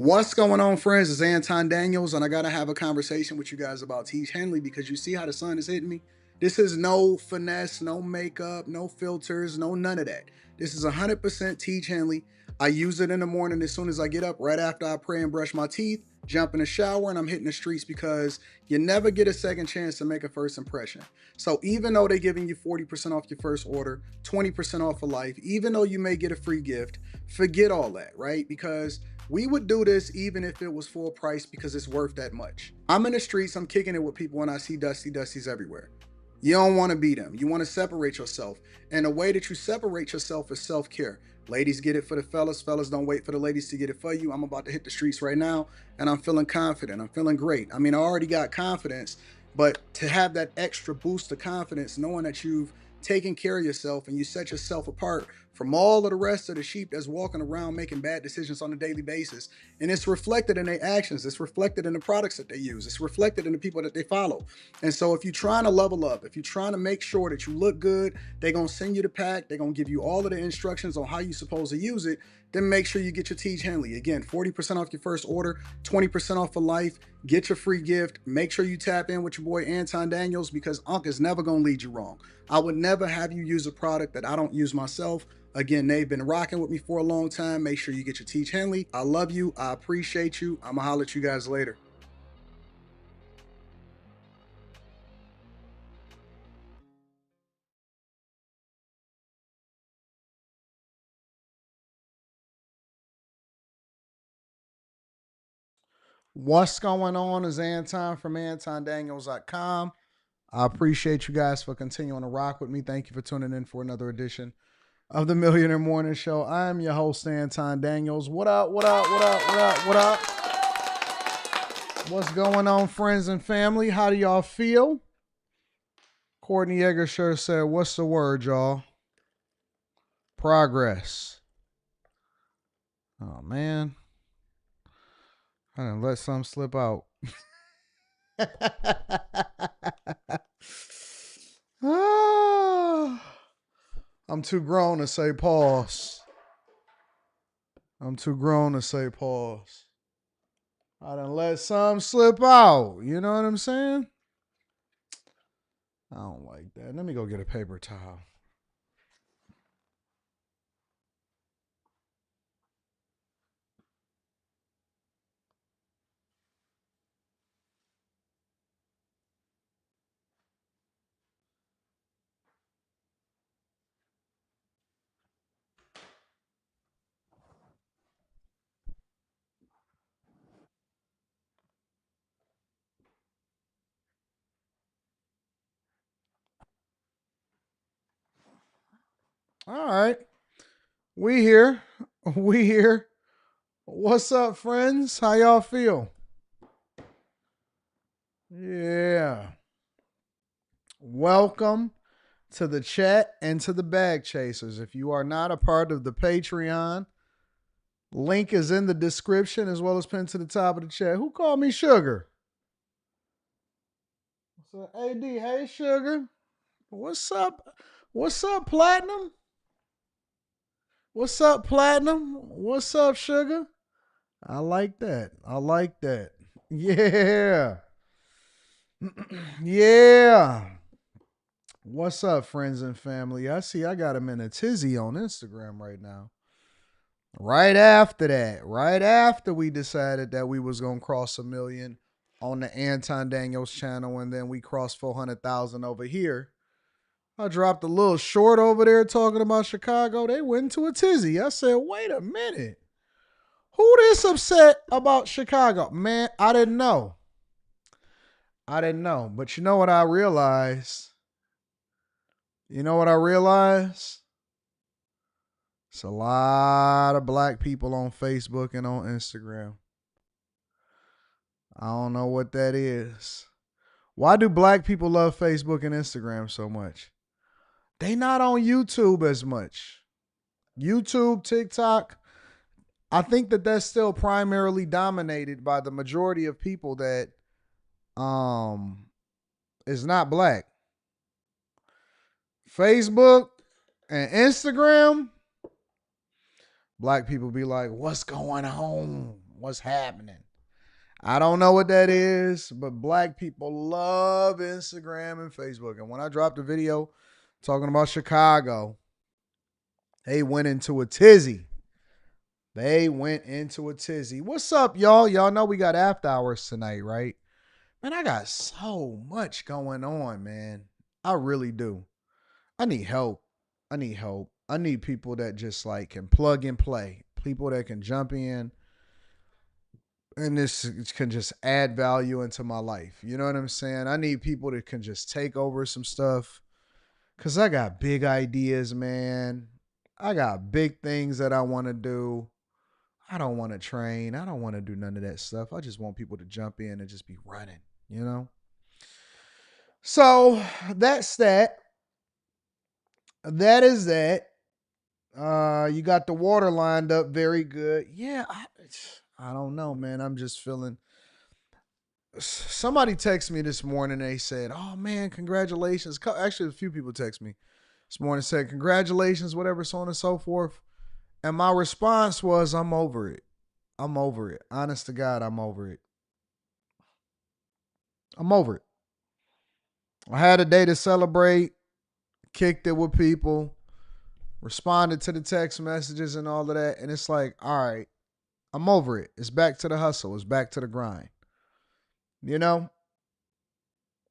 What's going on, friends? It's Anton Daniels, and I gotta have a conversation with you guys about Teach Henley because you see how the sun is hitting me. This is no finesse, no makeup, no filters, no none of that. This is 100% Teach Henley. I use it in the morning as soon as I get up, right after I pray and brush my teeth, jump in the shower, and I'm hitting the streets because you never get a second chance to make a first impression. So even though they're giving you 40% off your first order, 20% off for life, even though you may get a free gift, forget all that, right? Because we would do this even if it was full price because it's worth that much. I'm in the streets, I'm kicking it with people when I see Dusties everywhere. You don't want to be them. You want to separate yourself. And the way that you separate yourself is self-care. Ladies get it for the fellas. Fellas don't wait for the ladies to get it for you. I'm about to hit the streets right now and I'm feeling confident. I'm feeling great. I mean, I already got confidence, but to have that extra boost of confidence, knowing that you've taken care of yourself and you set yourself apart from all of the rest of the sheep that's walking around making bad decisions on a daily basis. And it's reflected in their actions. It's reflected in the products that they use. It's reflected in the people that they follow. And so if you're trying to level up, if you're trying to make sure that you look good, they're going to send you the pack. They're going to give you all of the instructions on how you're supposed to use it. Then make sure you get your Teach Henley. Again, 40% off your first order, 20% off for life. Get your free gift. Make sure you tap in with your boy Anton Daniels because Unc is never going to lead you wrong. I would never have you use a product that I don't use myself. Again, they've been rocking with me for a long time. Make sure you get your Teach Henley. I love you. I appreciate you. I'm going to holler at you guys later. What's going on is Anton from AntonDaniels.com. I appreciate you guys for continuing to rock with me. Thank you for tuning in for another edition of the Millionaire Morning Show. I am your host, Anton Daniels. What up, what up, what up, what up, what up? What's going on, friends and family? How do y'all feel? Courtney Eggersher said, what's the word, y'all? Progress. Oh, man. I didn't let some slip out. I'm too grown to say pause. I'm too grown to say pause. I done let some slip out. You know what I'm saying? I don't like that. Let me go get a paper towel. All right. We here. We here. What's up, friends? How y'all feel? Yeah. Welcome to the chat and to the bag chasers. If you are not a part of the Patreon, link is in the description as well as pinned to the top of the chat. Who called me Sugar? So AD, hey Sugar. What's up? What's up, Platinum? What's up, Platinum? What's up, Sugar? I like that. I like that. Yeah. Yeah. What's up, friends and family? I see I got him in a tizzy on Instagram right now. Right after that, right after we decided that we was going to cross 1 million on the Anton Daniels channel and then we crossed 400,000 over here. I dropped a little short over there talking about Chicago. They went into a tizzy. I said, wait a minute. Who this upset about Chicago? Man, I didn't know. But you know what I realized? You know what I realized? It's a lot of black people on Facebook and on Instagram. I don't know what that is. Why do black people love Facebook and Instagram so much? They not on YouTube as much. YouTube, TikTok, I think that that's still primarily dominated by the majority of people that is not black. Facebook and Instagram, black people be like, what's going on? What's happening? I don't know what that is, but black people love Instagram and Facebook. And when I dropped a video talking about Chicago, they went into a tizzy. They went into a tizzy. What's up, y'all? Y'all know we got after hours tonight, right? Man, I got so much going on, man. I really do. I need help. I need help. I need people that just like can plug and play. People that can jump in and this can just add value into my life. You know what I'm saying? I need people that can just take over some stuff because I got big ideas, man. I got big things that I want to do. I don't want to train. I don't want to do none of that stuff. I just want people to jump in and just be running, you know? So that's that. That is that. You got the water lined up very good. Yeah, I don't know, man. I'm just feeling. Somebody texted me this morning. They said, "Oh man, congratulations!" Actually, a few people text me this morning said, "Congratulations," whatever, so on and so forth. And my response was, "I'm over it. I'm over it. Honest to God, I'm over it. I'm over it. I had a day to celebrate, kicked it with people, responded to the text messages and all of that, and it's like, all right, I'm over it. It's back to the hustle. It's back to the grind. You know,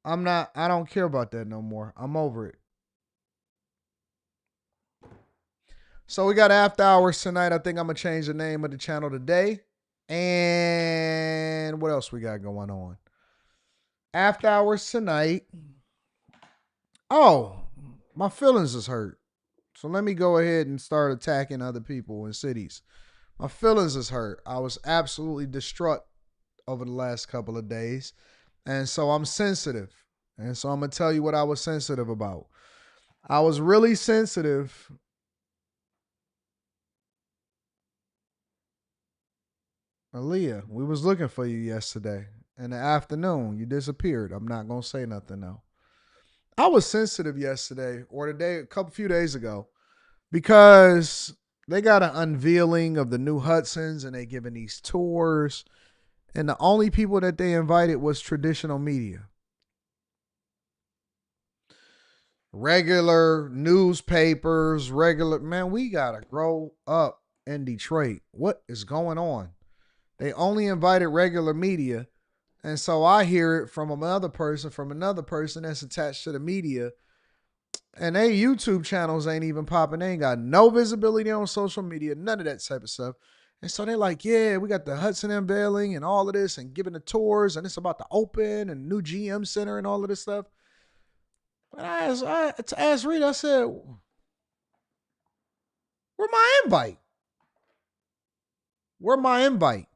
I don't care about that no more. I'm over it." So we got after hours tonight. I think I'm going to change the name of the channel today. And what else we got going on? After hours tonight. Oh, my feelings is hurt. So let me go ahead and start attacking other people in cities. My feelings is hurt. I was absolutely distraught over the last couple of days. And so I'm sensitive. And so I'm going to tell you what I was sensitive about. I was really sensitive. Aaliyah, we was looking for you yesterday in the afternoon. You disappeared. I'm not going to say nothing though. I was sensitive yesterday or a few days ago because they got an unveiling of the new Hudsons and they giving these tours. And the only people that they invited was traditional media. Regular newspapers, man, we gotta grow up in Detroit. What is going on? They only invited regular media. And so I hear it from another person that's attached to the media. And they YouTube channels ain't even popping. They ain't got no visibility on social media, none of that type of stuff. And so they're like, yeah, we got the Hudson unveiling and all of this and giving the tours and it's about to open and new GM center and all of this stuff. And I asked Rita, I said, where my invite? Where my invite?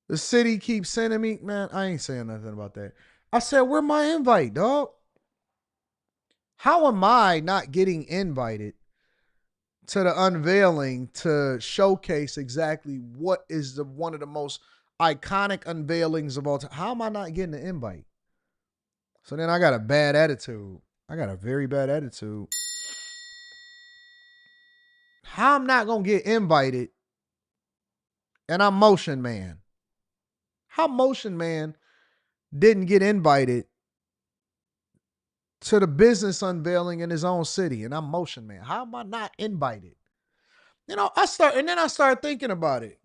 The city keeps sending me, man, I ain't saying nothing about that. I said, where my invite, dog? How am I not getting invited to the unveiling to showcase exactly what is one of the most iconic unveilings of all time? How am I not getting an invite? So then I got a bad attitude. I got a very bad attitude. How I'm not going to get invited and I'm Motion Man? How Motion Man didn't get invited to the business unveiling in his own city and I'm Motion Man? How am I not invited? You know, I start thinking about it.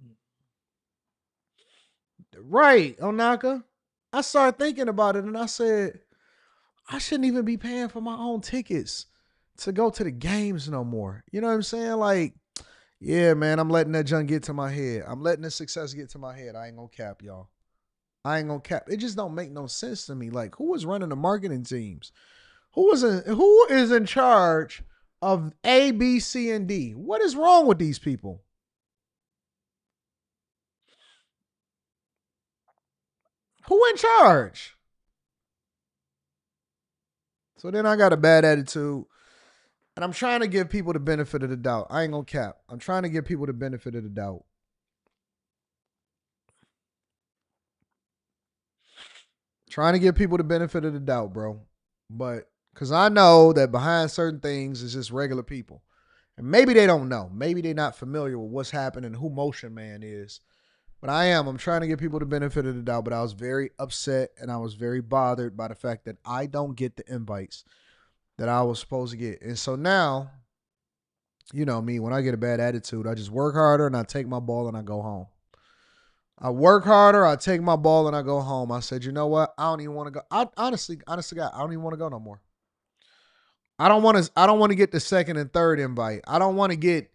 Right, Onaka. I started thinking about it and I said, I shouldn't even be paying for my own tickets to go to the games no more. You know what I'm saying? Like, yeah, man, I'm letting that junk get to my head. I'm letting the success get to my head. I ain't gonna cap, y'all. I ain't gonna cap. It just don't make no sense to me. Like, who is running the marketing teams? Who is in charge of A, B, C, and D? What is wrong with these people? Who in charge? So then I got a bad attitude. And I'm trying to give people the benefit of the doubt. I ain't gonna cap. I'm trying to give people the benefit of the doubt. Trying to give people the benefit of the doubt, bro. But because I know that behind certain things is just regular people. And maybe they don't know. Maybe they're not familiar with what's happening, who Motion Man is. But I am. I'm trying to give people the benefit of the doubt. But I was very upset and I was very bothered by the fact that I don't get the invites that I was supposed to get. And so now, you know me, when I get a bad attitude, I just work harder and I take my ball and I go home. I work harder, I take my ball and I go home. I said, you know what? I don't even want to go. Honestly, God, I don't even want to go no more. I don't want to get the second and third invite. I don't want to get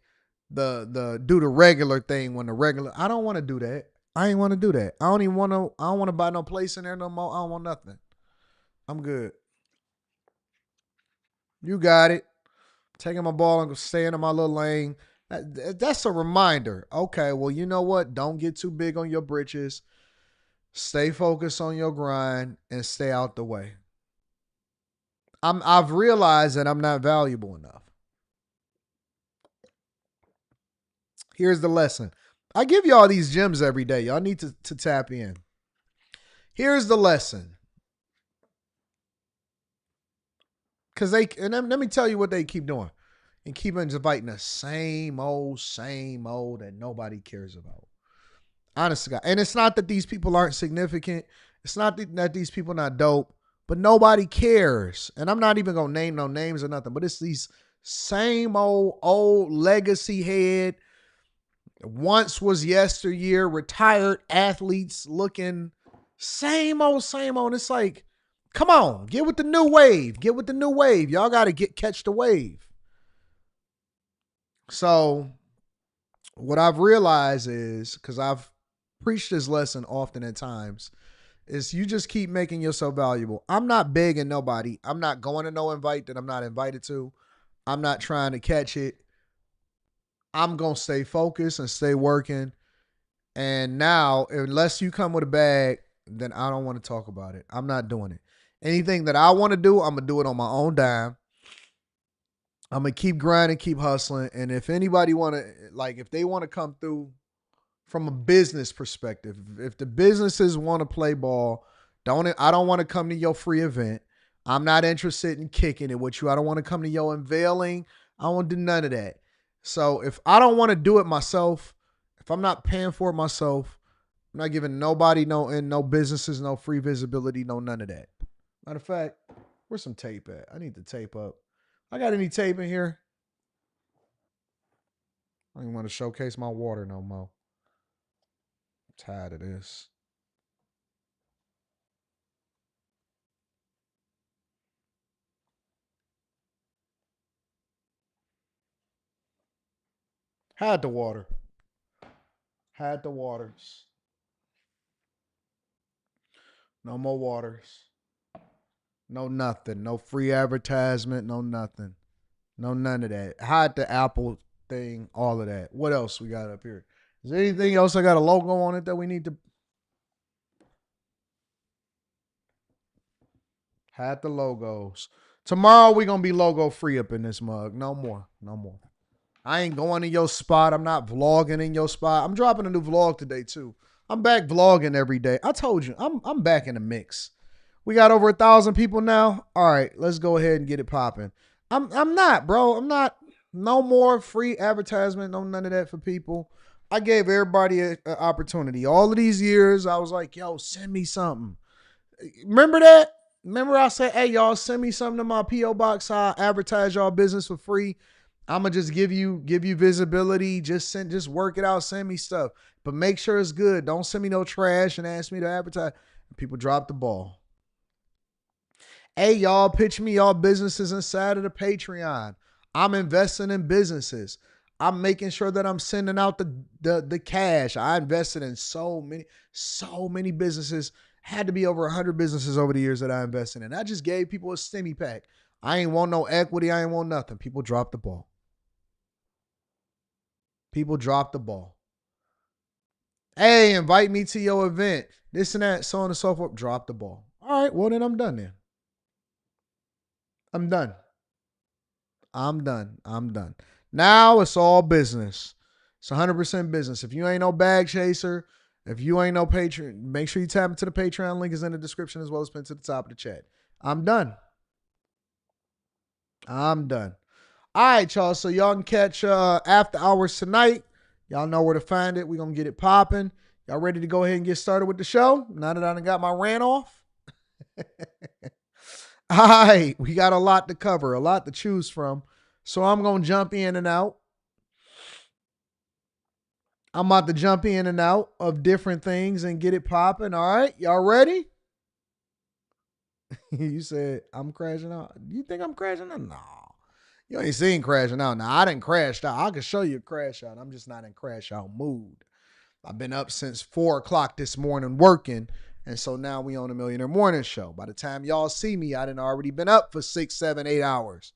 the do the regular thing when the regular I don't want to do that. I ain't want to do that. I don't want to buy no place in there no more. I don't want nothing. I'm good. You got it. Taking my ball and staying in my little lane. That's a reminder. Okay, well, you know what? Don't get too big on your britches. Stay focused on your grind and stay out the way. I've realized that I'm not valuable enough. Here's the lesson. I give y'all these gems every day. Y'all need to tap in. Here's the lesson. Cause let me tell you what they keep doing. And keep inviting the same old that nobody cares about. Honest to God. And it's not that these people aren't significant. It's not that these people are not dope, but nobody cares. And I'm not even gonna name no names or nothing, but it's these same old legacy head, once was yesteryear, retired athletes looking same old. And it's like, come on, get with the new wave. Get with the new wave. Y'all gotta catch the wave. So what I've realized is, because I've preached this lesson often at times, is you just keep making yourself valuable. I'm not begging nobody. I'm not going to no invite that I'm not invited to. I'm not trying to catch it. I'm going to stay focused and stay working. And now, unless you come with a bag, then I don't want to talk about it. I'm not doing it. Anything that I want to do, I'm going to do it on my own dime. I'm going to keep grinding, keep hustling. And if anybody want to, like, if they want to come through from a business perspective, if the businesses want to play ball, I don't want to come to your free event. I'm not interested in kicking it with you. I don't want to come to your unveiling. I don't want to do none of that. So if I don't want to do it myself, if I'm not paying for it myself, I'm not giving nobody no businesses, no free visibility, no none of that. Matter of fact, where's some tape at? I need the tape up. I got any tape in here? I don't even want to showcase my water no more. I'm tired of this. Had the water. Had the waters. No more waters. No nothing. No free advertisement. No nothing. No none of that. Hide the Apple thing. All of that. What else we got up here? Is there anything else I got a logo on it that we need to hide the logos? Tomorrow we gonna be logo free up in this mug. No more. No more. I ain't going to your spot. I'm not vlogging in your spot. I'm dropping a new vlog today too. I'm back vlogging every day. I told you, I'm back in the mix. We got over 1,000 people now. All right, let's go ahead and get it popping. I'm not, bro. I'm not. No more free advertisement. No none of that for people. I gave everybody an opportunity. All of these years, I was like, yo, send me something. Remember that? Remember I said, hey, y'all, send me something to my P.O. box. I'll advertise y'all business for free. I'ma just give you visibility. Just work it out. Send me stuff, but make sure it's good. Don't send me no trash and ask me to advertise. People drop the ball. Hey, y'all, pitch me y'all businesses inside of the Patreon. I'm investing in businesses. I'm making sure that I'm sending out the cash. I invested in so many businesses. Had to be over 100 businesses over the years that I invested in. I just gave people a stimmy pack. I ain't want no equity. I ain't want nothing. People drop the ball. People drop the ball. Hey, invite me to your event. This and that, so on and so forth. Drop the ball. All right, well then I'm done then. I'm done. I'm done. Now it's all business. It's 100% business. If you ain't no bag chaser, if you ain't no Patreon, make sure you tap into the Patreon. Link is in the description as well as pinned to the top of the chat. I'm done. I'm done. All right, y'all. So y'all can catch After Hours tonight. Y'all know where to find it. We're going to get it popping. Y'all ready to go ahead and get started with the show? Now that I done got my rant off. All right. We got a lot to cover, a lot to choose from. So I'm going to jump in and out. I'm about to jump in and out of different things and get it popping. All right. Y'all ready? You said, I'm crashing out. You think I'm crashing out? No. You ain't seen crashing out. Now, I didn't crash out. I can show you a crash out. I'm just not in crash out mood. I've been up since 4 o'clock this morning working. And so now we on a Millionaire Morning Show. By the time y'all see me, I done already been up for 6, 7, 8 hours.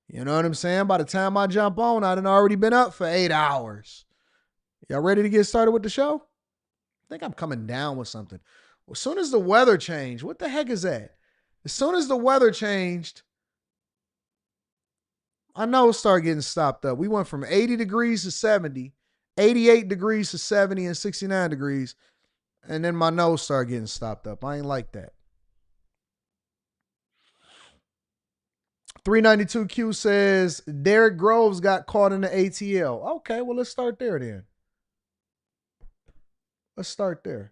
You know what I'm saying? By the time I jump on, I done already been up for 8 hours. Y'all ready to get started with the show? I think I'm coming down with something. As soon as the weather changed, what the heck is that? As soon as the weather changed, I know started getting stopped up. We went from 80 degrees to 70, 88 degrees to 70, and 69 degrees. And then my nose started getting stopped up. I ain't like that. 392Q says, Derek Groves got caught in the ATL. Okay, well, let's start there then. Let's start there.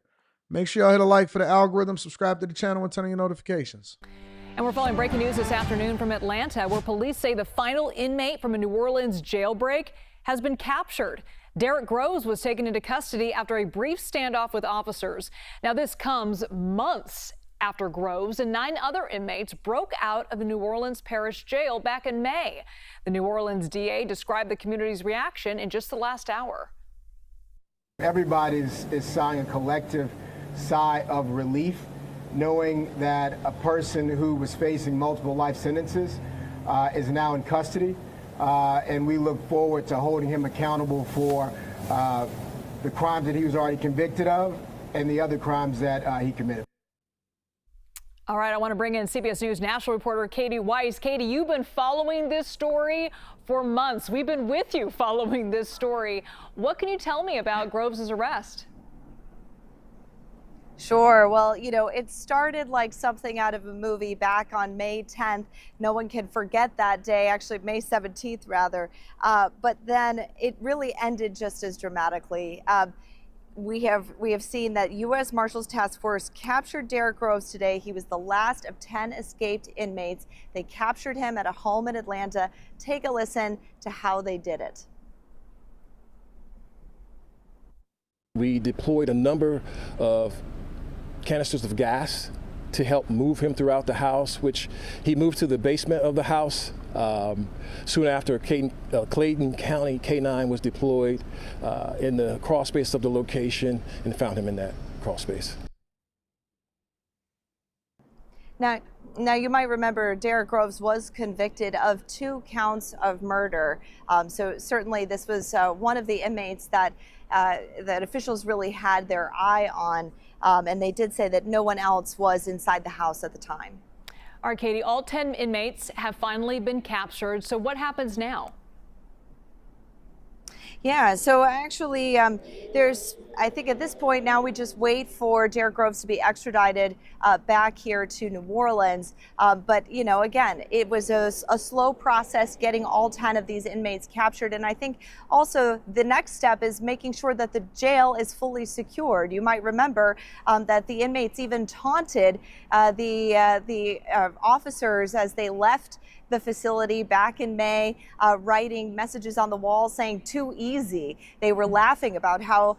Make sure y'all hit a like for the algorithm, subscribe to the channel, and turn on your notifications. And we're following breaking news this afternoon from Atlanta, where police say the final inmate from a New Orleans jailbreak has been captured. Derek Groves was taken into custody after a brief standoff with officers. Now, this comes months after Groves and 9 other inmates broke out of the New Orleans Parish Jail back in May. The New Orleans DA described the community's reaction in just the last hour. Everybody is sighing a collective sigh of relief, knowing that a person who was facing multiple life sentences is now in custody, and we look forward to holding him accountable for the crimes that he was already convicted of and the other crimes that he committed. All right, I want to bring in CBS News national reporter Katie Weiss. Katie, you've been following this story for months. We've been with you following this story. What can you tell me about Groves' arrest? Sure. Well, you know, it started like something out of a movie back on May 10th. No one can forget that day, actually May 17th rather. But then it really ended just as dramatically. We have seen that U.S. Marshals Task Force captured Derek Groves today. He was the last of 10 escaped inmates. They captured him at a home in Atlanta. Take a listen to how they did it. We deployed a number of canisters of gas to help move him throughout the house, which he moved to the basement of the house. Soon after, Clayton County K-9 was deployed in the crawl space of the location and found him in that crawl space. Now you might remember Derek Groves was convicted of 2 counts of murder. So certainly this was one of the inmates that officials really had their eye on. And they did say that no one else was inside the house at the time. All right, Katie, all 10 inmates have finally been captured. So what happens now? Yeah, so actually I think at this point now we just wait for Derek Groves to be extradited back here to New Orleans. But, you know, again, it was a slow process getting all 10 of these inmates captured. And I think also the next step is making sure that the jail is fully secured. You might remember that the inmates even taunted the officers as they left the facility back in May, writing messages on the wall saying too easy. They were laughing about how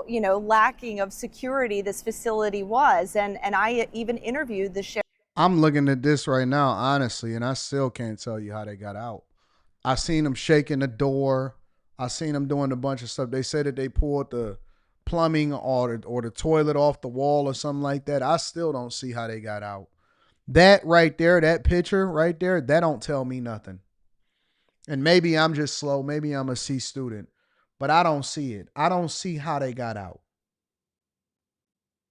you know, lacking of security this facility was. And I even interviewed the sheriff. I'm looking at this right now, honestly, and I still can't tell you how they got out. I seen them shaking the door. I seen them doing a bunch of stuff. They said that they pulled the plumbing or the toilet off the wall or something like that. I still don't see how they got out. That right there, that picture right there, that don't tell me nothing. And maybe I'm just slow. Maybe I'm a C student, but I don't see it. I don't see how they got out.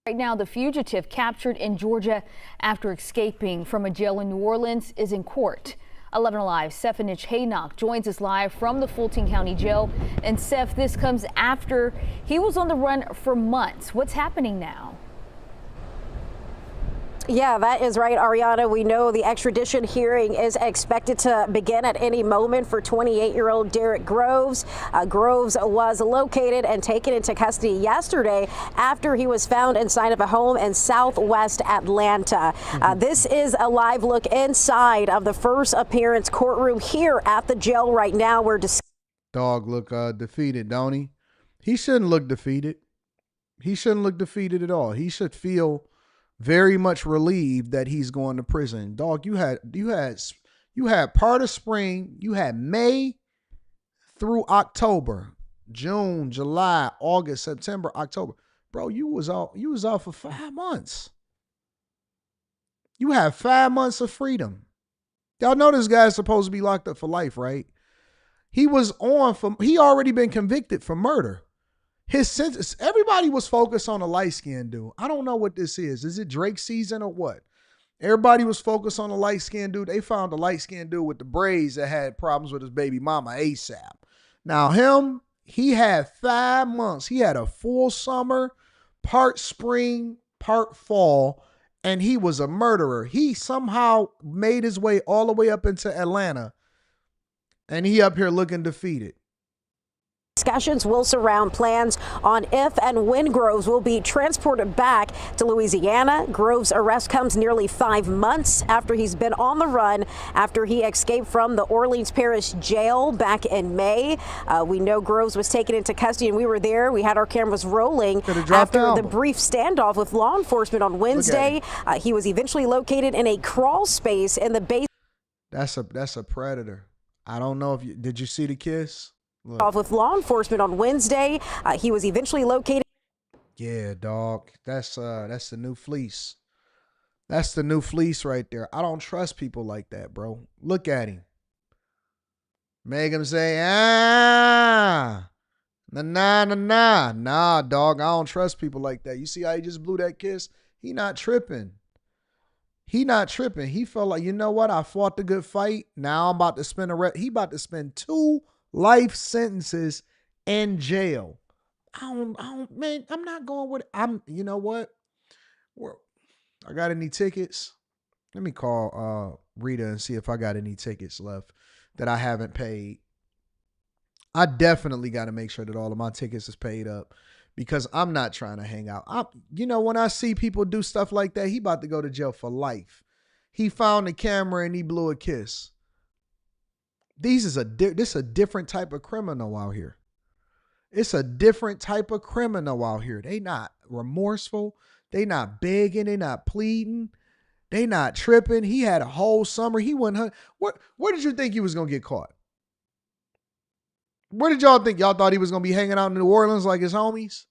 Right now, the fugitive captured in Georgia after escaping from a jail in New Orleans is in court. 11 Alive, Stefanich Haynock joins us live from the Fulton County Jail. And Steph, this comes after he was on the run for months. What's happening now? Yeah, that is right, Ariana. We know the extradition hearing is expected to begin at any moment for 28-year-old Derek Groves. Groves was located and taken into custody yesterday after he was found inside of a home in southwest Atlanta. This is a live look inside of the first appearance courtroom here at the jail right now. Dog look defeated, don't he? He shouldn't look defeated. He shouldn't look defeated at all. He should feel very much relieved that he's going to prison. Dog, you had part of spring, you had May through October, June, July, August, September, October. Bro, you was out for 5 months. You have 5 months of freedom. Y'all know this guy's supposed to be locked up for life, right? He already been convicted for murder. His sentence, everybody was focused on a light-skinned dude. I don't know what this is. Is it Drake season or what? Everybody was focused on a light-skinned dude. They found a light-skinned dude with the braids that had problems with his baby mama ASAP. Now he had 5 months. He had a full summer, part spring, part fall, and he was a murderer. He somehow made his way all the way up into Atlanta, and he up here looking defeated. Discussions will surround plans on if and when Groves will be transported back to Louisiana. Groves' arrest comes nearly 5 months after he's been on the run after he escaped from the Orleans Parish jail back in May. We know Groves was taken into custody, and we were there. We had our cameras rolling after the brief standoff with law enforcement on Wednesday. He was eventually located in a crawl space in the base. That's a predator. I don't know if did you see the kiss? Look. With law enforcement on Wednesday, he was eventually located. Yeah, dog. That's the new fleece. That's the new fleece right there. I don't trust people like that, bro. Look at him. Make him say, nah, dog. I don't trust people like that. You see how he just blew that kiss? He not tripping. He felt like, you know what? I fought the good fight. Now I'm about to spend he about to spend 2 life sentences in jail. Man, I'm not going with it. You know what? I got any tickets? Let me call Rita and see if I got any tickets left that I haven't paid. I definitely got to make sure that all of my tickets is paid up because I'm not trying to hang out. When I see people do stuff like that, he about to go to jail for life. He found the camera and he blew a kiss. This is a different type of criminal out here. It's a different type of criminal out here. They not remorseful. They not begging. They not pleading. They not tripping. He had a whole summer. He went. Where did you think he was gonna get caught? Where did y'all think? Y'all thought he was gonna be hanging out in New Orleans like his homies?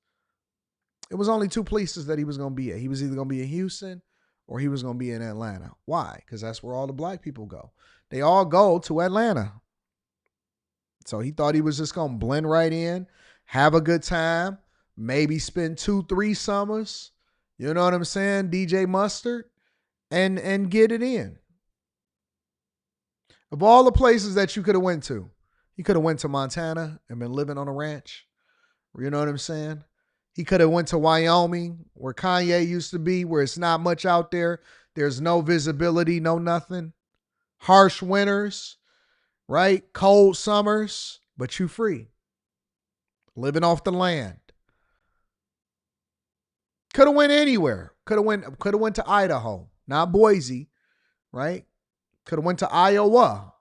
It was only 2 places that he was gonna be at. He was either gonna be in Houston or he was gonna be in Atlanta. Why? Because that's where all the black people go. They all go to Atlanta. So he thought he was just going to blend right in, have a good time, maybe spend 2-3 summers, you know what I'm saying, DJ Mustard, and get it in. Of all the places that you could have went to, he could have went to Montana and been living on a ranch. You know what I'm saying? He could have went to Wyoming, where Kanye used to be, where it's not much out there. There's no visibility, no nothing. Harsh winters, right? Cold summers, but you free. Living off the land. Could have went anywhere. Could have went to Idaho, not Boise, right? Could have went to Iowa.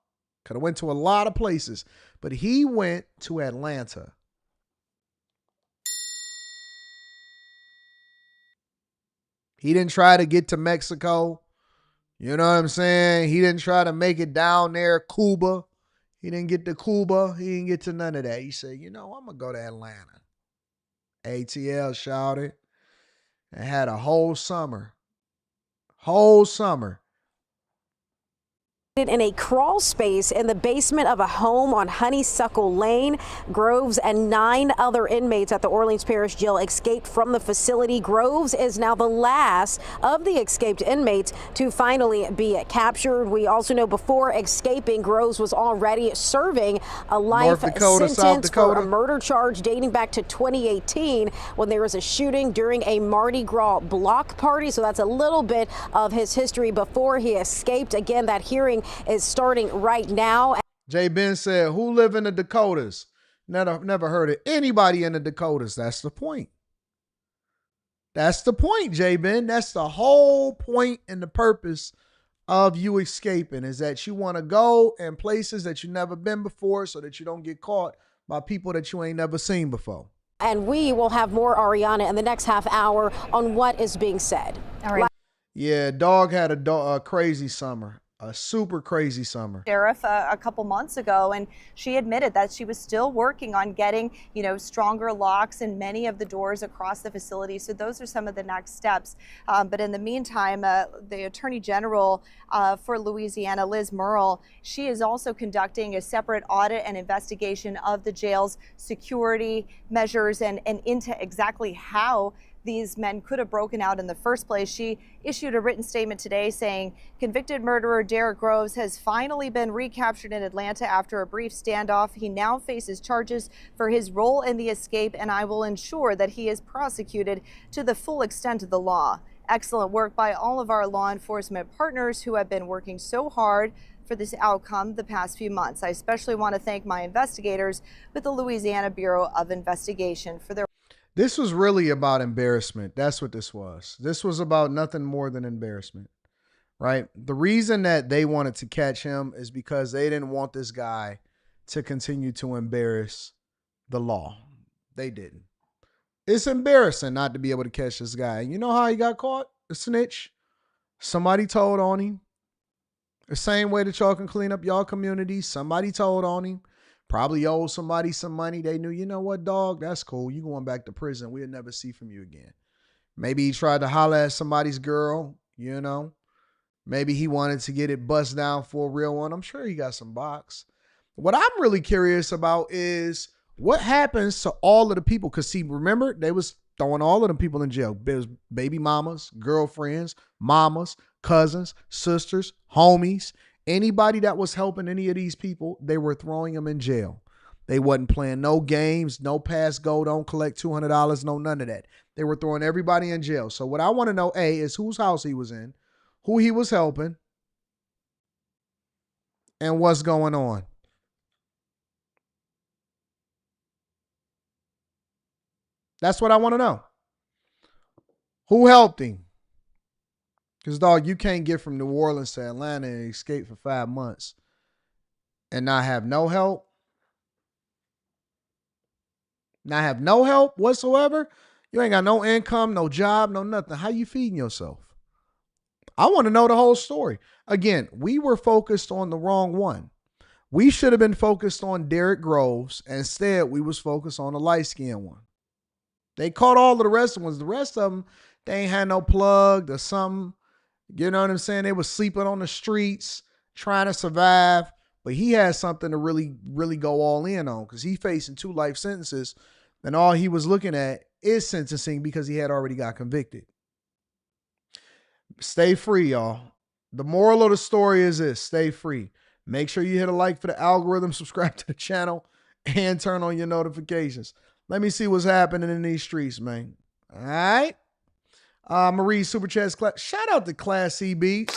Could have went to a lot of places, but he went to Atlanta. He didn't try to get to Mexico. You know what I'm saying? He didn't try to make it down there, Cuba. He didn't get to Cuba. He didn't get to none of that. He said, I'm going to go to Atlanta. ATL shouted and had a whole summer. Whole summer. In a crawl space in the basement of a home on Honeysuckle Lane. Groves and 9 other inmates at the Orleans Parish Jail escaped from the facility. Groves is now the last of the escaped inmates to finally be captured. We also know before escaping, Groves was already serving a life sentence for a murder charge dating back to 2018 when there was a shooting during a Mardi Gras block party. So that's a little bit of his history before he escaped. Again, that hearing is starting right now. Jay Ben said, who live in the Dakotas? Never heard of anybody in the Dakotas. That's the point. That's the point, Jay Ben. That's the whole point and the purpose of you escaping, is that you want to go in places that you've never been before so that you don't get caught by people that you ain't never seen before. And we will have more, Ariana, in the next half hour on what is being said. All right. Yeah, dog had a crazy summer. A super crazy summer. Sheriff a couple months ago, and she admitted that she was still working on getting, stronger locks in many of the doors across the facility. So those are some of the next steps. But in the meantime, the Attorney General for Louisiana, Liz Murrill, she is also conducting a separate audit and investigation of the jail's security measures and into exactly how these men could have broken out in the first place. She issued a written statement today saying convicted murderer Derek Groves has finally been recaptured in Atlanta after a brief standoff. He now faces charges for his role in the escape, and I will ensure that he is prosecuted to the full extent of the law. Excellent work by all of our law enforcement partners who have been working so hard for this outcome the past few months. I especially want to thank my investigators with the Louisiana Bureau of Investigation for their This was really about embarrassment. That's what this was. This was about nothing more than embarrassment, right? The reason that they wanted to catch him is because they didn't want this guy to continue to embarrass the law. They didn't. It's embarrassing not to be able to catch this guy. And you know how he got caught? A snitch. Somebody told on him. The same way that y'all can clean up y'all community. Somebody told on him. Probably owed somebody some money. They knew, you know what, dog, that's cool. You going back to prison. We'll never see from you again. Maybe he tried to holler at somebody's girl, Maybe he wanted to get it bust down for a real one. I'm sure he got some box. What I'm really curious about is what happens to all of the people. Because, see, remember, they was throwing all of them people in jail. There's baby mamas, girlfriends, mamas, cousins, sisters, homies. Anybody that was helping any of these people, they were throwing them in jail. They wasn't playing no games, no pass go, don't collect $200, no none of that. They were throwing everybody in jail. So what I want to know, A, is whose house he was in, who he was helping, and what's going on. That's what I want to know. Who helped him? Because, dog, you can't get from New Orleans to Atlanta and escape for 5 months and not have no help. Not have no help whatsoever. You ain't got no income, no job, no nothing. How you feeding yourself? I want to know the whole story. Again, we were focused on the wrong one. We should have been focused on Derek Groves. Instead, we was focused on the light-skinned one. They caught all of the rest of them. The rest of them, they ain't had no plug or something. You know what I'm saying? They were sleeping on the streets, trying to survive. But he had something to really, really go all in on because he facing 2 life sentences. And all he was looking at is sentencing because he had already got convicted. Stay free, y'all. The moral of the story is this. Stay free. Make sure you hit a like for the algorithm, subscribe to the channel, and turn on your notifications. Let me see what's happening in these streets, man. All right? Marie Super Chats. Shout out to Class C Beats.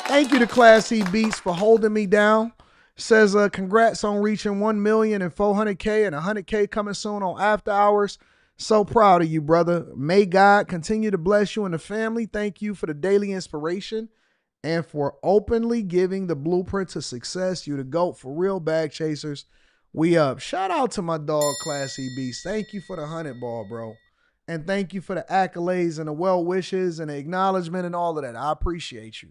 Thank you to Class C Beats for holding me down. Says, congrats on reaching 1 million and 400K and 100K coming soon on After Hours. So proud of you, brother. May God continue to bless you and the family. Thank you for the daily inspiration and for openly giving the blueprint to success. You the GOAT for real, bag chasers. We up. Shout out to my dog, Class C Beats. Thank you for the 100 ball, bro. And thank you for the accolades and the well wishes and the acknowledgement and all of that. I appreciate you.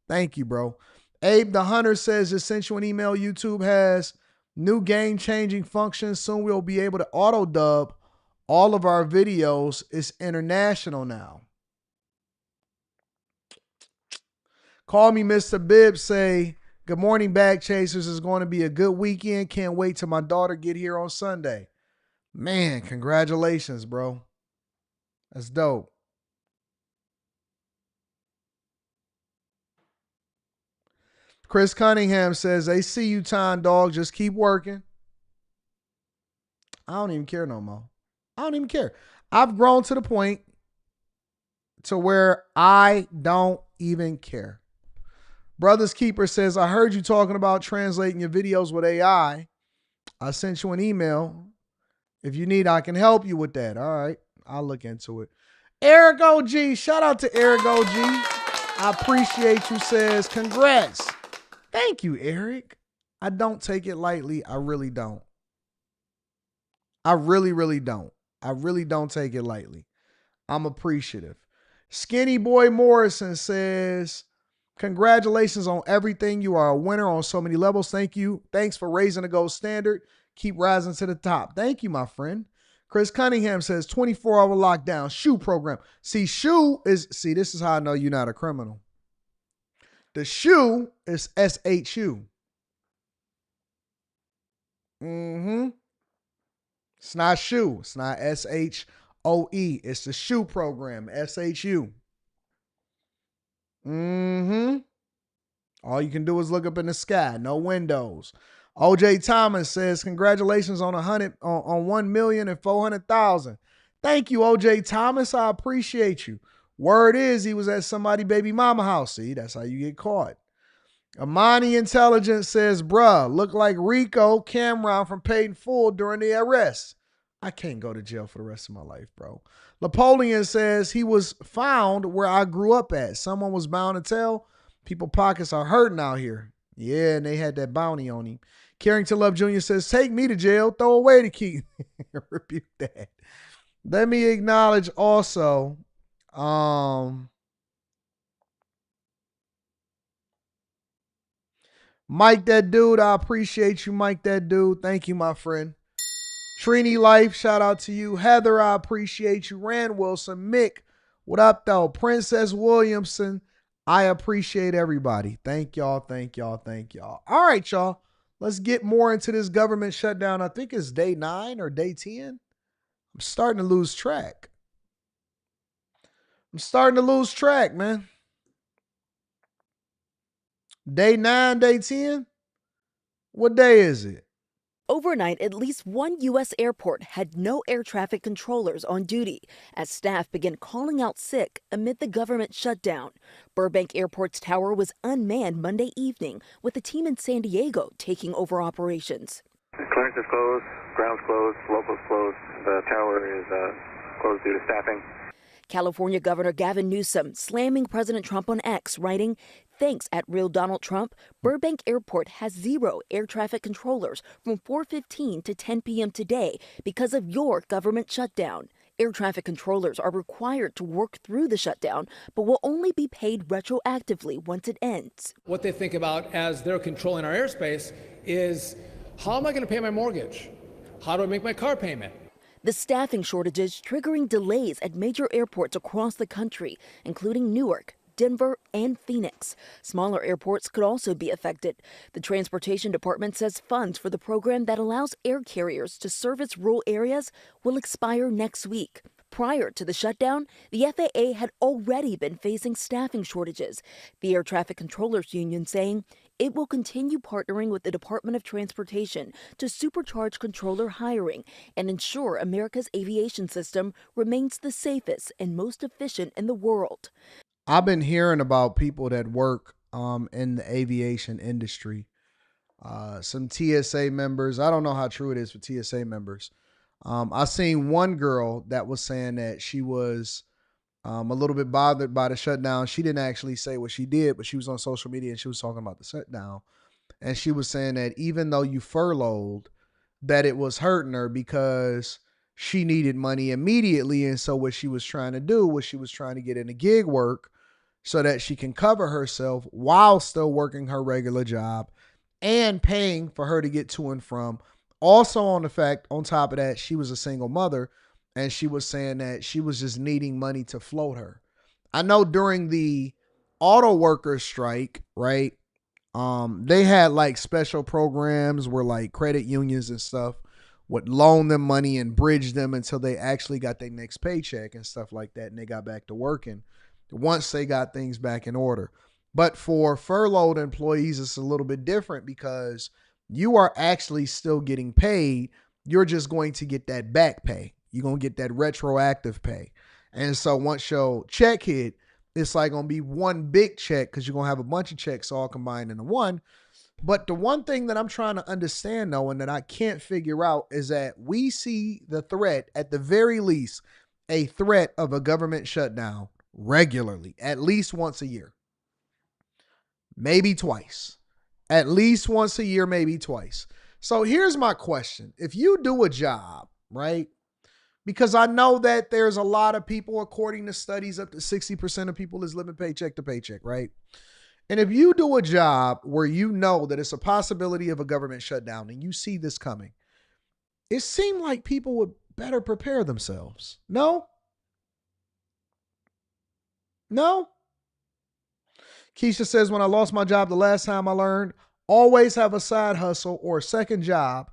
Thank you, bro. Abe the Hunter says, just sent you an email. YouTube has new game-changing functions. Soon we'll be able to auto-dub all of our videos. It's international now. Call me Mr. Bibb, say, good morning, Bag Chasers. It's going to be a good weekend. Can't wait till my daughter get here on Sunday. Man, congratulations, bro. That's dope. Chris Cunningham says, they see you, Time Dog. Just keep working. I don't even care no more. I don't even care. I've grown to the point to where I don't even care. Brothers Keeper says, I heard you talking about translating your videos with AI. I sent you an email. If you need, I can help you with that. All right. I'll look into it. Eric OG. Shout out to Eric OG. I appreciate you. Says, congrats. Thank you, Eric. I don't take it lightly. I really don't. I really, really don't. I really don't take it lightly. I'm appreciative. Skinny Boy Morrison says, congratulations on everything. You are a winner on so many levels. Thank you. Thanks for raising the gold standard. Keep rising to the top. Thank you, my friend. Chris Cunningham says 24-hour lockdown SHU program. See, SHU is, this is how I know you're not a criminal. The SHU is SHU. It's not SHU. It's not SHOE. It's the SHU program, SHU. All you can do is look up in the sky. No windows. OJ Thomas says, congratulations on 1,400,000. Thank you, OJ Thomas. I appreciate you. Word is he was at somebody's baby mama house. See, that's how you get caught. Amani Intelligence says, bruh, look like Rico Cameron from Paid in Full during the arrest. I can't go to jail for the rest of my life, bro. Napoleon says he was found where I grew up at. Someone was bound to tell. People pockets are hurting out here. Yeah, and they had that bounty on him. Carrington Love Jr. says, take me to jail, throw away the key. Rebuke that. Let me acknowledge also, Mike that dude. I appreciate you, Mike that dude. Thank you, my friend. Trini Life, shout out to you. Heather, I appreciate you. Rand Wilson, Mick, what up though? Princess Williamson, I appreciate everybody. Thank y'all, thank y'all, thank y'all. All right, y'all. Let's get more into this government shutdown. I think it's day 9 or day 10. I'm starting to lose track. Man. Day 9, day 10? What day is it? Overnight, at least one U.S. airport had no air traffic controllers on duty as staff began calling out sick amid the government shutdown. Burbank Airport's tower was unmanned Monday evening, with a team in San Diego taking over operations. Clearance is closed, ground's closed, local's closed. The tower is closed due to staffing. California Governor Gavin Newsom slamming President Trump on X, writing, thanks at Real Donald Trump, Burbank Airport has 0 air traffic controllers from 4:15 to 10 p.m. today because of your government shutdown. Air traffic controllers are required to work through the shutdown, but will only be paid retroactively once it ends. What they think about as they're controlling our airspace is, how am I going to pay my mortgage? How do I make my car payment? The staffing shortages triggering delays at major airports across the country, including Newark, Denver, and Phoenix. Smaller airports could also be affected. The Transportation Department says funds for the program that allows air carriers to service rural areas will expire next week. Prior to the shutdown, the FAA had already been facing staffing shortages. The Air Traffic Controllers Union saying it will continue partnering with the Department of Transportation to supercharge controller hiring and ensure America's aviation system remains the safest and most efficient in the world. I've been hearing about people that work in the aviation industry. Some TSA members. I don't know how true it is for TSA members. I seen one girl that was saying that she was a little bit bothered by the shutdown. She didn't actually say what she did, but she was on social media and she was talking about the shutdown. And she was saying that even though you furloughed, that it was hurting her because she needed money immediately. And so what she was trying to do was she was trying to get into gig work so that she can cover herself while still working her regular job and paying for her to get to and from. Also on top of that, she was a single mother, and she was saying that she was just needing money to float her. I know during the auto workers strike, right? They had like special programs where like credit unions and stuff would loan them money and bridge them until they actually got their next paycheck and stuff like that. And they got back to working once they got things back in order. But for furloughed employees, it's a little bit different because you are actually still getting paid. You're just going to get that back pay. You're going to get that retroactive pay. And so once your check hit, it's like going to be one big check because you're going to have a bunch of checks all combined into one. But the one thing that I'm trying to understand, though, and that I can't figure out is that we see the threat, at the very least, a threat of a government shutdown regularly, at least once a year, maybe twice, at least once a year, maybe twice. So here's my question. If you do a job, right? Because I know that there's a lot of people, according to studies, up to 60% of people is living paycheck to paycheck, right? And if you do a job where you know that it's a possibility of a government shutdown and you see this coming, it seemed like people would better prepare themselves. No? No? Keisha says, when I lost my job the last time, I learned always have a side hustle or a second job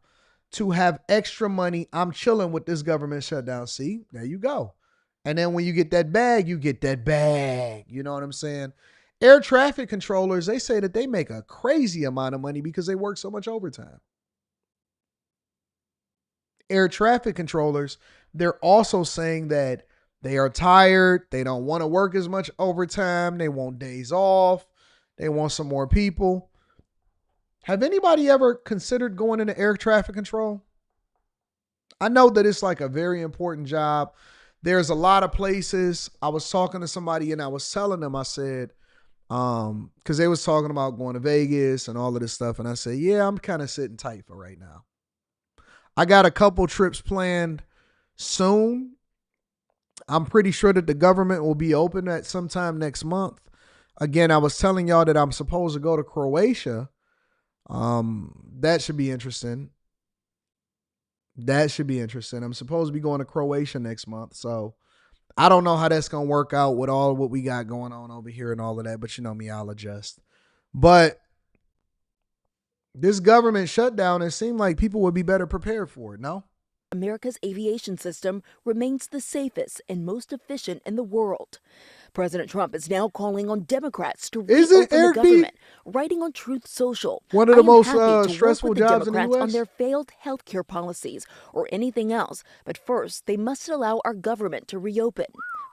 to have extra money. I'm chilling with this government shutdown. See, there you go. And then when you get that bag, you get that bag. You know what I'm saying? Air traffic controllers, they say that they make a crazy amount of money because they work so much overtime. Air traffic controllers, they're also saying that they are tired. They don't want to work as much overtime. They want days off. They want some more people. Have anybody ever considered going into air traffic control? I know that it's like a very important job. There's a lot of places. I was talking to somebody and I was telling them, I said, because they was talking about going to Vegas and all of this stuff. And I said, yeah, I'm kind of sitting tight for right now. I got a couple trips planned soon. I'm pretty sure that the government will be open at sometime next month. Again, I was telling y'all that I'm supposed to go to Croatia. That should be interesting. That should be interesting. I'm supposed to be going to Croatia next month. So I don't know how that's going to work out with all what we got going on over here and all of that, but you know me, I'll adjust. But this government shutdown, it seemed like people would be better prepared for it, no? America's aviation system remains the safest and most efficient in the world. President Trump is now calling on Democrats to reopen the government, writing on Truth Social. One of the most stressful jobs in the U.S. on their failed health care policies or anything else. But first, they must allow our government to reopen.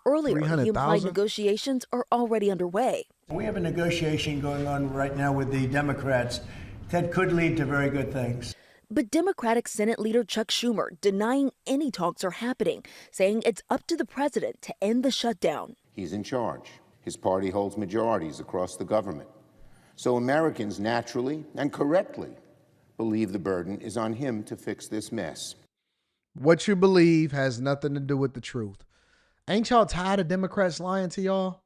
Earlier, he implied negotiations are already underway. We have a negotiation going on right now with the Democrats that could lead to very good things. But Democratic Senate Leader Chuck Schumer denying any talks are happening, saying it's up to the president to end the shutdown. He's in charge. His party holds majorities across the government. So Americans naturally and correctly believe the burden is on him to fix this mess. What you believe has nothing to do with the truth. Ain't y'all tired of Democrats lying to y'all?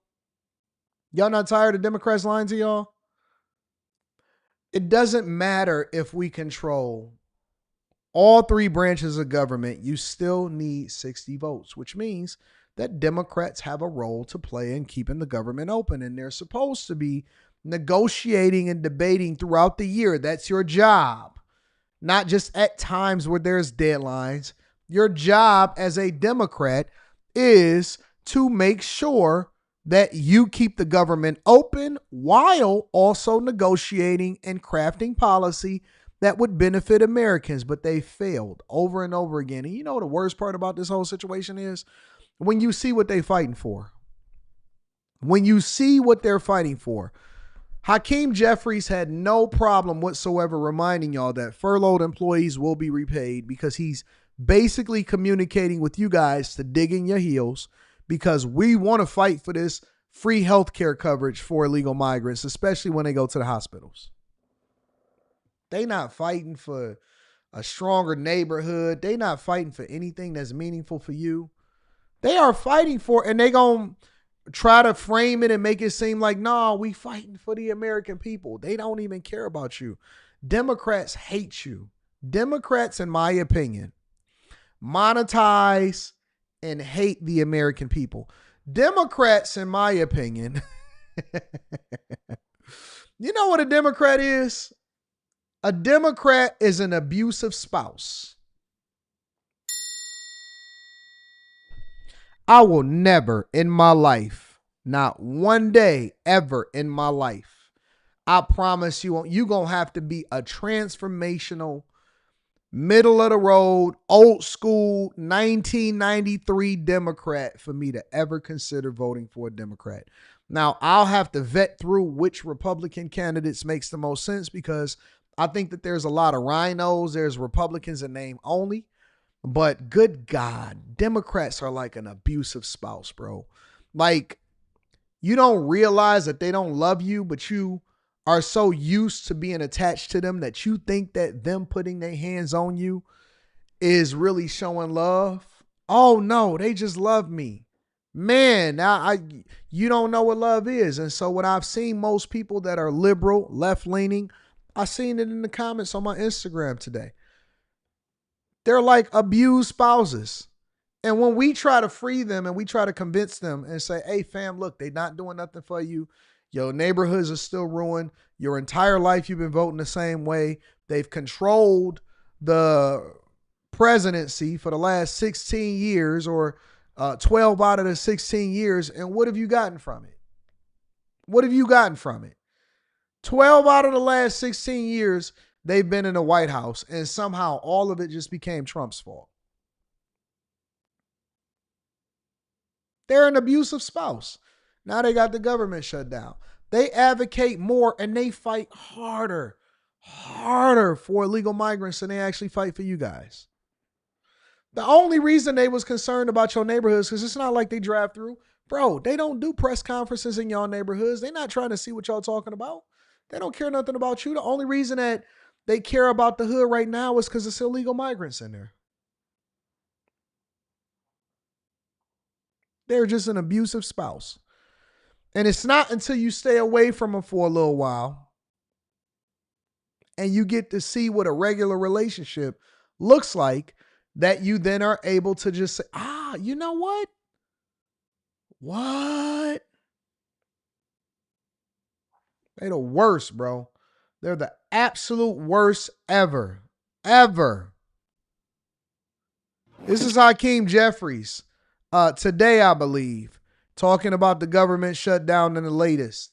Y'all not tired of Democrats lying to y'all? It doesn't matter if we control all three branches of government, you still need 60 votes, which means that Democrats have a role to play in keeping the government open. And they're supposed to be negotiating and debating throughout the year. That's your job, not just at times where there's deadlines. Your job as a Democrat is to make sure that you keep the government open while also negotiating and crafting policy that would benefit Americans. But they failed over and over again. And you know what the worst part about this whole situation is? When you see what they're fighting for. When you see what they're fighting for. Hakeem Jeffries had no problem whatsoever reminding y'all that furloughed employees will be repaid because he's basically communicating with you guys to dig in your heels because we want to fight for this free health care coverage for illegal migrants, especially when they go to the hospitals. They not fighting for a stronger neighborhood. They not fighting for anything that's meaningful for you. They are fighting for, and they going to try to frame it and make it seem like, no, we fighting for the American people. They don't even care about you. Democrats hate you. Democrats, in my opinion, monetize and hate the American people. Democrats, in my opinion, You know what a Democrat is? A Democrat is an abusive spouse. I will never in my life, not one day ever in my life, I promise you, you're going to have to be a transformational, middle of the road, old school, 1993 Democrat for me to ever consider voting for a Democrat. Now, I'll have to vet through which Republican candidates makes the most sense because I think that there's a lot of rhinos. There's Republicans in name only. But good God, Democrats are like an abusive spouse, bro. Like, you don't realize that they don't love you, but you are so used to being attached to them that you think that them putting their hands on you is really showing love. Oh no, they just love me. Man, you don't know what love is. And so what I've seen most people that are liberal, left-leaning, I seen it in the comments on my Instagram today. They're like abused spouses. And when we try to free them and we try to convince them and say, hey, fam, look, they're not doing nothing for you. Your neighborhoods are still ruined. Your entire life you've been voting the same way. They've controlled the presidency for the last 16 years or 12 out of the 16 years. And what have you gotten from it? What have you gotten from it? 12 out of the last 16 years, they've been in the White House, and somehow all of it just became Trump's fault. They're an abusive spouse. Now they got the government shut down. They advocate more and they fight harder for illegal migrants than they actually fight for you guys. The only reason they was concerned about your neighborhoods, because it's not like they drive through. Bro, they don't do press conferences in y'all neighborhoods. They're not trying to see what y'all talking about. They don't care nothing about you. The only reason that they care about the hood right now is because it's illegal migrants in there. They're just an abusive spouse. And it's not until you stay away from them for a little while and you get to see what a regular relationship looks like that you then are able to just say, you know what? What? They're the worst, bro. They're the absolute worst ever. Ever. This is Hakeem Jeffries. Today, I believe, talking about the government shutdown and the latest.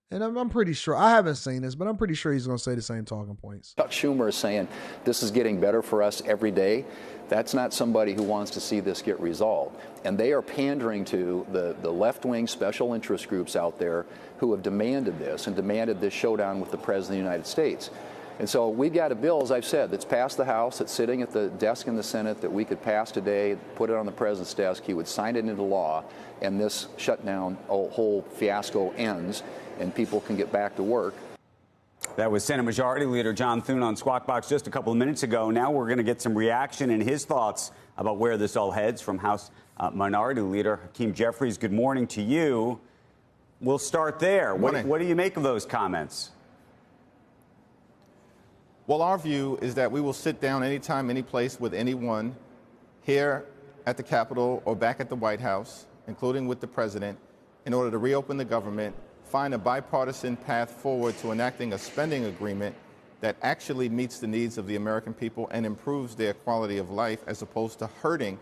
And I'm pretty sure, I haven't seen this, but I'm pretty sure he's going to say the same talking points. Chuck Schumer is saying this is getting better for us every day. That's not somebody who wants to see this get resolved. And they are pandering to the left-wing special interest groups out there who have demanded this and demanded this showdown with the President of the United States. And so we've got a bill, as I've said, that's passed the House, that's sitting at the desk in the Senate that we could pass today, put it on the President's desk, he would sign it into law, and this shutdown whole fiasco ends, and people can get back to work. That was Senate Majority Leader John Thune on Squawk Box just a couple of minutes ago. Now we're going to get some reaction and his thoughts about where this all heads from House Minority Leader Hakeem Jeffries. Good morning to you. We'll start there. What do you make of those comments? Well, our view is that we will sit down anytime, any place with anyone here at the Capitol or back at the White House, including with the President, in order to reopen the government, find a bipartisan path forward to enacting a spending agreement that actually meets the needs of the American people and improves their quality of life as opposed to hurting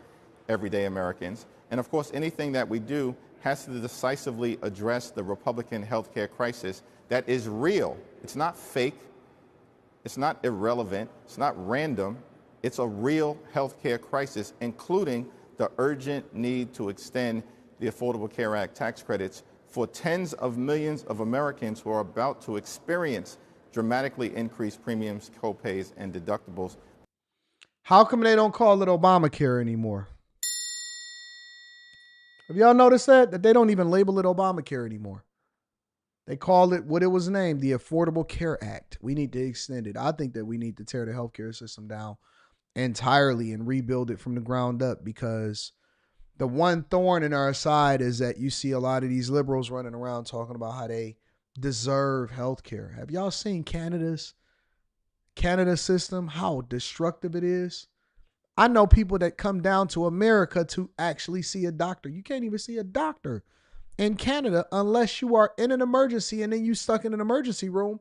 everyday Americans. And of course, anything that we do has to decisively address the Republican health care crisis that is real. It's not fake. It's not irrelevant. It's not random. It's a real health care crisis, including the urgent need to extend the Affordable Care Act tax credits for tens of millions of Americans who are about to experience dramatically increased premiums, copays, and deductibles. How come they don't call it Obamacare anymore? Have y'all noticed that? That they don't even label it Obamacare anymore. They call it what it was named, the Affordable Care Act. We need to extend it. I think that we need to tear the healthcare system down entirely and rebuild it from the ground up, because the one thorn in our side is that you see a lot of these liberals running around talking about how they deserve healthcare. Have y'all seen Canada's system, how destructive it is? I know people that come down to America to actually see a doctor. You can't even see a doctor in Canada unless you are in an emergency, and then you stuck in an emergency room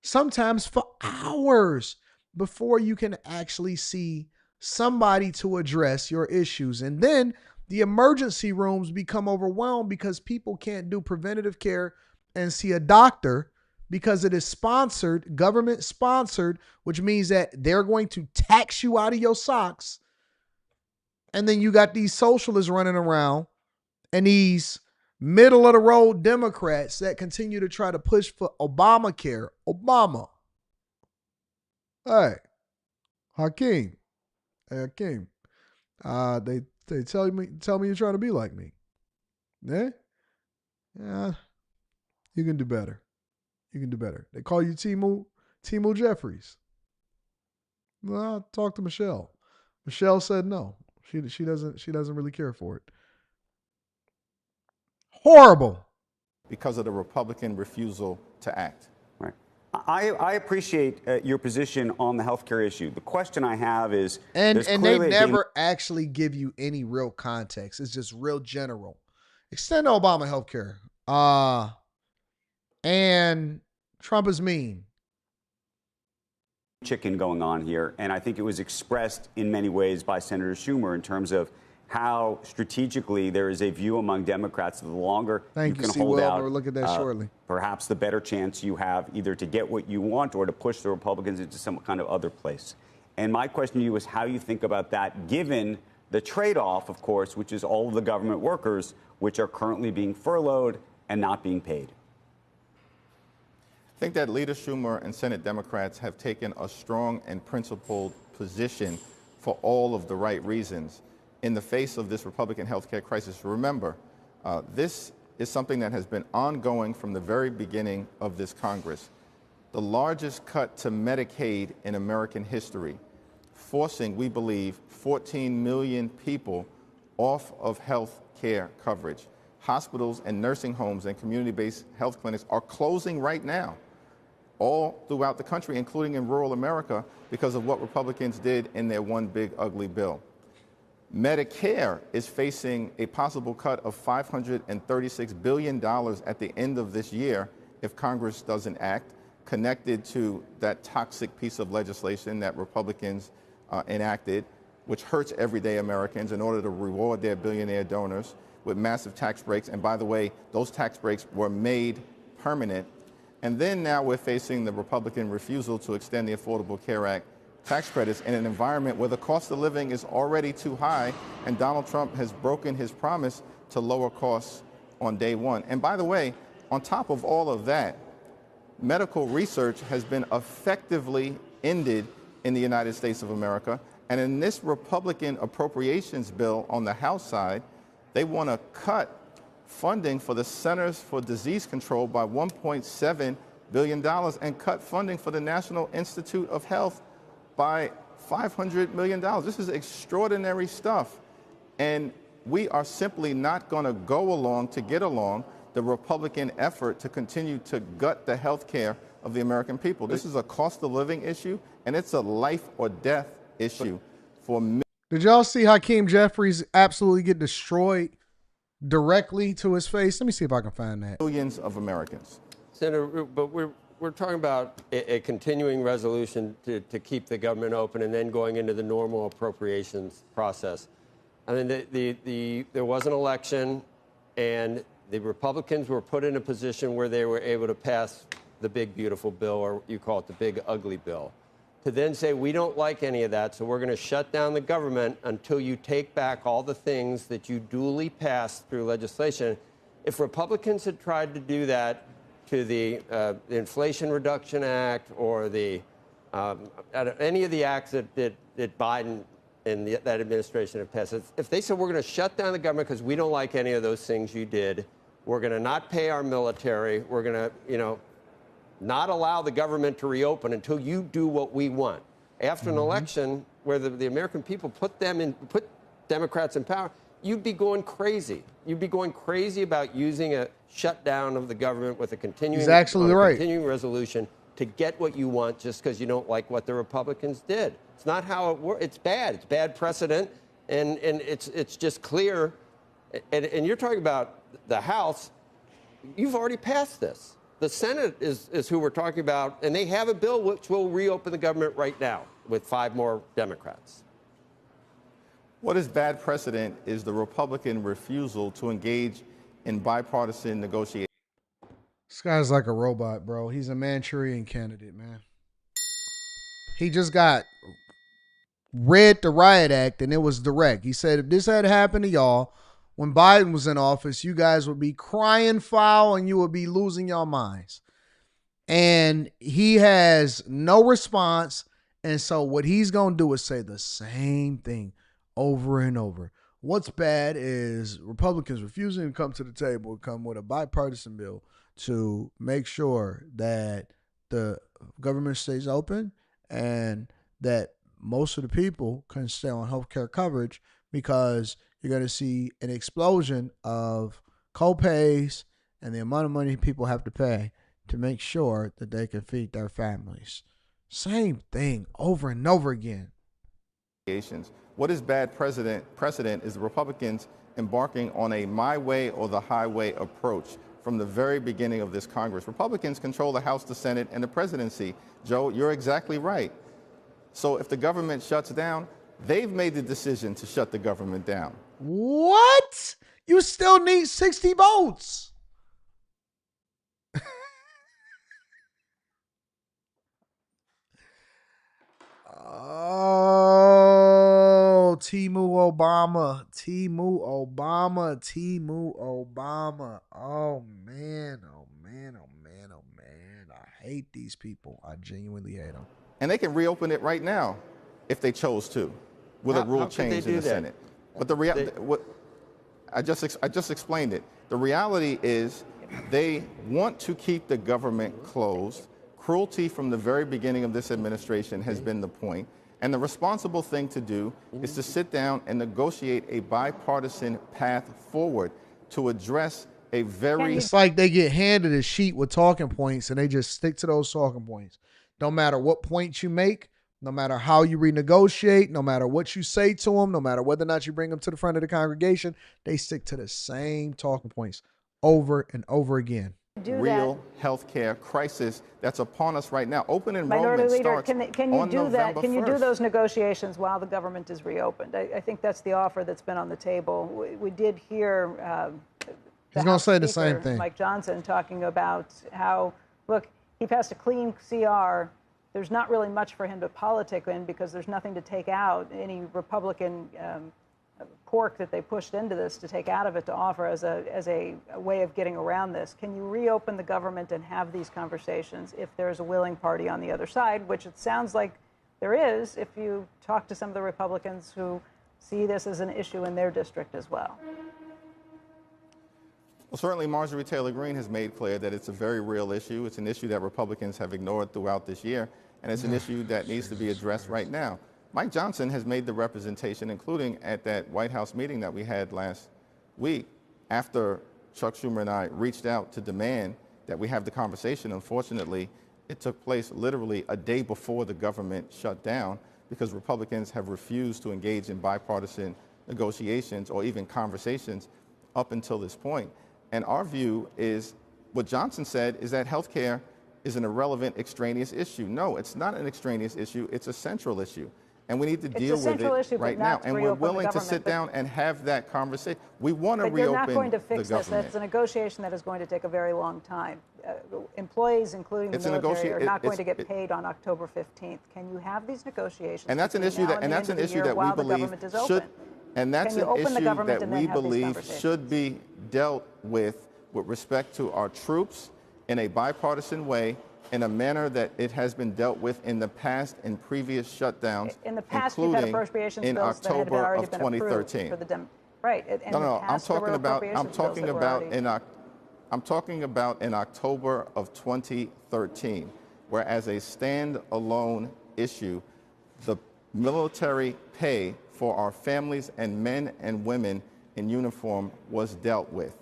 sometimes for hours before you can actually see somebody to address your issues. And then the emergency rooms become overwhelmed because people can't do preventative care and see a doctor because it is sponsored, government sponsored, which means that they're going to tax you out of your socks. And then you got these socialists running around and these middle of the road Democrats that continue to try to push for Obamacare. Obama. Hey, Hakeem. Hey, Hakeem. They tell me you're trying to be like me. Yeah? Yeah. You can do better. You can do better. They call you Timu Jeffries. Well, talk to Michelle. Michelle said no. She doesn't really care for it. Horrible. Because of the Republican refusal to act. Right. I appreciate your position on the healthcare issue. The question I have is, and they never actually give you any real context. It's just real general. Extend Obama healthcare. And Trump is mean. Chicken going on here, and I think it was expressed in many ways by Senator Schumer in terms of how strategically there is a view among Democrats that the longer you can hold out, we'll look at that shortly. Perhaps the better chance you have either to get what you want or to push the Republicans into some kind of other place. And my question to you is how you think about that, given the trade-off, of course, which is all of the government workers which are currently being furloughed and not being paid. I think that Leader Schumer and Senate Democrats have taken a strong and principled position for all of the right reasons in the face of this Republican healthcare crisis. Remember, this is something that has been ongoing from the very beginning of this Congress. The largest cut to Medicaid in American history, forcing, we believe, 14 million people off of health care coverage. Hospitals and nursing homes and community-based health clinics are closing right now, all throughout the country, including in rural America, because of what Republicans did in their one big ugly bill. Medicare is facing a possible cut of $536 billion at the end of this year if Congress doesn't act, connected to that toxic piece of legislation that Republicans enacted, which hurts everyday Americans in order to reward their billionaire donors with massive tax breaks. And by the way, those tax breaks were made permanent. And then now we're facing the Republican refusal to extend the Affordable Care Act tax credits in an environment where the cost of living is already too high, and Donald Trump has broken his promise to lower costs on day one. And by the way, on top of all of that, medical research has been effectively ended in the United States of America. And in this Republican appropriations bill on the House side, they want to cut funding for the Centers for Disease Control by $1.7 billion and cut funding for the National Institute of Health by $500 million. This is extraordinary stuff. And we are simply not going to go along to get along the Republican effort to continue to gut the health care of the American people. This is a cost of living issue, and it's a life or death issue for millions. Did y'all see Hakeem Jeffries absolutely get destroyed directly to his face? Let me see if I can find that. Millions of Americans. Senator, but we're talking about a continuing resolution to keep the government open and then going into the normal appropriations process. I mean, there was an election, and the Republicans were put in a position where they were able to pass the big, beautiful bill, or you call it the big, ugly bill. To then say, we don't like any of that, so we're going to shut down the government until you take back all the things that you duly passed through legislation. If Republicans had tried to do that to the Inflation Reduction Act or the any of the acts that Biden and that administration have passed, if they said we're going to shut down the government because we don't like any of those things you did, we're going to not pay our military, we're going to, not allow the government to reopen until you do what we want. After an election where the American people put Democrats in power, you'd be going crazy. You'd be going crazy about using a shutdown of the government with a continuing, continuing resolution to get what you want just because you don't like what the Republicans did. It's not how it works. It's bad. It's bad precedent, and it's just clear. And you're talking about the House. you've already passed this. The Senate is who we're talking about, and they have a bill which will reopen the government right now with 5 more Democrats. What is bad precedent is the Republican refusal to engage in bipartisan negotiations. This guy's like a robot, bro. He's a Manchurian candidate, man. He just got read the riot act and it was direct. He said, if this had happened to y'all when Biden was in office, you guys would be crying foul and you would be losing your minds. And he has no response. And so what he's going to do is say the same thing over and over. What's bad is Republicans refusing to come to the table and come with a bipartisan bill to make sure that the government stays open and that most of the people can stay on healthcare coverage, because you're going to see an explosion of co-pays and the amount of money people have to pay to make sure that they can feed their families. Same thing over and over again. What is bad precedent is the Republicans embarking on a my way or the highway approach from the very beginning of this Congress. Republicans control the House, the Senate, and the presidency. Joe, you're exactly right. So if the government shuts down, they've made the decision to shut the government down. What? You still need 60 votes. Oh, Timu Obama. Oh, man. I hate these people. I genuinely hate them. And they can reopen it right now if they chose to, with a rule change in the Senate. But I just explained it. The reality is they want to keep the government closed. Cruelty from the very beginning of this administration has been the point. And the responsible thing to do is to sit down and negotiate a bipartisan path forward to address a very... It's like they get handed a sheet with talking points and they just stick to those talking points. No matter what points you make, no matter how you renegotiate, no matter what you say to them, no matter whether or not you bring them to the front of the congregation, they stick to the same talking points over and over again. Real healthcare crisis that's upon us right now. Open enrollment starts can you on do November that? Can you 1st. do those negotiations while the government is reopened? I think that's the offer that's been on the table. We did hear he's going to say the same thing. Mike Johnson talking about how, look, he passed a clean CR. There's not really much for him to politic in because there's nothing to take out. Any Republican pork that they pushed into this to take out of it to offer as a way of getting around this. Can you reopen the government and have these conversations if there's a willing party on the other side, which it sounds like there is if you talk to some of the Republicans who see this as an issue in their district as well? Well, certainly Marjorie Taylor Greene has made clear that it's a very real issue. It's an issue that Republicans have ignored throughout this year, and it's an issue that needs to be addressed right now. Mike Johnson has made the representation, including at that White House meeting that we had last week, after Chuck Schumer and I reached out to demand that we have the conversation. Unfortunately, it took place literally a day before the government shut down because Republicans have refused to engage in bipartisan negotiations or even conversations up until this point. And our view is, what Johnson said is that health care is an irrelevant extraneous issue. No, it's not an extraneous issue. It's a central issue. And we need to deal with it right now. And we're willing to sit down and have that conversation. We want to reopen the government. But you're not going to fix this. That's a negotiation that is going to take a very long time. Employees, including the military, are not going to get paid on October 15th. Can you have these negotiations? And that's an issue that we believe should. And that's an issue that we believe should be dealt with respect to our troops in a bipartisan way, in a manner that it has been dealt with in the past in previous shutdowns, in the past, you've had appropriations in bills October that had already of been 2013. For the right. I'm talking about in October of 2013, where as a standalone issue, the military pay for our families and men and women in uniform was dealt with.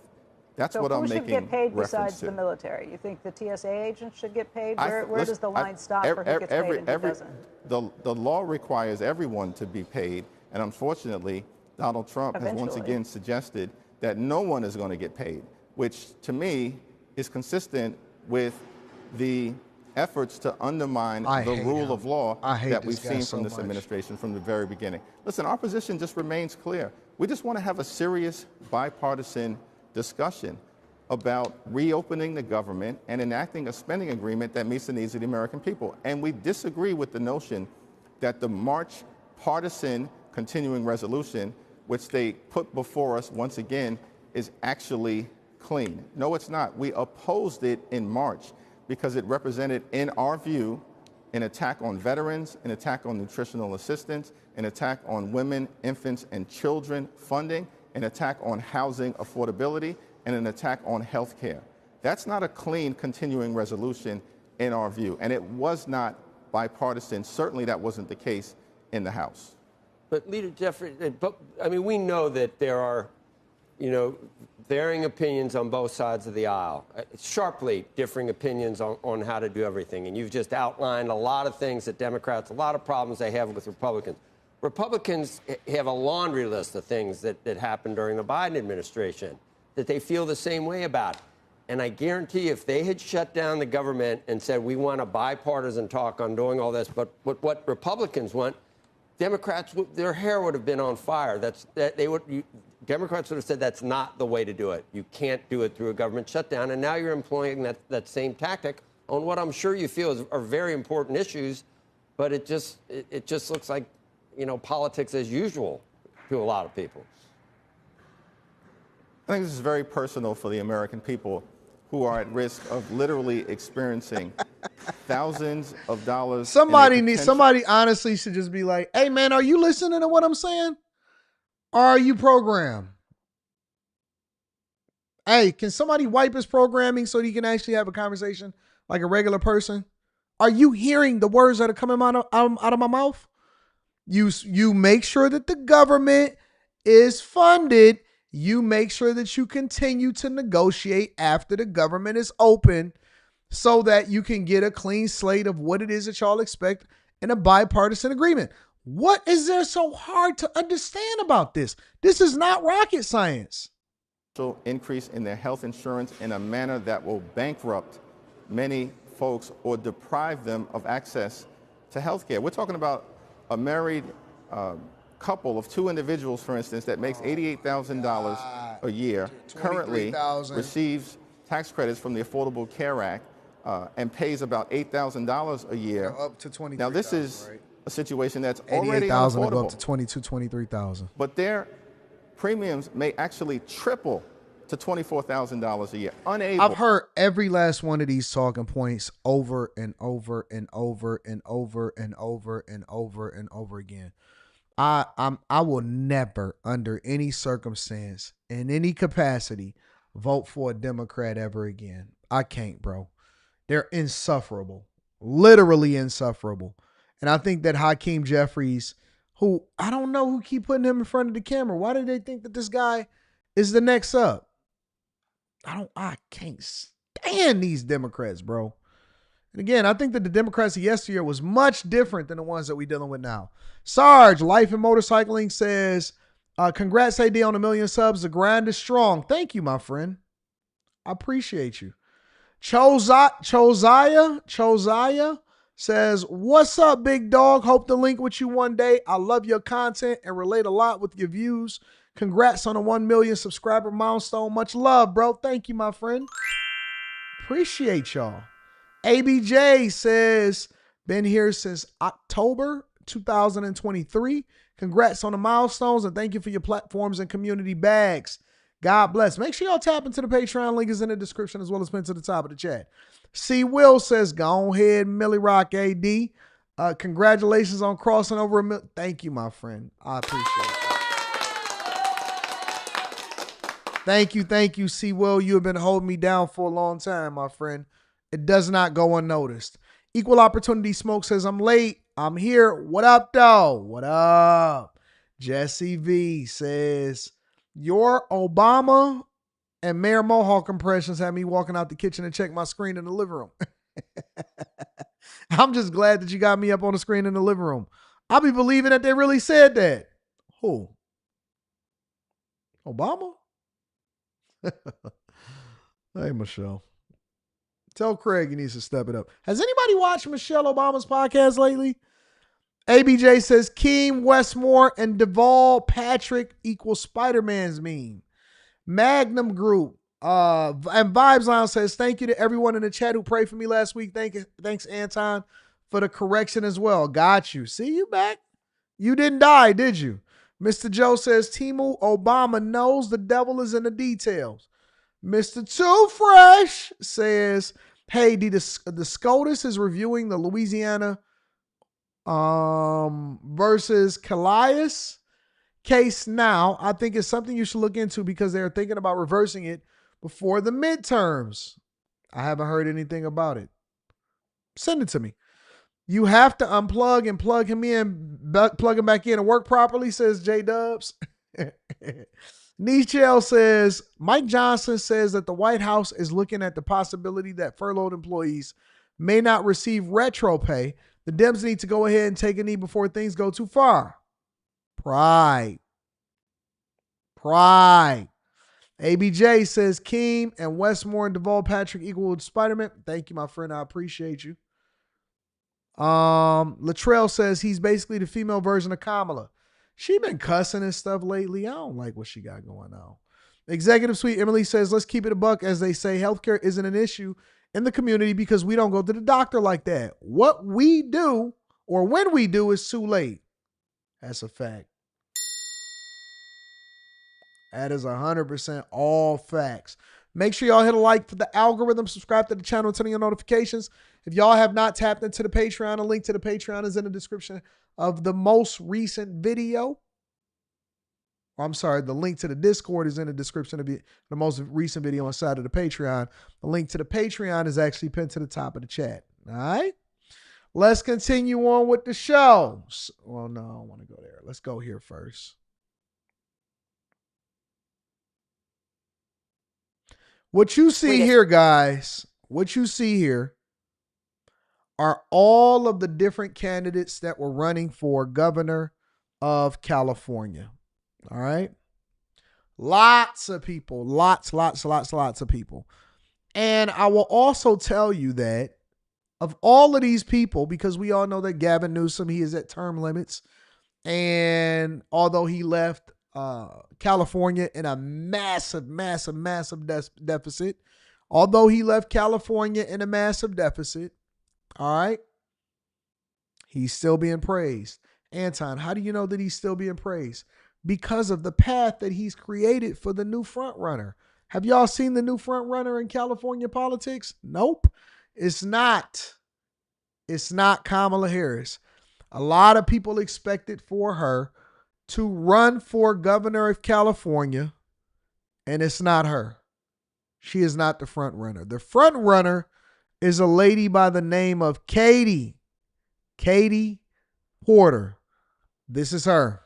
That's what I'm making reference to. So who should get paid besides the military? You think the TSA agents should get paid? Where does the line stop for who gets paid and who doesn't? The law requires everyone to be paid, and unfortunately, Donald Trump has once again suggested that no one is going to get paid, which to me is consistent with the efforts to undermine I the hate rule him. of law I hate that this we've guy seen so from this much. administration from the very beginning. Listen, our position just remains clear. We just want to have a serious bipartisan discussion about reopening the government and enacting a spending agreement that meets the needs of the American people. And we disagree with the notion that the March partisan continuing resolution, which they put before us once again, is actually clean. No, it's not. We opposed it in March because it represented, in our view, an attack on veterans, an attack on nutritional assistance, an attack on women, infants, and children funding, an attack on housing affordability, and an attack on health care. That's not a clean continuing resolution in our view, and it was not bipartisan. Certainly that wasn't the case in the House. But Leader Jeffrey, I mean, we know that there are, varying opinions on both sides of the aisle, sharply differing opinions on how to do everything. And you've just outlined a lot of things that Democrats, a lot of problems they have with Republicans. Republicans have a laundry list of things that happened during the Biden administration that they feel the same way about. And I guarantee if they had shut down the government and said, we want a bipartisan talk on doing all this, but what Republicans want, Democrats, their hair would have been on fire. Democrats would have said that's not the way to do it. You can't do it through a government shutdown. And now you're employing that same tactic on what I'm sure you feel are very important issues, but it just looks like, politics as usual to a lot of people. I think this is very personal for the American people who are at risk of literally experiencing thousands of dollars. Somebody honestly should just be like, hey man, are you listening to what I'm saying? Or are you programmed? Hey, can somebody wipe his programming so that he can actually have a conversation like a regular person? Are you hearing the words that are coming out of my mouth? You make sure that the government is funded. You make sure that you continue to negotiate after the government is open so that you can get a clean slate of what it is that y'all expect in a bipartisan agreement. What is there so hard to understand about this? This is not rocket science. Increase in their health insurance in a manner that will bankrupt many folks or deprive them of access to health care. We're talking about a married couple of two individuals, for instance, that makes $88,000 a year, currently receives tax credits from the Affordable Care Act and pays about $8,000 a year. Up to $23,000. Now, this is a situation that's $88,000 already unaffordable. go up to $22,000, $23,000. But their premiums may actually triple to $24,000 a year. Unable. I've heard every last one of these talking points over and over and over and over and over and over and over again. I will never, under any circumstance, in any capacity, vote for a Democrat ever again. I can't, bro. They're insufferable, literally insufferable. And I think that Hakeem Jeffries, who I don't know who keep putting him in front of the camera. Why do they think that this guy is the next up? I can't stand these Democrats, bro. And again, I think that the Democrats of yesteryear was much different than the ones that we're dealing with now. Sarge, Life and Motorcycling, says, congrats, AD, on 1 million subs. The grind is strong. Thank you, my friend. I appreciate you. Chosiah says, what's up, big dog? Hope to link with you one day. I love your content and relate a lot with your views. Congrats on a 1 million subscriber milestone. Much love, bro. Thank you, my friend. Appreciate y'all. ABJ says, been here since October 2023. Congrats on the milestones and thank you for your platforms and community bags. God bless. Make sure y'all tap into the Patreon. Link is in the description as well as pinned to the top of the chat. C. Will says, go ahead, Millie Rock AD. Congratulations on crossing over 1 million. Thank you, my friend. I appreciate it. Thank you, C. Will. You have been holding me down for a long time, my friend. It does not go unnoticed. Equal Opportunity Smoke says, I'm late. I'm here. What up, though? What up? Jesse V says, your Obama and Mayor Mohawk impressions had me walking out the kitchen and check my screen in the living room. I'm just glad that you got me up on the screen in the living room. I'll be believing that they really said that. Who? Obama? Hey, Michelle. Tell Craig he needs to step it up. Has anybody watched Michelle Obama's podcast lately? ABJ says Keem, Westmore, and Duvall Patrick equals Spider-Man's meme. Magnum Group and Vibes Lounge says, thank you to everyone in the chat who prayed for me last week. Thanks, Anton, for the correction as well. Got you. See you back. You didn't die, did you? Mr. Joe says, Timu Obama knows the devil is in the details. Mr. Too Fresh says, hey, the SCOTUS is reviewing the Louisiana versus Calais case now. I think it's something you should look into because they're thinking about reversing it before the midterms. I haven't heard anything about it. Send it to me. You have to unplug and plug him in, plug him back in and work properly, says J Dubs. Nichelle says, Mike Johnson says that the White House is looking at the possibility that furloughed employees may not receive retro pay. The Dems need to go ahead and take a knee before things go too far. Pride. ABJ says Keem and Westmore and Duvall Patrick equal Spider-Man. Thank you, my friend. I appreciate you. Latrell says he's basically the female version of Kamala. She been cussing and stuff lately. I don't like what she got going on. Executive Suite Emily says, let's keep it a buck. As they say, healthcare isn't an issue in the community because we don't go to the doctor like that. What we do, or when we do, is too late. That's a fact. That is 100% all facts. Make sure y'all hit a like for the algorithm, subscribe to the channel, and turn on your notifications. If y'all have not tapped into the Patreon, a link to the Patreon is in the description of the most recent video. I'm sorry, the link to the Discord is in the description of the most recent video inside of the Patreon. The link to the Patreon is actually pinned to the top of the chat. All right? Let's continue on with the show. Well, no, I don't want to go there. Let's go here first. What you see here, guys, what you see here are all of the different candidates that were running for governor of California. All right. Lots of people, lots of people. And I will also tell you that of all of these people, because we all know that Gavin Newsom, he is at term limits. And although he left California in a massive deficit, although he left California in a massive deficit, all right, he's still being praised. Anton, how do you know that he's still being praised? Because of the path that he's created for the new front runner. Have y'all seen the new front runner in California politics? Nope. It's not Kamala Harris. A lot of people expected for her to run for governor of California, and it's not her. She is not the front runner. The front runner is a lady by the name of Katie Porter. This is her.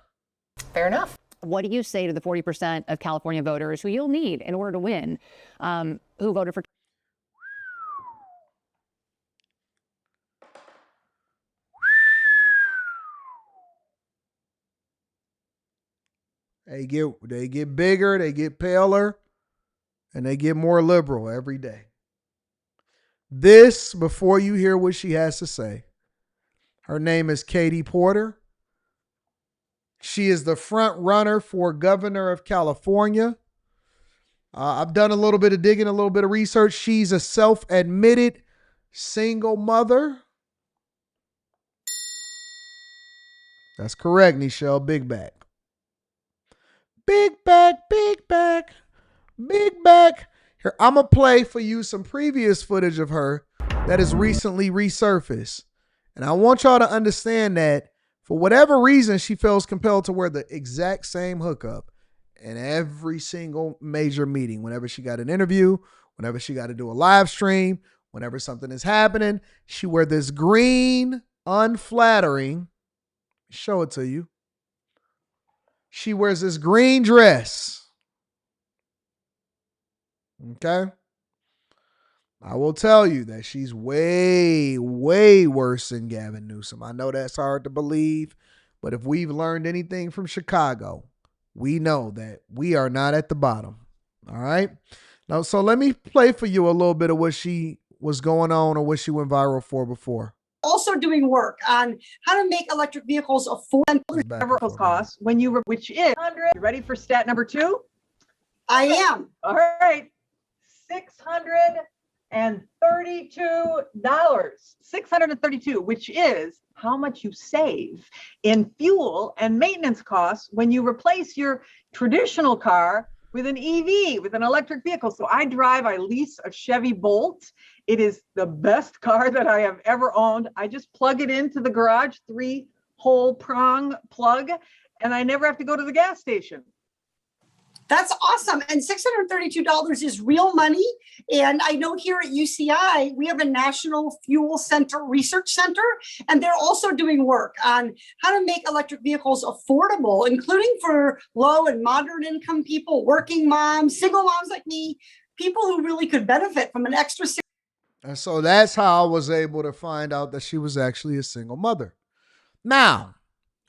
Fair enough. What do you say to the 40% of California voters who you'll need in order to win, who voted for? They get bigger, they get paler, and they get more liberal every day. This, before you hear what she has to say, her name is Katie Porter. She is the front runner for governor of California. I've done a little bit of digging, a little bit of research. She's a self-admitted single mother. That's correct, Nichelle. Big back. Big back, big back, big back. Here, I'm going to play for you some previous footage of her that has recently resurfaced. And I want y'all to understand that for whatever reason, she feels compelled to wear the exact same hookup in every single major meeting. Whenever she got an interview, whenever she got to do a live stream, whenever something is happening, she wear this green, unflattering, show it to you. She wears this green dress. Okay? I will tell you that she's way worse than Gavin Newsom. I know that's hard to believe, but if we've learned anything from Chicago, we know that we are not at the bottom. All right? Now, so let me play for you a little bit of what she was going on or what she went viral for before. Also doing work on how to make electric vehicles affordable costs when you, which is 100. You ready for stat number 2? I am. All right. $632, which is how much you save in fuel and maintenance costs when you replace your traditional car with an EV, with an electric vehicle. So I lease a Chevy Bolt. It is the best car that I have ever owned. I just plug it into the garage, 3-hole prong plug, and I never have to go to the gas station. That's awesome. And $632 is real money. And I know here at UCI, we have a National Fuel Center Research Center, and they're also doing work on how to make electric vehicles affordable, including for low and moderate income people, working moms, single moms like me, people who really could benefit from an extra. And so that's how I was able to find out that she was actually a single mother. Now,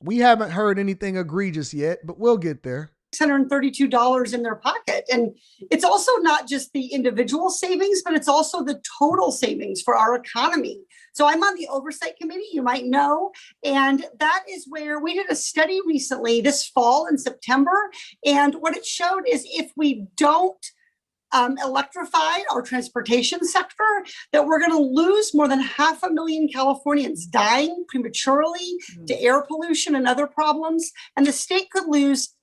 we haven't heard anything egregious yet, but we'll get there. $632 in their pocket. And it's also not just the individual savings, but it's also the total savings for our economy. So I'm on the oversight committee, you might know, and that is where we did a study recently this fall in September. And what it showed is if we don't electrify our transportation sector, that we're going to lose more than 500,000 Californians dying prematurely to air pollution and other problems. And the state could lose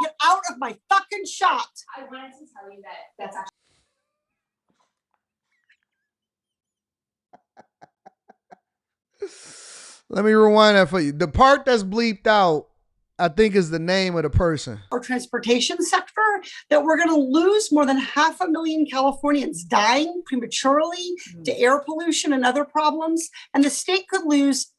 Get out of my fucking shot. I wanted to tell you that that's actually. Let me rewind that for you. The part that's bleeped out, I think, is the name of the person. Our transportation sector, that we're going to lose more than 500,000 Californians dying prematurely to air pollution and other problems. And the state could lose.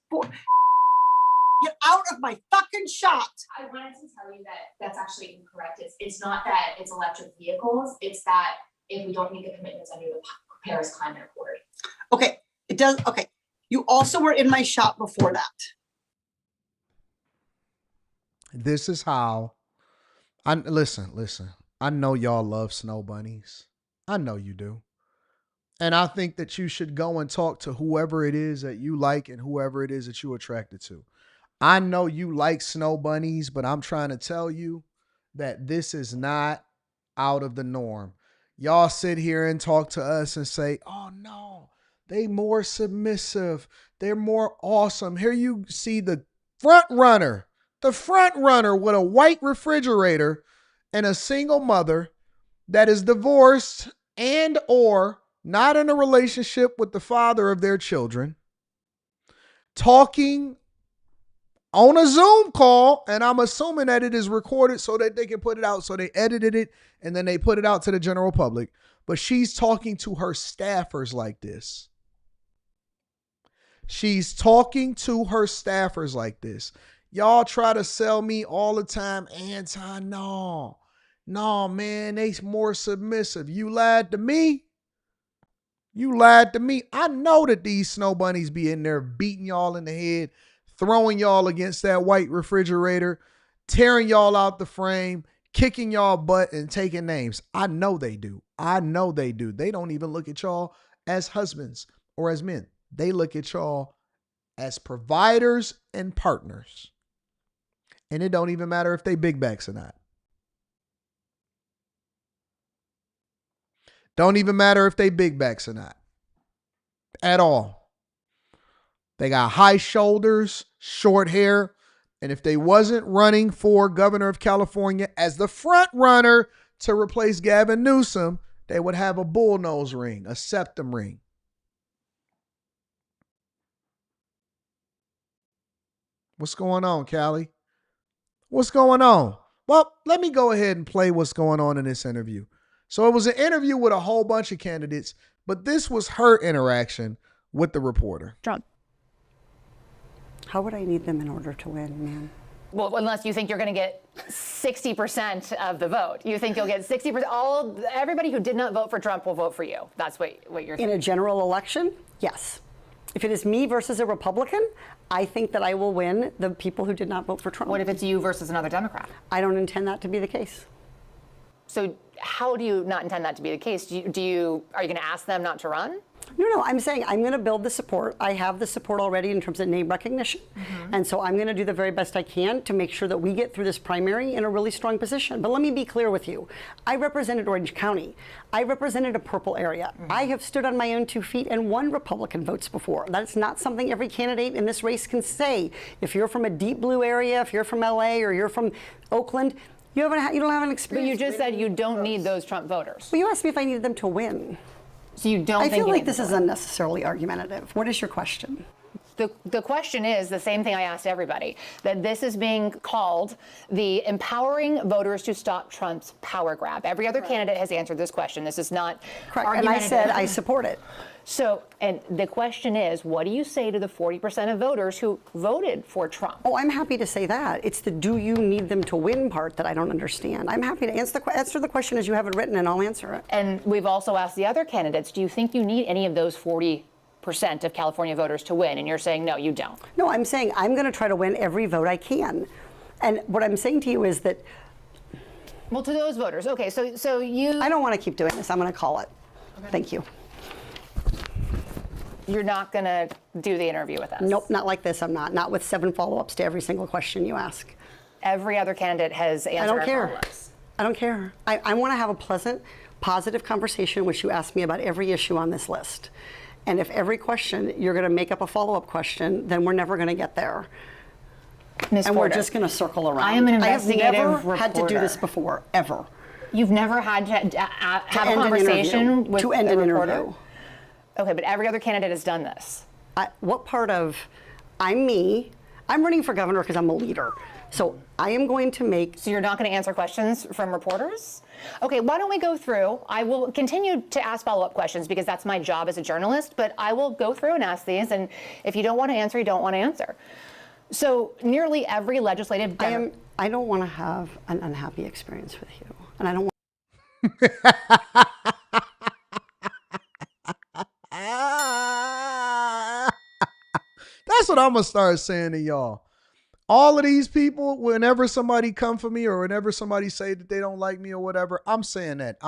Get out of my fucking shot. I wanted to tell you that that's actually incorrect. It's not that it's electric vehicles. It's that if we don't meet the commitments under the Paris Climate Accord. Okay, it does. Okay, you also were in my shot before that. This is how. Listen. I know y'all love snow bunnies. I know you do. And I think that you should go and talk to whoever it is that you like and whoever it is that you're attracted to. I know you like snow bunnies, but I'm trying to tell you that this is not out of the norm. Y'all sit here and talk to us and say, oh no, they more submissive. They're more awesome. Here you see the front runner with a white refrigerator and a single mother that is divorced and or not in a relationship with the father of their children, talking on a Zoom call, and I'm assuming that it is recorded so that they can put it out. So they edited it and then they put it out to the general public. But she's talking to her staffers like this. She's talking to her staffers like this. Y'all try to sell me all the time, Anton. No, man, they more submissive. You lied to me. I know that these snow bunnies be in there beating y'all in the head, throwing y'all against that white refrigerator, tearing y'all out the frame, kicking y'all butt and taking names. I know they do. They don't even look at y'all as husbands or as men. They look at y'all as providers and partners. And it don't even matter if they big backs or not. Don't even matter if they big backs or not. At all. They got high shoulders, short hair, and if they wasn't running for governor of California as the front runner to replace Gavin Newsom, they would have a bullnose ring, a septum ring. What's going on, Callie? What's going on? Well, let me go ahead and play what's going on in this interview. So it was an interview with a whole bunch of candidates, but this was her interaction with the reporter. Trump. How would I need them in order to win, ma'am? Well, unless you think you're going to get 60% of the vote. You think you'll get 60%. Everybody who did not vote for Trump will vote for you. That's what you're thinking. In a general election, yes. If it is me versus a Republican, I think that I will win the people who did not vote for Trump. What if it's you versus another Democrat? I don't intend that to be the case. So how do you not intend that to be the case? Are you going to ask them not to run? No, I'm saying I'm going to build the support. I have the support already in terms of name recognition. And so I'm going to do the very best I can to make sure that we get through this primary in a really strong position. But let me be clear with you. I represented Orange County. I represented a purple area. I have stood on my own 2 feet and won Republican votes before. That's not something every candidate in this race can say. If you're from a deep blue area, if you're from LA or you're from Oakland, you don't have an experience. But you just said you don't need those Trump voters. Well, you asked me if I needed them to win. So you don't think I feel you like need this them is to win? unnecessarily argumentative. What is your question? The question is the same thing I asked everybody, that this is being called the empowering voters to stop Trump's power grab. Every other candidate has answered this question. This is not Correct. And I said I support it. So, and the question is, what do you say to the 40% of voters who voted for Trump? Oh, I'm happy to say that. It's the do you need them to win part that I don't understand. I'm happy to answer the question as you have it written, and I'll answer it. And we've also asked the other candidates, do you think you need any of those 40% of California voters to win? And you're saying, no, you don't. No, I'm saying I'm going to try to win every vote I can. And what I'm saying to you is that... Well, to those voters, okay, so you... I don't want to keep doing this. I'm going to call it. Okay. Thank you. You're not going to do the interview with us? Nope, not like this. I'm not. Not with 7 follow-ups to every single question you ask. Every other candidate has answered I don't our care. follow-ups. I don't care. I want to have a pleasant, positive conversation, which you ask me about every issue on this list. And if every question you're going to make up a follow-up question, then we're never going to get there. Ms. And Porter, we're just going to circle around. I am an investigative I have never had to do reporter. this before, ever. You've never had to have a end an conversation interview. with To end a an reporter? interview. Okay, but every other candidate has done this. What part of I'm me? I'm running for governor because I'm a leader. So I am going to make... So you're not going to answer questions from reporters? Okay, why don't we go through? I will continue to ask follow-up questions because that's my job as a journalist, but I will go through and ask these, and if you don't want to answer, you don't want to answer. So nearly every legislative... I don't want to have an unhappy experience with you. And I don't want... That's what I'm going to start saying to y'all. All of these people, whenever somebody come for me or whenever somebody say that they don't like me or whatever, I'm saying that.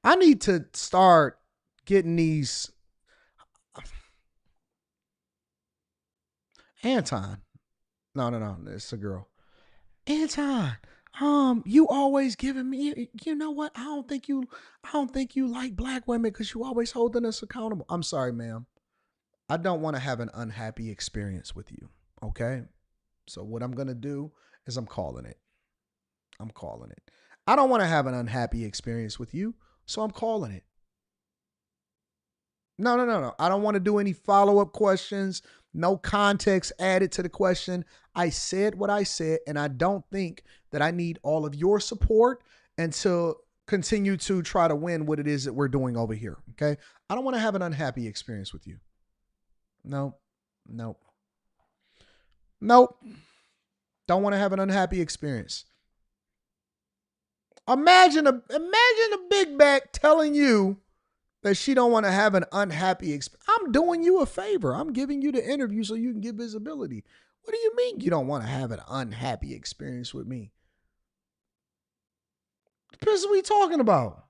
I need to start getting these. Anton. No, it's a girl. Anton, you always giving me, you know what? I don't think you like black women because you always holding us accountable. I'm sorry, ma'am. I don't want to have an unhappy experience with you. Okay? So what I'm going to do is I'm calling it. I don't want to have an unhappy experience with you, so I'm calling it. No. I don't want to do any follow-up questions. No context added to the question. I said what I said, and I don't think that I need all of your support and to continue to try to win what it is that we're doing over here. Okay? I don't want to have an unhappy experience with you. Nope. Don't want to have an unhappy experience. Imagine a big back telling you that she don't want to have an unhappy experience. I'm doing you a favor. I'm giving you the interview so you can get visibility. What do you mean you don't want to have an unhappy experience with me? What are we talking about?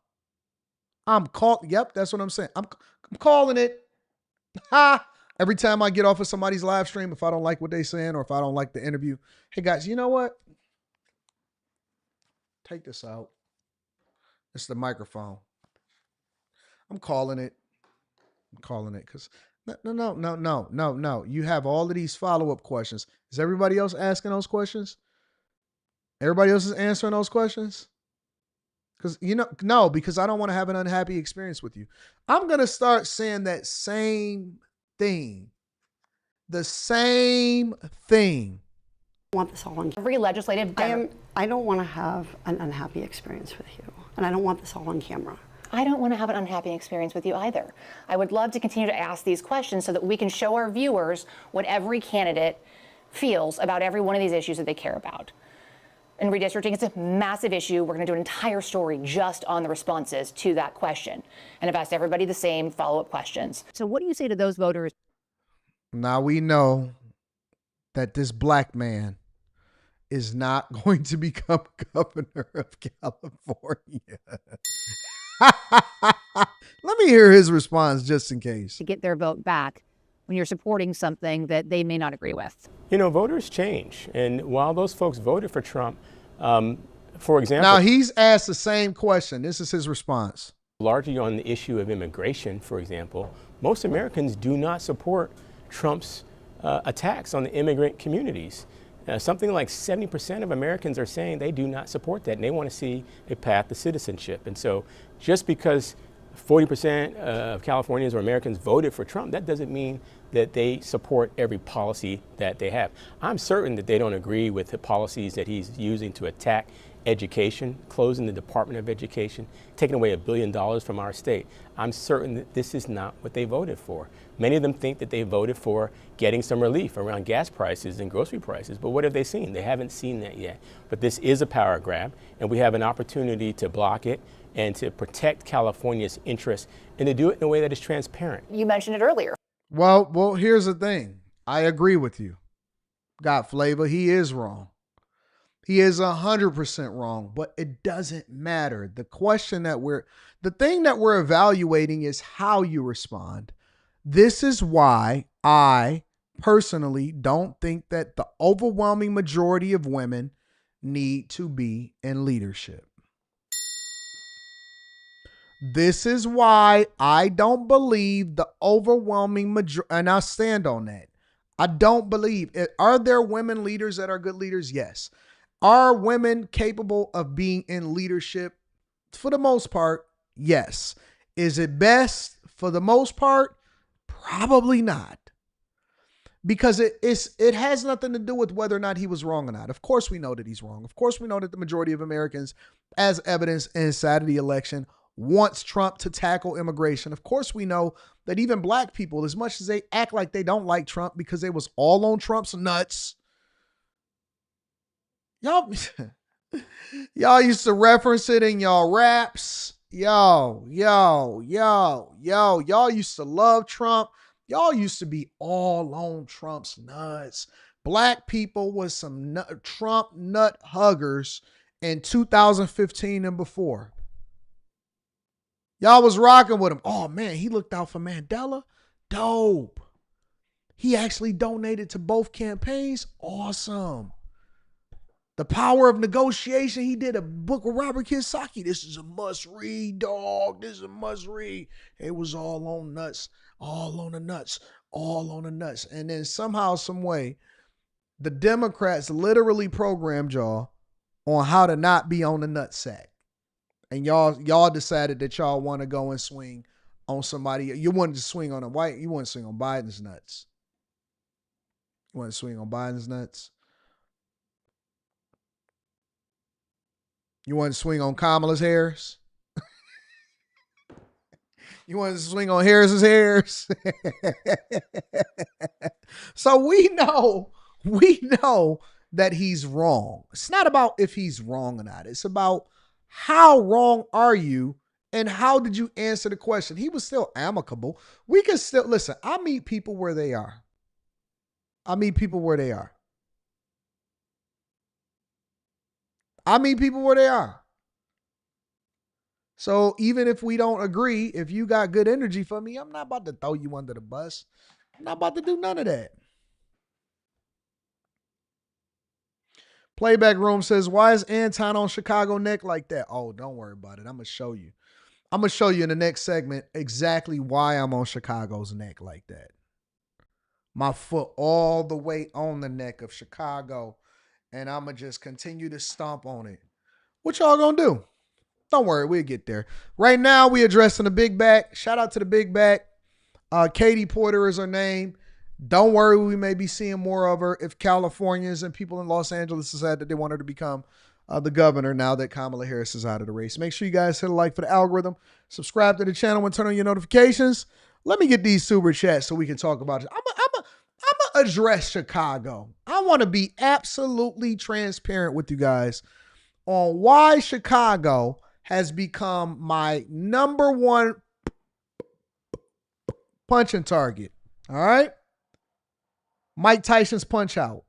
Yep, that's what I'm saying. I'm calling it. Ha! Every time I get off of somebody's live stream, if I don't like what they're saying or if I don't like the interview, hey guys, you know what? Take this out. It's the microphone. I'm calling it because no. You have all of these follow-up questions. Is everybody else asking those questions? Everybody else is answering those questions? Because, no, because I don't want to have an unhappy experience with you. I'm going to start saying that same thing. The same thing. I want this all on every legislative... I don't want to have an unhappy experience with you. And I don't want this all on camera. I don't want to have an unhappy experience with you either. I would love to continue to ask these questions so that we can show our viewers what every candidate feels about every one of these issues that they care about. And redistricting is a massive issue. We're going to do an entire story just on the responses to that question. And I've asked everybody the same follow-up questions. So what do you say to those voters? Now we know that this black man is not going to become governor of California. Let me hear his response just in case. To get their vote back when you're supporting something that they may not agree with. You know, voters change. And while those folks voted for Trump, for example. Now he's asked the same question. This is his response. Largely on the issue of immigration, for example, most Americans do not support Trump's attacks on the immigrant communities. Something like 70% of Americans are saying they do not support that, and they want to see a path to citizenship. And so just because 40% of Californians or Americans voted for Trump, that doesn't mean that they support every policy that they have. I'm certain that they don't agree with the policies that he's using to attack education, closing the Department of Education, taking away $1 billion from our state. I'm certain that this is not what they voted for. Many of them think that they voted for getting some relief around gas prices and grocery prices, but what have they seen? They haven't seen that yet. But this is a power grab, and we have an opportunity to block it and to protect California's interests and to do it in a way that is transparent. You mentioned it earlier. Well, here's the thing. I agree with you. Got flavor. He is wrong. He is 100% wrong, but it doesn't matter. The thing that we're evaluating is how you respond. This is why I personally don't think that the overwhelming majority of women need to be in leadership. This is why I don't believe the overwhelming majority, and I'll stand on that. I don't believe it. Are there women leaders that are good leaders? Yes. Are women capable of being in leadership? For the most part, yes. Is it best? For the most part, probably not. Because it has nothing to do with whether or not he was wrong or not. Of course we know that he's wrong. Of course we know that the majority of Americans, as evidenced inside of the election, wants Trump to tackle immigration. Of course we know that even black people, as much as they act like they don't like Trump because they was all on Trump's nuts, y'all used to reference it in y'all raps. Y'all used to love Trump. Y'all used to be all on Trump's nuts. Black people was some Trump nut huggers in 2015 and before. Y'all was rocking with him. Oh man, he looked out for Mandela. Dope. He actually donated to both campaigns. Awesome. The Power of Negotiation. He did a book with Robert Kiyosaki. This is a must read, dog. This is a must read. It was all on nuts, all on the nuts, all on the nuts. And then somehow, some way, the Democrats literally programmed y'all on how to not be on the nutsack. And y'all decided that y'all want to go and swing on somebody. You wanted to swing on a white. You want to swing on Biden's nuts. You want to swing on Biden's nuts. You want to swing on Kamala's hairs? You want to swing on Harris's hairs? So we know that he's wrong. It's not about if he's wrong or not. It's about how wrong are you and how did you answer the question? He was still amicable. We can still, listen, I meet people where they are. I meet people where they are. So even if we don't agree, if you got good energy for me, I'm not about to throw you under the bus. I'm not about to do none of that. Playback Room says, why is Anton on Chicago neck like that? Oh, don't worry about it. I'm going to show you. I'm going to show you in the next segment exactly why I'm on Chicago's neck like that. My foot all the way on the neck of Chicago, and I'm going to just continue to stomp on it. What y'all going to do? Don't worry, we'll get there. Right now, we addressing the big back. Shout out to the big back. Katie Porter is her name. Don't worry, we may be seeing more of her if Californians and people in Los Angeles decide that they want her to become the governor now that Kamala Harris is out of the race. Make sure you guys hit a like for the algorithm. Subscribe to the channel and turn on your notifications. Let me get these super chats so we can talk about it. I'm going to address Chicago. I want to be absolutely transparent with you guys on why Chicago has become my number one punching target. All right? Mike Tyson's Punch Out.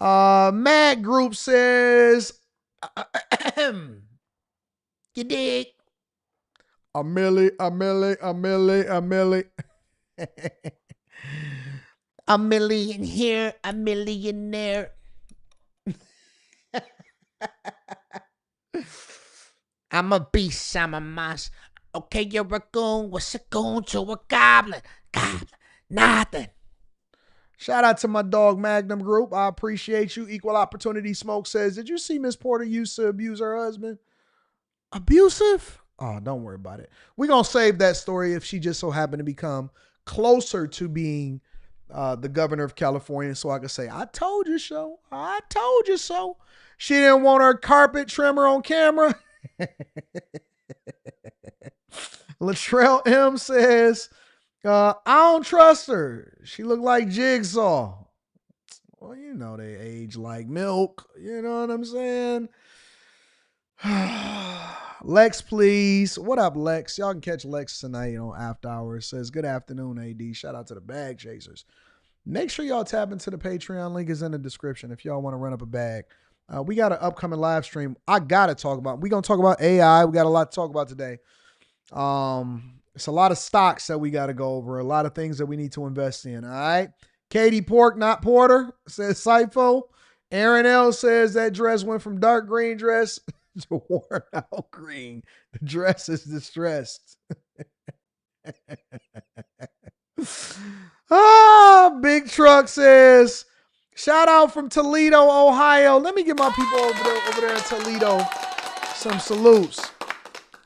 Mad Group says, you dig? A milli. A million here, a millionaire. I'm a beast, I'm a monster. Okay, you're a goon. What's a goon to a goblin? Goblin, nothing. Shout out to my dog Magnum Group. I appreciate you. Equal Opportunity Smoke says, did you see Miss Porter used to abuse her husband? Abusive? Oh, don't worry about it. We're going to save that story if she just so happened to become closer to being the governor of California, so I could say, I told you so. I told you so. She didn't want her carpet trimmer on camera. Latrell M says, I don't trust her. She looked like Jigsaw. Well, you know they age like milk. You know what I'm saying? Lex, please. What up, Lex? Y'all can catch Lex tonight on After Hours. Says, good afternoon, AD. Shout out to the bag chasers. Make sure y'all tap into the Patreon. Link is in the description if y'all want to run up a bag. We got an upcoming live stream I got to talk about. We're going to talk about AI. We got a lot to talk about today. It's a lot of stocks that we got to go over. A lot of things that we need to invest in. All right. Katie Pork, not Porter, says Sifo. Aaron L says that dress went from dark green dress to worn out green. The dress is distressed. Big Truck says, shout out from Toledo, Ohio. Let me get my people over there in Toledo some salutes.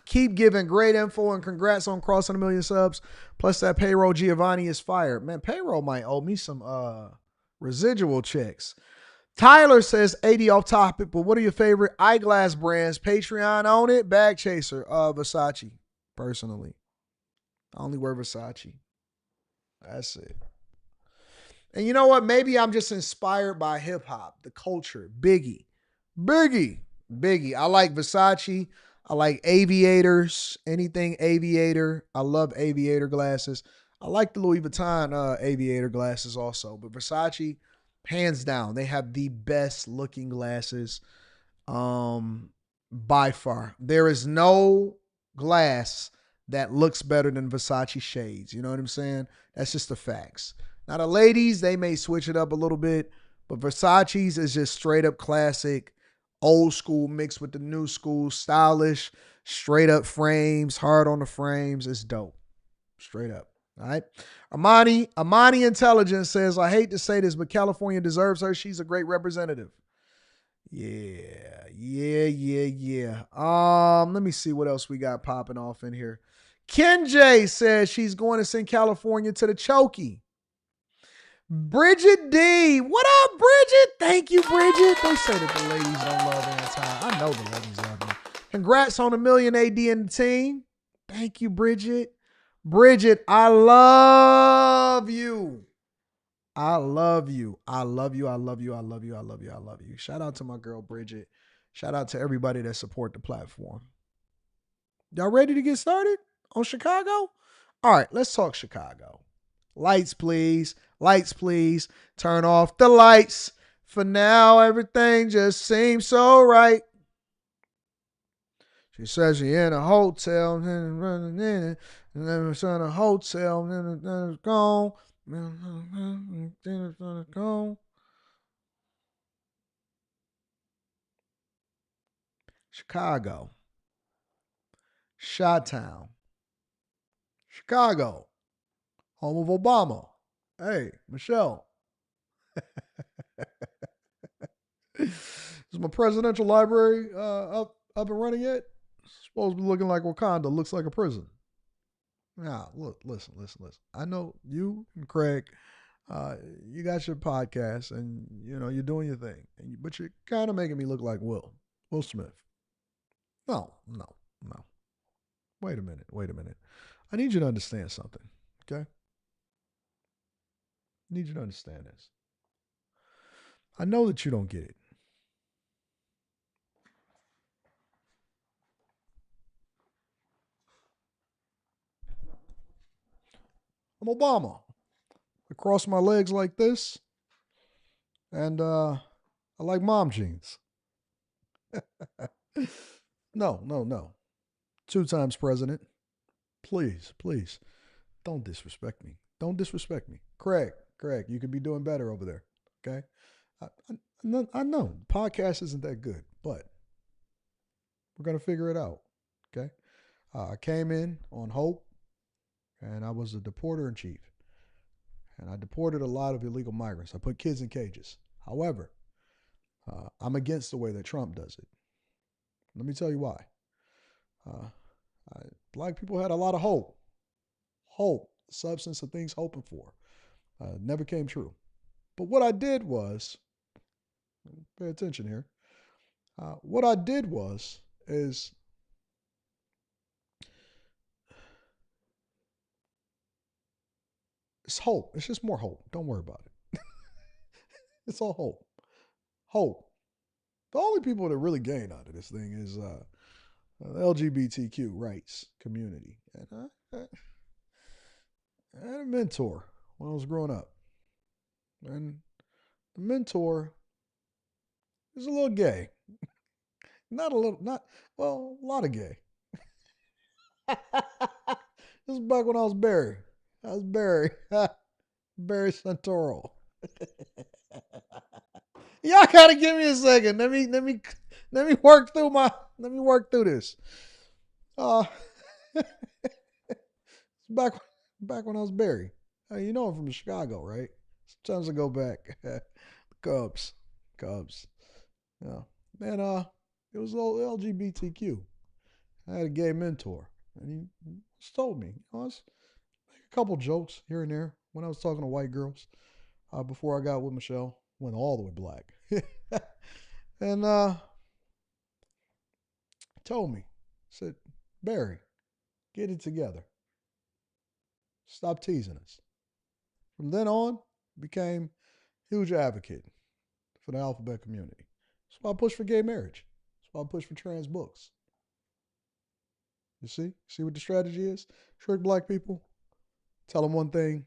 Keep giving great info and congrats on crossing 1 million subs. Plus that payroll Giovanni is fired. Man, payroll might owe me some residual checks. Tyler says, 80 off topic, but what are your favorite eyeglass brands? Patreon on it. Bag Chaser, Versace, personally. I only wear Versace. That's it. And you know what? Maybe I'm just inspired by hip hop, the culture. Biggie. I like Versace. I like aviators, anything aviator. I love aviator glasses. I like the Louis Vuitton aviator glasses also, but Versace, hands down, they have the best looking glasses by far. There is no glass that looks better than Versace shades. You know what I'm saying? That's just the facts. Now the ladies, they may switch it up a little bit, but Versace's is just straight up classic, old school mixed with the new school, stylish, straight up frames, hard on the frames. It's dope. Straight up. All right. Amani Intelligence says, I hate to say this, but California deserves her. She's a great representative. Yeah. Let me see what else we got popping off in here. Ken J says she's going to send California to the chokey. Bridget D. What up, Bridget? Thank you, Bridget. They say that the ladies don't love Anton. I know the ladies love me. Congrats on 1 million AD and the team. Thank you, Bridget. Bridget, I love you. I love you. Shout out to my girl, Bridget. Shout out to everybody that support the platform. Y'all ready to get started on Chicago? All right, let's talk Chicago. Lights, please. Lights, please. Turn off the lights. For now, everything just seems so right. She says she in a hotel, and then it's in a hotel, and then it's gone. Chicago. Shutdown. Chicago. Home of Obama. Hey, Michelle. Is my presidential library up and running yet? It's supposed to be looking like Wakanda. Looks like a prison. Now, look, listen. I know you and Craig, you got your podcast and, you're doing your thing. But you're kind of making me look like Will Smith. No. Wait a minute. I need you to understand something, okay? I need you to understand this. I know that you don't get it. I'm Obama. I cross my legs like this, and I like mom jeans. No. 2 times president. Please, don't disrespect me. Don't disrespect me. Craig, you could be doing better over there. Okay? I know. Podcast isn't that good, but we're going to figure it out. Okay? I came in on hope, and I was a deporter in chief. And I deported a lot of illegal migrants. I put kids in cages. However, I'm against the way that Trump does it. Let me tell you why. Black people had a lot of hope. Hope, the substance of things hoping for. Never came true. But what I did was, pay attention here. What I did is it's hope. It's just more hope. Don't worry about it. It's all hope. Hope. The only people that really gain out of this thing is the LGBTQ rights community. And I had a mentor when I was growing up. And the mentor is a little gay. A lot of gay. This is back when I was Barry. Barry Santoro. Y'all gotta give me a second. Let me work through this. Back when I was Barry. You know I'm from Chicago, right? Sometimes I go back. Cubs. Yeah. And it was LGBTQ. I had a gay mentor, and he told me. I was a couple jokes here and there when I was talking to white girls before I got with Michelle. Went all the way black. And told me, said, Barry, get it together. Stop teasing us. From then on, became a huge advocate for the alphabet community. That's why I push for gay marriage. That's why I push for trans books. You see? See what the strategy is? Trick black people. Tell them one thing.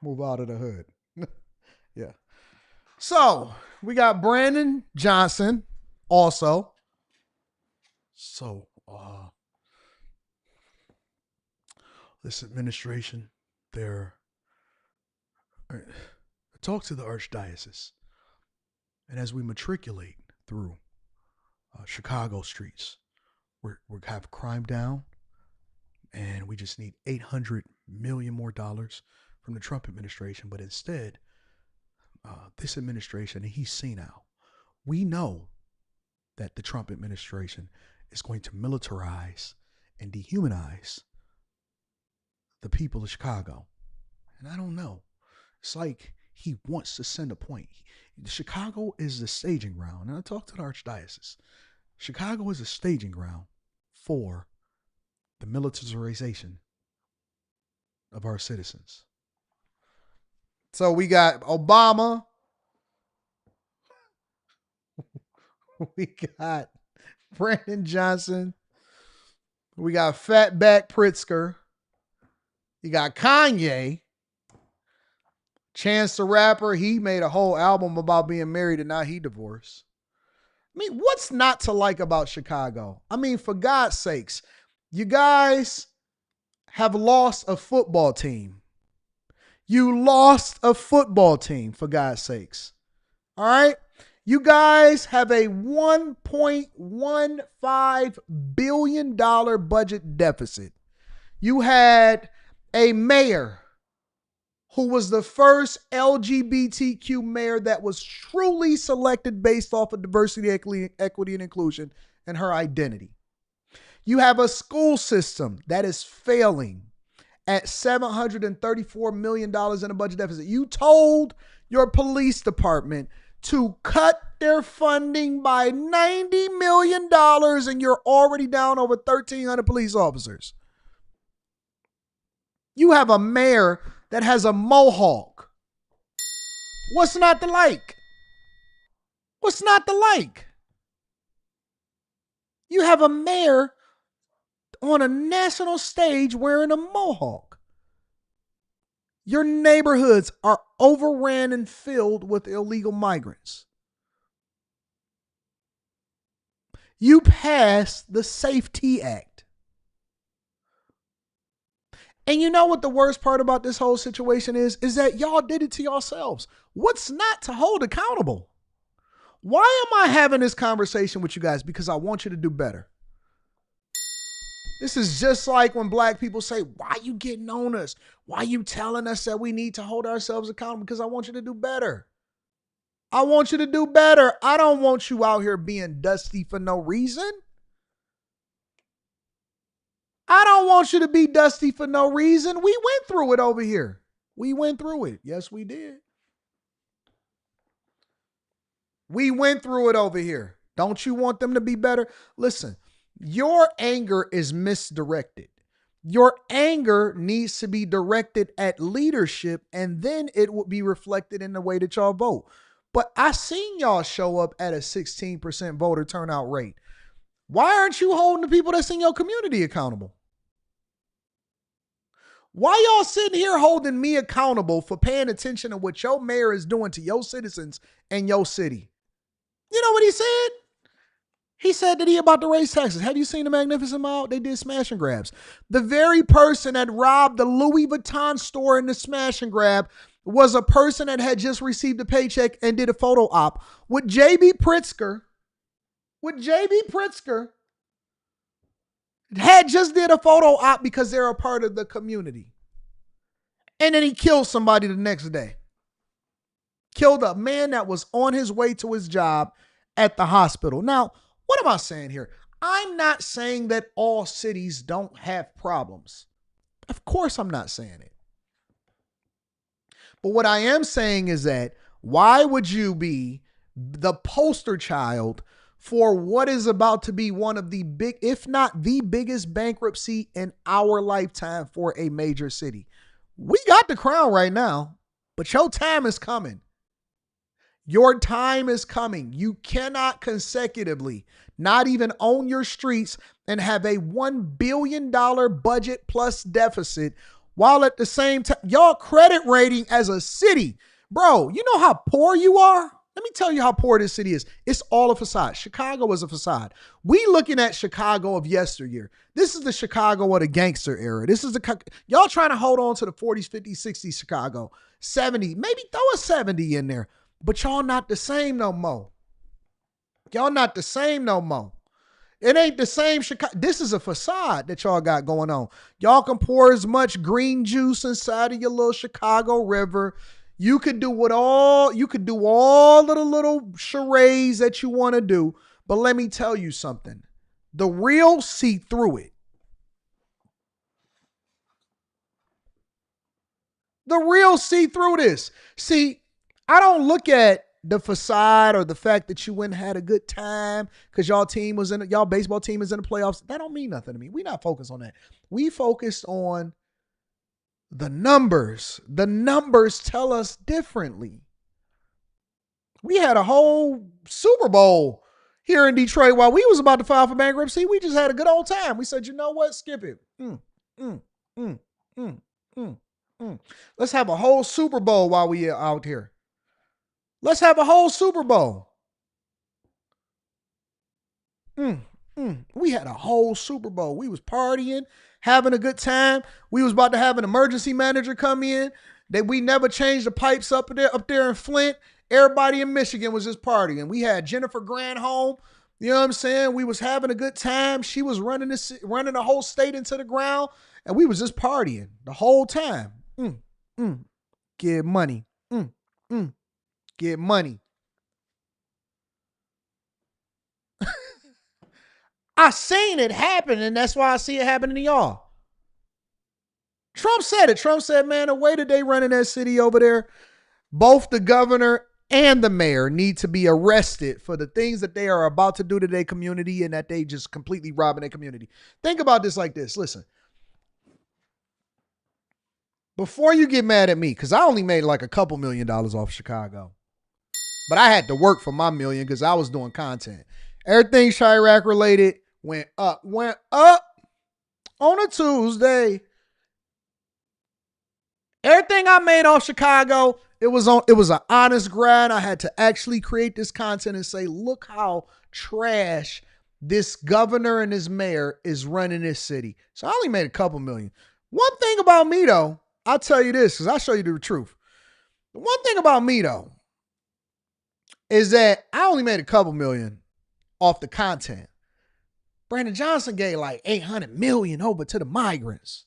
Move out of the hood. Yeah. So, we got Brandon Johnson also. So, this administration, I talked to the Archdiocese, and as we matriculate through Chicago streets, we have crime down, and we just need $800 million more from the Trump administration. But instead, this administration, and he's senile, we know that the Trump administration is going to militarize and dehumanize the people of Chicago. And I don't know. It's like he wants to send a point. Chicago is the staging ground. And I talked to the Archdiocese. Chicago is a staging ground for the militarization of our citizens. So we got Obama. We got Brandon Johnson. We got Fatback Pritzker. You got Kanye. Chance the Rapper. He made a whole album about being married and now he divorced. I mean, what's not to like about Chicago? I mean, for God's sakes, you guys have lost a football team. You lost a football team, for God's sakes. All right? You guys have a $1.15 billion budget deficit. You had a mayor who was the first LGBTQ mayor that was truly selected based off of diversity, equity, and inclusion and her identity. You have a school system that is failing at $734 million in a budget deficit. You told your police department to cut their funding by $90 million and you're already down over 1,300 police officers. You have a mayor that has a mohawk. What's not to like? What's not to like? You have a mayor on a national stage wearing a mohawk. Your neighborhoods are overran and filled with illegal migrants. You passed the Safety Act. And you know what the worst part about this whole situation is that y'all did it to yourselves. What's not to hold accountable? Why am I having this conversation with you guys? Because I want you to do better. This is just like when black people say, why you getting on us? Why you telling us that we need to hold ourselves accountable? Because I want you to do better. I want you to do better. I don't want you out here being dusty for no reason. I don't want you to be dusty for no reason. We went through it over here. We went through it. Yes, we did. We went through it over here. Don't you want them to be better? Listen, your anger is misdirected. Your anger needs to be directed at leadership, and then it will be reflected in the way that y'all vote. But I seen y'all show up at a 16% voter turnout rate. Why aren't you holding the people that's in your community accountable? Why y'all sitting here holding me accountable for paying attention to what your mayor is doing to your citizens and your city? You know what he said? He said that he about to raise taxes. Have you seen the Magnificent Mile? They did smash and grabs. The very person that robbed the Louis Vuitton store in the smash and grab was a person that had just received a paycheck and did a photo op with J.B. Pritzker. Had just did a photo op because they're a part of the community. And then he killed somebody the next day. Killed a man that was on his way to his job at the hospital. Now, what am I saying here? I'm not saying that all cities don't have problems. Of course I'm not saying it. But what I am saying is that why would you be the poster child for what is about to be one of the big, if not the biggest bankruptcy in our lifetime for a major city? We got the crown right now, but your time is coming. Your time is coming. You cannot consecutively not even own your streets and have a $1 billion budget plus deficit while at the same time, y'all credit rating as a city. Bro, you know how poor you are? Let me tell you how poor this city is. It's all a facade. Chicago is a facade. We looking at Chicago of yesteryear. This is the Chicago of the gangster era. This is y'all trying to hold on to the 40s, 50s, 60s Chicago. 70, maybe throw a 70 in there. But y'all not the same no more. Y'all not the same no more. It ain't the same Chicago. This is a facade that y'all got going on. Y'all can pour as much green juice inside of your little Chicago river. You could do all of the little charades that you want to do. But let me tell you something. The real see through it. The real see through this. See, I don't look at the facade or the fact that you went and had a good time because y'all baseball team is in the playoffs. That don't mean nothing to me. We not focused on that. We focused on the numbers. The numbers tell us differently. We had a whole Super Bowl here in Detroit while we was about to file for bankruptcy. We just had a good old time. We said, you know what? Skip it. Let's have a whole Super Bowl while we are out here. Let's have a whole Super Bowl. We had a whole Super Bowl. We was partying, having a good time. We was about to have an emergency manager come in. That we never changed the pipes up there in Flint. Everybody in Michigan was just partying. We had Jennifer Grant home. You know what I'm saying? We was having a good time. She was running the whole state into the ground, and we was just partying the whole time. Get money. Get money. I seen it happen, and that's why I see it happening to y'all. Trump said it. Trump said, man, the way that they running that city over there, both the governor and the mayor need to be arrested for the things that they are about to do to their community and that they just completely robbing their community. Think about this like this. Listen. Before you get mad at me, because I only made like a couple $1 million off Chicago. But I had to work for my $1 million because I was doing content. Everything Chirac related went up on a Tuesday. Everything I made off Chicago, it was an honest grind. I had to actually create this content and say, look how trash this governor and this mayor is running this city. So I only made a couple million. One thing about me, though, I'll tell you this, because I'll show you the truth. The one thing about me, though, is that I only made a couple million off the content. Brandon Johnson gave like 800 million over to the migrants.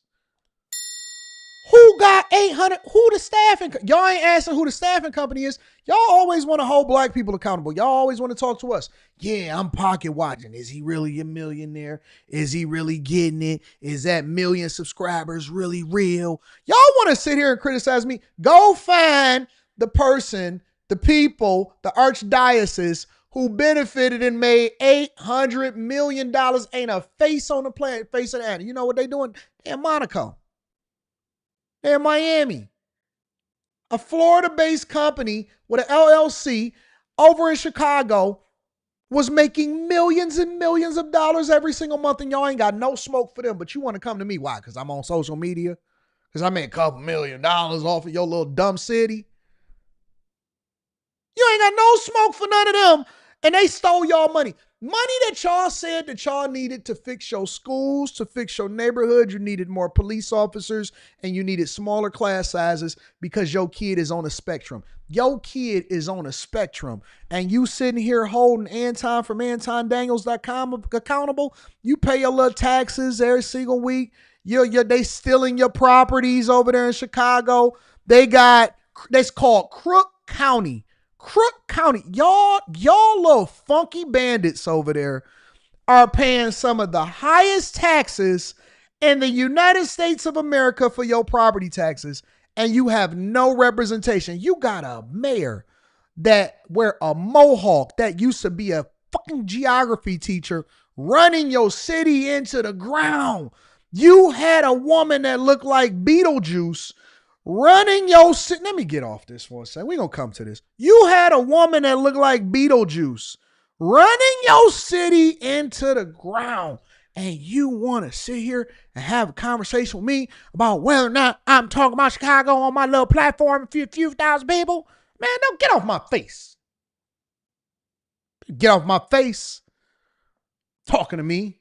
Who got 800? Who the staffing? Y'all ain't asking who the staffing company is. Y'all always want to hold black people accountable. Y'all always want to talk to us. Yeah, I'm pocket watching. Is he really a millionaire? Is he really getting it? Is that million subscribers really real? Y'all want to sit here and criticize me? Go find the person, the people, the archdiocese who benefited and made $800 million. Ain't a face on the planet, face of the planet. You know what they doing? They're in Monaco. They're in Miami. A Florida-based company with an LLC over in Chicago was making millions and millions of dollars every single month, and y'all ain't got no smoke for them, but you want to come to me. Why? Because I'm on social media? Because I made a couple $1 million off of your little dumb city? You ain't got no smoke for none of them, and they stole y'all money. Money that y'all said that y'all needed to fix your schools, to fix your neighborhood. You needed more police officers and you needed smaller class sizes because your kid is on a spectrum. Your kid is on a spectrum and you sitting here holding Anton from AntonDaniels.com accountable. You pay your little taxes every single week. They stealing your properties over there in Chicago. That's called Crook County. Crook County, y'all little funky bandits over there are paying some of the highest taxes in the United States of America for your property taxes, and you have no representation. You got a mayor that wear a mohawk that used to be a fucking geography teacher running your city into the ground. You had a woman that looked like Beetlejuice running your city. Let me get off this for a second. We're going to come to this. You had a woman that looked like Beetlejuice running your city into the ground. And you want to sit here and have a conversation with me about whether or not I'm talking about Chicago on my little platform, a few thousand people? Man, don't get off my face. Get off my face. Talking to me.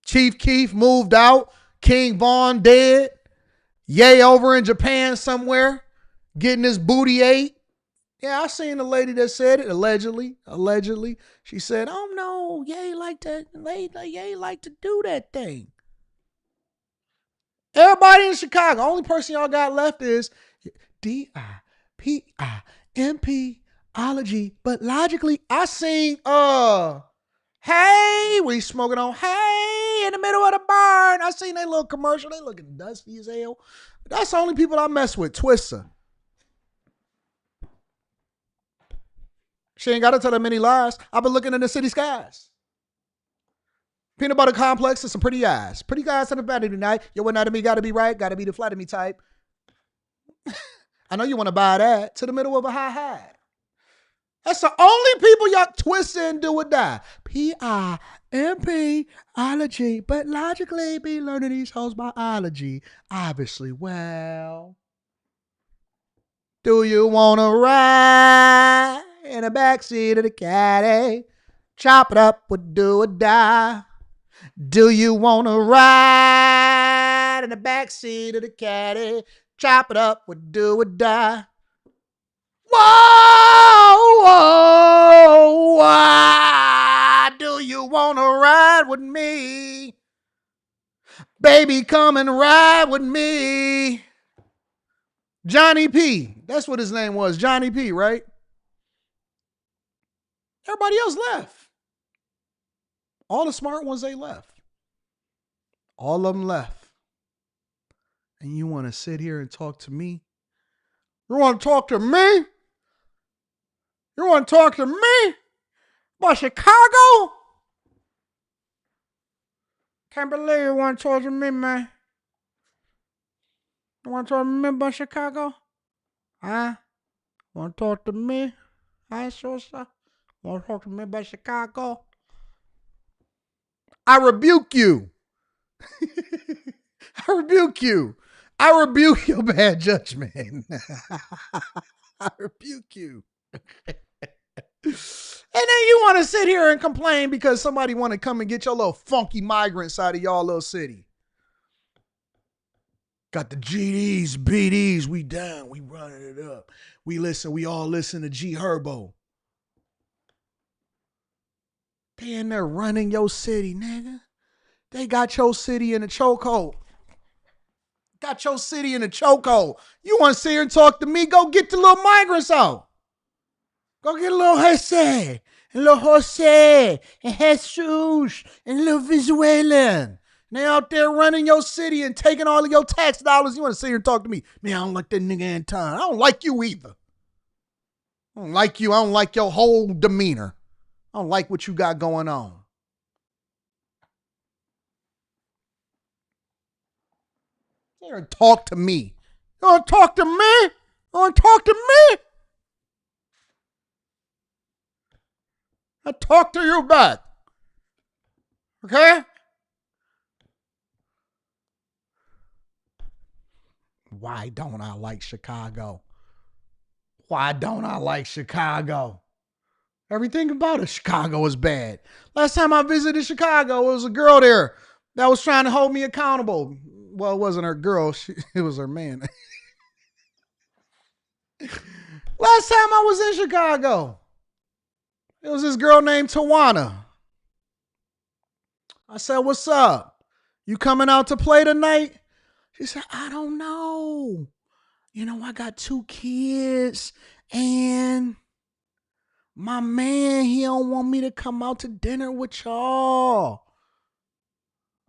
Chief Keef moved out. King Vaughn dead. Ye over in Japan somewhere, getting his booty ate. Yeah, I seen the lady that said it, allegedly. She said, oh no, Ye like to do that thing. Everybody in Chicago, only person y'all got left is DIPIMP-ology. But logically, I seen, hey, we smoking on, hey, in the middle of the barn. I seen that little commercial. They looking dusty as hell. That's the only people I mess with. Twister. She ain't got to tell them many lies. I've been looking in the city skies. Peanut butter complex and some pretty eyes. Pretty eyes and a vanity night. Your anatomy got to be right. Got to be the flat of me type. I know you want to buy that to the middle of a hi-hat. That's the only people y'all twist and do or die. PIMP-ology, but logically be learning these hoes biology. Obviously, well, do you want to ride in the backseat of the caddy? Chop it up with do or die. Do you want to ride in the backseat of the caddy? Chop it up with do or die. Whoa, why do you want to ride with me? Baby, come and ride with me. Johnny P. That's what his name was. Johnny P, right? Everybody else left. All the smart ones, they left. All of them left. And you want to sit here and talk to me? You want to talk to me? You want to talk to me about Chicago? Can't believe you want to talk to me, man. You want to talk to me about Chicago? Huh? Want to talk to me? Huh, Sosa? Want to talk to me about Chicago? I rebuke you. I rebuke you. I rebuke your bad judgment. I rebuke you. And then you want to sit here and complain because somebody want to come and get your little funky migrants out of y'all little city. Got the GDs, BDs, we down, we running it up. We all listen to G Herbo. They in there running your city, nigga. They got your city in a chokehold. Got your city in a chokehold. You want to sit here and talk to me? Go get the little migrants out. Go get a little Jose, and little Jose, and Jesus, and little Venezuelan. They out there running your city and taking all of your tax dollars. You want to sit here and talk to me? Man, I don't like that nigga Anton. I don't like you either. I don't like you. I don't like your whole demeanor. I don't like what you got going on. Sit here and talk to me. You want to talk to me? You want to talk to me? I talk to you back. Okay? Why don't I like Chicago? Why don't I like Chicago? Everything about Chicago is bad. Last time I visited Chicago, it was a girl there that was trying to hold me accountable. Well, it wasn't her girl. It was her man. Last time I was in Chicago, it was this girl named Tawana. I said, what's up? You coming out to play tonight? She said, I don't know. You know, I got 2 kids and my man, he don't want me to come out to dinner with y'all.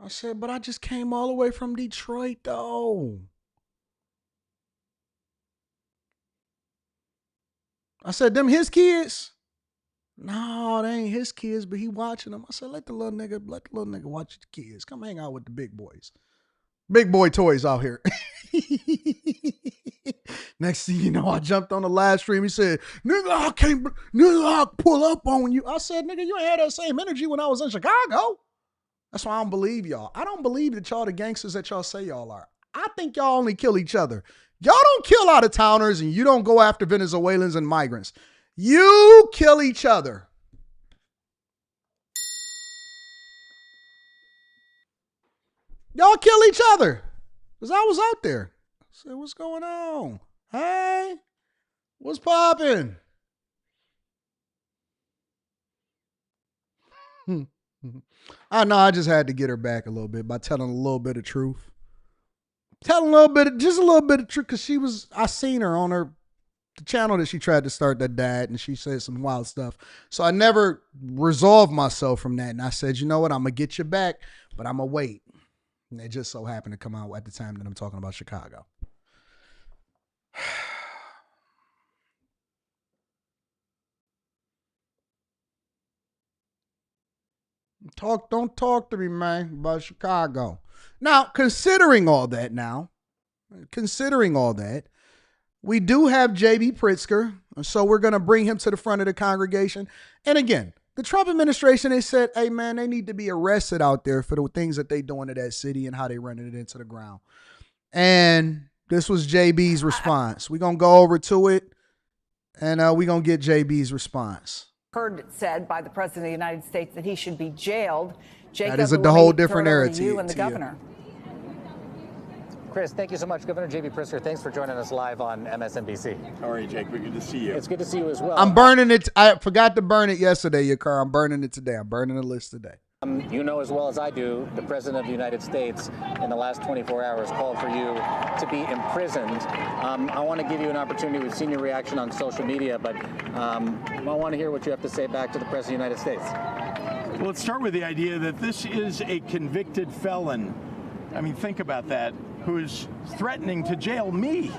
I said, but I just came all the way from Detroit though. I said, them his kids? No, they ain't his kids, but he watching them. I said, let the little nigga watch the kids. Come hang out with the big boys. Big boy toys out here. Next thing you know, I jumped on the live stream. He said, nigga, I'll pull up on you. I said, nigga, you ain't had that same energy when I was in Chicago. That's why I don't believe y'all. I don't believe that y'all the gangsters that y'all say y'all are. I think y'all only kill each other. Y'all don't kill out of towners and you don't go after Venezuelans and migrants. You kill each other. Y'all kill each other. Because I was out there. I said, what's going on? Hey, what's popping? I know, I just had to get her back a little bit by telling a little bit of truth. Telling just a little bit of truth, because I seen her on the channel that she tried to start that died, and she said some wild stuff. So I never resolved myself from that. And I said, you know what, I'm going to get you back, but I'm going to wait. And it just so happened to come out at the time that I'm talking about Chicago. Don't talk to me, man, about Chicago. Now, considering all that, we do have J.B. Pritzker, so we're going to bring him to the front of the congregation. And again, the Trump administration, they said, hey, man, they need to be arrested out there for the things that they doing to that city and how they running it into the ground. And this was JB's response. We're going to go over to it, and we're going to get JB's response. Heard it said by the President of the United States that he should be jailed. Jacob, that is a whole different narrative. You and the governor. Chris, thank you so much. Governor J.B. Pritzker, thanks for joining us live on MSNBC. How are you, Jake? We're good to see you. It's good to see you as well. I'm burning it. I forgot to burn it yesterday, your car. I'm burning it today. I'm burning the list today. You know as well as I do, the President of the United States in the last 24 hours called for you to be imprisoned. I want to give you an opportunity. We've seen your reaction on social media, but I want to hear what you have to say back to the President of the United States. Well, let's start with the idea that this is a convicted felon. I mean, think about that, who's threatening to jail me.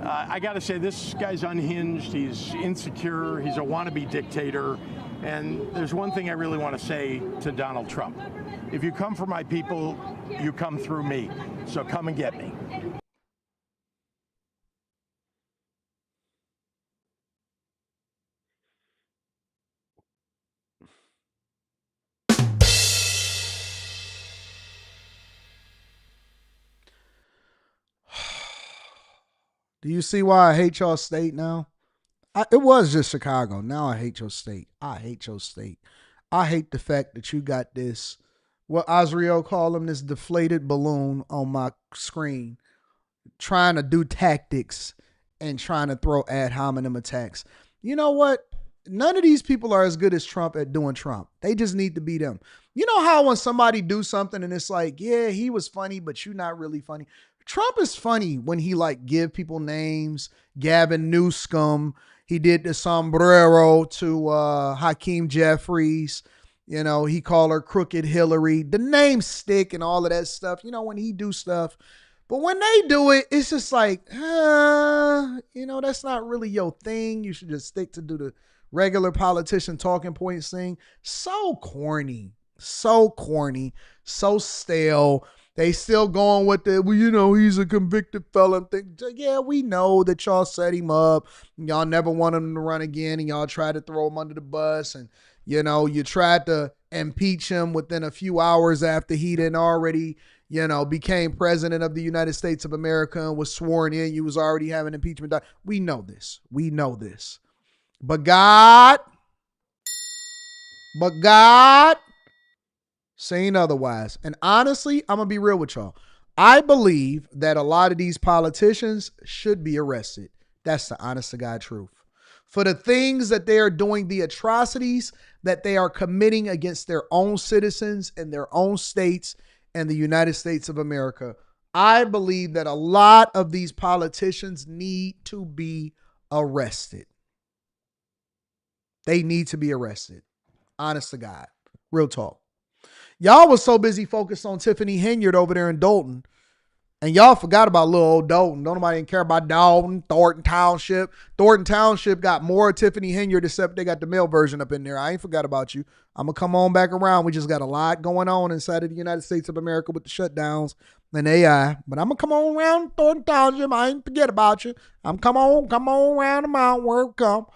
I got to say, this guy's unhinged. He's insecure. He's a wannabe dictator. And there's one thing I really want to say to Donald Trump. If you come for my people, you come through me. So come and get me. Do you see why I hate y'all state now? It was just Chicago. Now I hate your state. I hate your state. I hate the fact that you got this, what Azriel called him, this deflated balloon on my screen, trying to do tactics and trying to throw ad hominem attacks. You know what? None of these people are as good as Trump at doing Trump. They just need to be them. You know how when somebody do something and it's like, yeah, he was funny, but you're not really funny. Trump is funny when he like give people names. Gavin Newsom, he did the sombrero to Hakeem Jeffries. You know, he called her Crooked Hillary. The names stick and all of that stuff. You know, when he do stuff. But when they do it, it's just like, you know, that's not really your thing. You should just stick to do the regular politician talking points thing. So corny, so stale. They still going with the, well, you know, he's a convicted felon thing. Yeah, we know that y'all set him up. Y'all never wanted him to run again, and y'all tried to throw him under the bus. And, you know, you tried to impeach him within a few hours after he didn't already, you know, became president of the United States of America and was sworn in. You was already having impeachment. We know this. We know this. But God saying otherwise. And honestly, I'm going to be real with y'all. I believe that a lot of these politicians should be arrested. That's the honest to God truth. For the things that they are doing, the atrocities that they are committing against their own citizens in their own states and the United States of America. I believe that a lot of these politicians need to be arrested. They need to be arrested. Honest to God. Real talk. Y'all was so busy focused on Tiffany Henyard over there in Dalton. And y'all forgot about little old Dalton. Don't nobody care about Dalton, Thornton Township. Thornton Township got more Tiffany Henyard, except they got the male version up in there. I ain't forgot about you. I'm going to come on back around. We just got a lot going on inside of the United States of America with the shutdowns and AI. But I'm going to come on around Thornton Township. I ain't forget about you. I'm come on around the mountain where it come.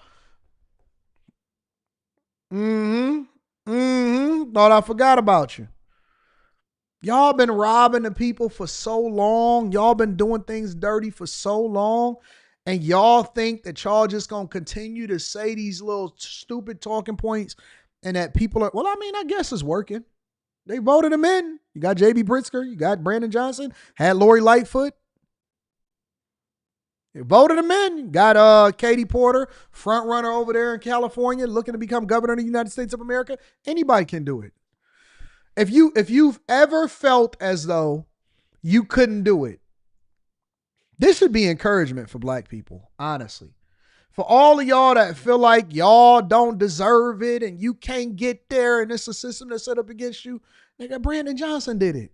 Thought I forgot about you. Y'all been robbing the people for so long. Y'all been doing things dirty for so long. And y'all think that y'all just going to continue to say these little stupid talking points and that people are, well, I mean, I guess it's working. They voted him in. You got J.B. Pritzker. You got Brandon Johnson. Had Lori Lightfoot. They voted him in. You got Katie Porter, front runner over there in California, looking to become governor of the United States of America. Anybody can do it. If you've ever felt as though you couldn't do it, this should be encouragement for black people, honestly. For all of y'all that feel like y'all don't deserve it and you can't get there and it's a system that's set up against you, nigga, Brandon Johnson did it.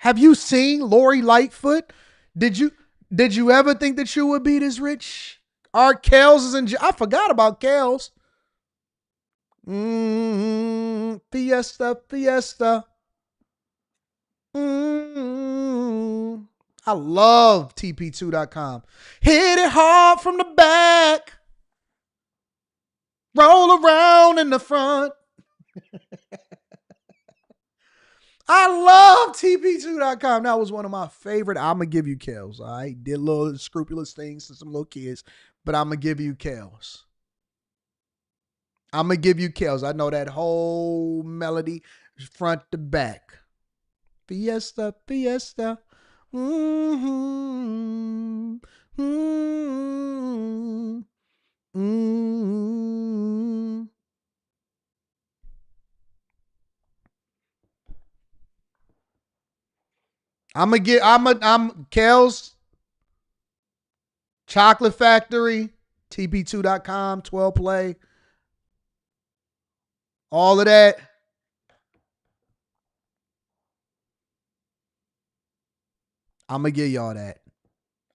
Have you seen Lori Lightfoot? Did you ever think that you would be this rich? Our Kels is in jail. I forgot about Kels. Fiesta. I love TP2.com. Hit it hard from the back. Roll around in the front. I love TP2.com. That was one of my favorite. I'm going to give you Kels. All right. Did little scrupulous things to some little kids, but I'm going to give you Kels. I'm going to give you Kels. I know that whole melody front to back. Fiesta. I'm Kels, Chocolate Factory, TP2.com, 12 Play, all of that. I'm going to give y'all that.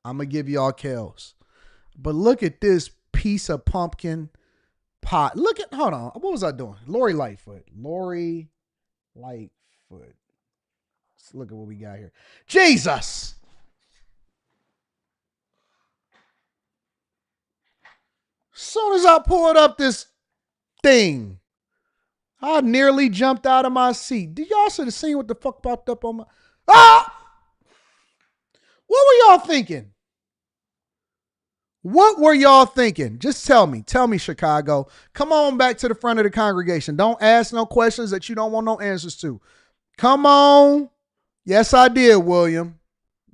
I'm going to give y'all Kels. But look at this piece of pumpkin pot. Hold on. What was I doing? Lori Lightfoot. Let's look at what we got here. Jesus. Soon as I pulled up this thing, I nearly jumped out of my seat. Did y'all see the scene what the fuck popped up on my... Ah! What were y'all thinking? What were y'all thinking? Just tell me. Tell me, Chicago. Come on back to the front of the congregation. Don't ask no questions that you don't want no answers to. Come on. Yes, I did, William.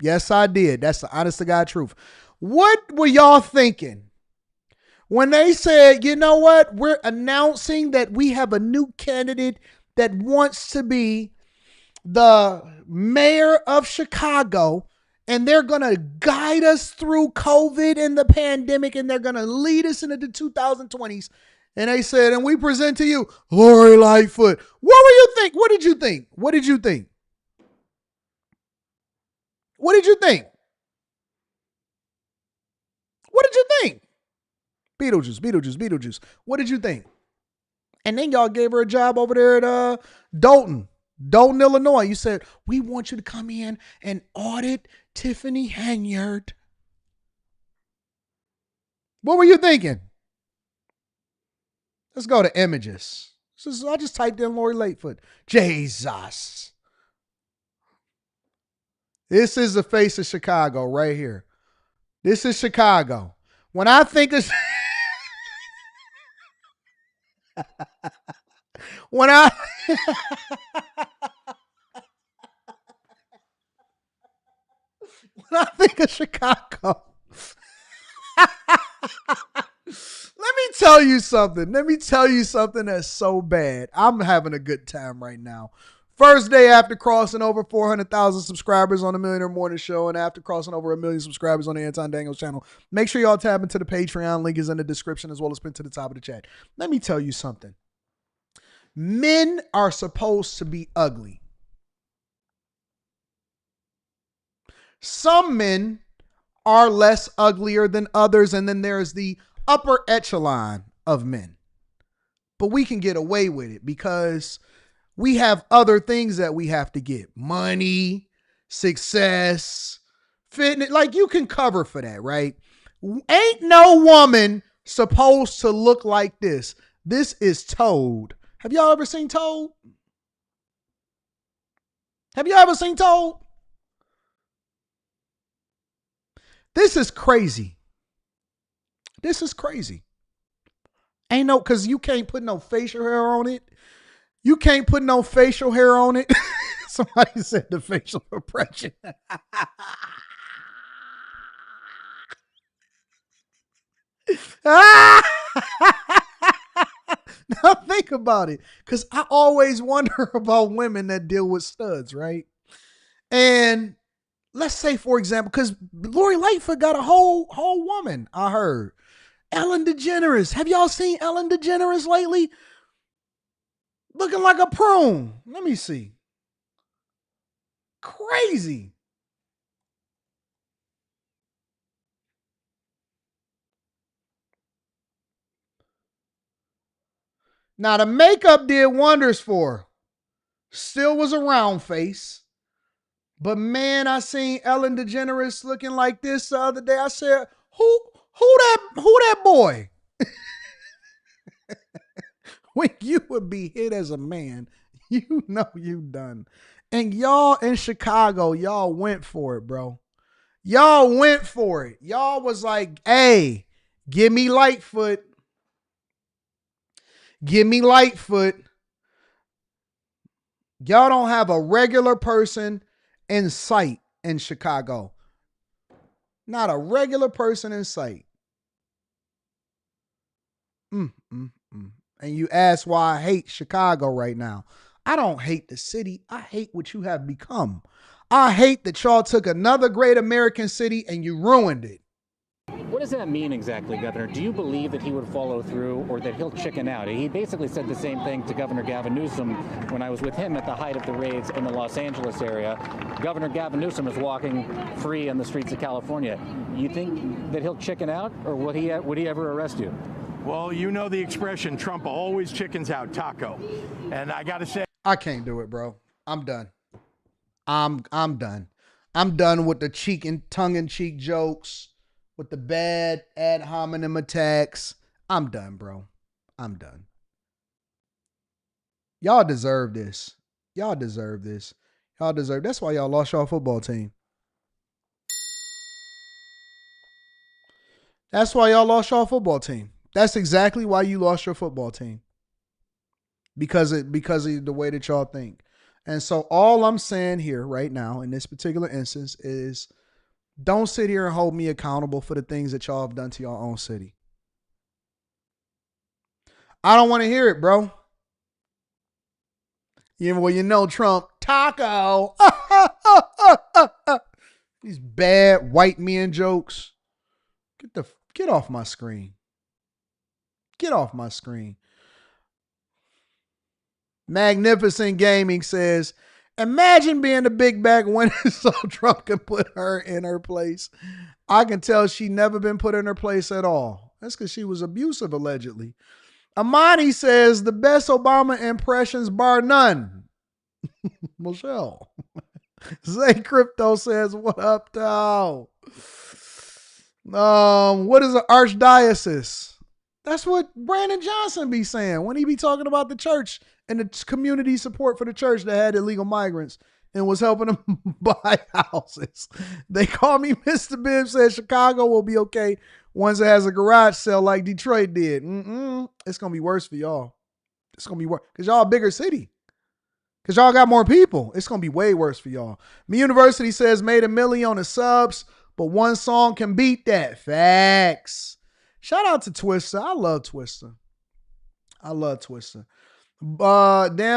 Yes, I did. That's the honest to God truth. What were y'all thinking when they said, you know what? We're announcing that we have a new candidate that wants to be the mayor of Chicago, and they're going to guide us through COVID and the pandemic, and they're going to lead us into the 2020s. And they said, and we present to you, Lori Lightfoot. What were you think? What did you think? What did you think? What did you think? What did you think? Beetlejuice. What did you think? And then y'all gave her a job over there at Dalton, Illinois. You said, we want you to come in and audit Tiffany Hanyard. What were you thinking? Let's go to images. I just typed in Lori Lightfoot. Jesus. This is the face of Chicago right here. This is Chicago. When I think of when I think of Chicago, let me tell you something. Let me tell you something that's so bad. I'm having a good time right now. First day after crossing over 400,000 subscribers on the Millionaire Morning Show and after crossing over 1 million subscribers on the Anton Daniels channel. Make sure y'all tap into the Patreon. Link is in the description as well as pinned to the top of the chat. Let me tell you something. Men are supposed to be ugly. Some men are less uglier than others, and then there's the upper echelon of men. But we can get away with it because we have other things that we have to get. Money, success, fitness. Like, you can cover for that, right? Ain't no woman supposed to look like this. This is Toad. Have y'all ever seen Toad? Have y'all ever seen Toad? This is crazy. This is crazy. Ain't no, because you can't put no facial hair on it. You can't put no facial hair on it. Somebody said the facial oppression. Now think about it, because I always wonder about women that deal with studs, right? And let's say, for example, because Lori Lightfoot got a whole woman, I heard. Ellen DeGeneres. Have y'all seen Ellen DeGeneres lately? Looking like a prune. Let me see. Crazy. Now, the makeup did wonders for her. Still was a round face. But man, I seen Ellen DeGeneres looking like this the other day. I said, who that boy? When you would be hit as a man, you know you done. And y'all in Chicago, y'all went for it, bro. Y'all went for it. Y'all was like, hey, give me Lightfoot. Give me Lightfoot. Y'all don't have a regular person in sight in Chicago. Not a regular person in sight. And you ask why I hate Chicago right now. I don't hate the city. I hate what you have become. I hate that y'all took another great American city and you ruined it. What does that mean exactly, Governor? Do you believe that he would follow through or that he'll chicken out? He basically said the same thing to Governor Gavin Newsom when I was with him at the height of the raids in the Los Angeles area. Governor Gavin Newsom is walking free on the streets of California. You think that he'll chicken out, or would he ever arrest you? Well, you know the expression, Trump always chickens out taco. And I got to say, I can't do it, bro. I'm done. I'm done. I'm done with the tongue-in-cheek jokes, with the bad ad hominem attacks. I'm done, bro. I'm done. Y'all deserve this. Y'all deserve this. Y'all deserve. That's why y'all lost y'all football team. That's why y'all lost your football team. That's exactly why you lost your football team. Because of the way that y'all think. And so all I'm saying here right now in this particular instance is don't sit here and hold me accountable for the things that y'all have done to your own city. I don't want to hear it, bro. Trump, taco. These bad white men jokes. Get off my screen. Get off my screen. Magnificent Gaming says, imagine being the big bag winner so Trump can put her in her place. I can tell she never been put in her place at all. That's because she was abusive, allegedly. Amani says, the best Obama impressions bar none. Michelle. Zay Crypto says, what up, though? What is an archdiocese? That's what Brandon Johnson be saying when he be talking about the church and the community support for the church that had illegal migrants and was helping them buy houses. They call me Mr. Bibb says Chicago will be okay once it has a garage sale like Detroit did. It's going to be worse for y'all. It's going to be worse because y'all a bigger city. Because y'all got more people. It's going to be way worse for y'all. Me University says made $1 million on the subs, but one song can beat that. Facts. Shout out to Twister. I love Twister. Damn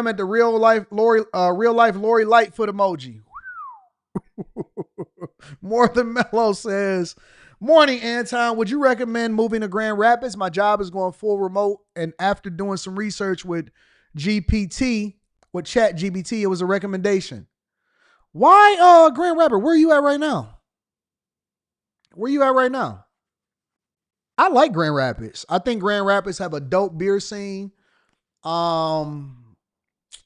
at the real life Lori Lightfoot emoji. More Than Mellow says, morning, Anton. Would you recommend moving to Grand Rapids? My job is going full remote, and after doing some research with ChatGPT, it was a recommendation. Why Grand Rapids? Where are you at right now? I like Grand Rapids. I think Grand Rapids have a dope beer scene.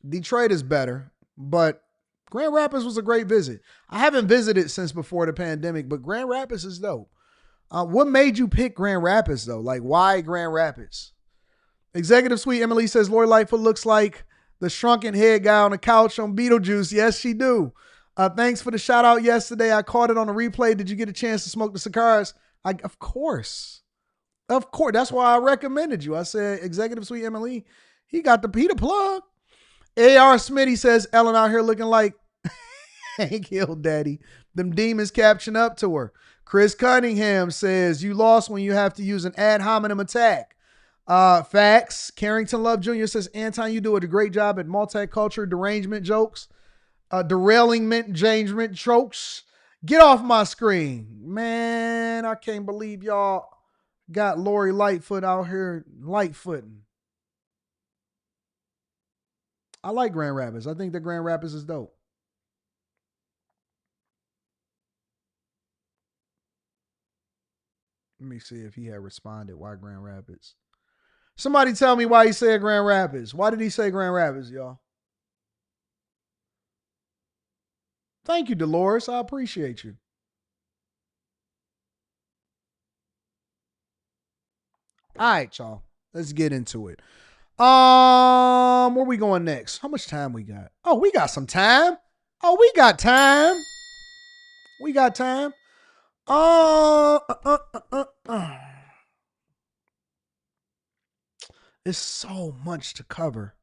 Detroit is better, but Grand Rapids was a great visit. I haven't visited since before the pandemic, but Grand Rapids is dope. What made you pick Grand Rapids though? Like, why Grand Rapids? Executive Suite Emily says Lori Lightfoot looks like the shrunken head guy on the couch on Beetlejuice. Yes, she do. Thanks for the shout out yesterday. I caught it on the replay. Did you get a chance to smoke the cigars? Of course. That's why I recommended you. I said, Executive Suite Emily, he the plug. A.R. Smitty says, Ellen out here looking like Hank Hill Daddy. Them demons catching up to her. Chris Cunningham says, you lost when you have to use an ad hominem attack. Facts. Carrington Love Jr. says, Anton, you do a great job at multicultural derangement jokes. Derailingment, changement jokes. Get off my screen. Man, I can't believe y'all got Lori Lightfoot out here lightfooting. I like Grand Rapids. I think that Grand Rapids is dope. Let me see if he had responded. Why Grand Rapids? Somebody tell me why he said Grand Rapids. Why did he say Grand Rapids, y'all? Thank you, Dolores. I appreciate you. All right, y'all. Let's get into it. Where we going next? How much time we got? Oh, we got some time. We got time. It's so much to cover.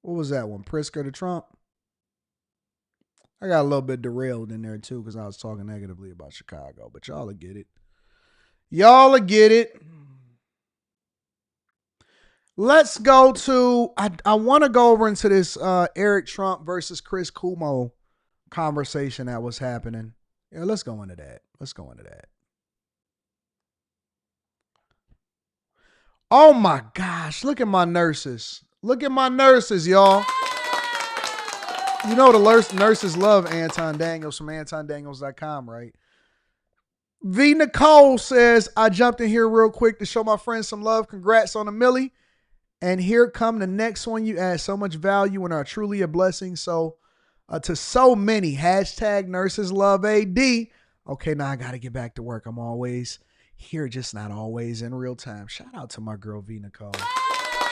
What was that one? Pritzker to Trump? I got a little bit derailed in there too because I was talking negatively about Chicago, but y'all will get it. Let's go to, I want to go over into this Eric Trump versus Chris Cuomo conversation that was happening. Yeah, let's go into that. Oh my gosh, look at my nurses. Y'all. You know the nurses love Anton Daniels from AntonDaniels.com, right? V. Nicole says, I jumped in here real quick to show my friends some love. Congrats on the millie. And here come the next one. You add so much value and are truly a blessing. So to so many. Hashtag nurses love AD. Okay, now I got to get back to work. I'm always here, just not always in real time. Shout out to my girl V. Nicole.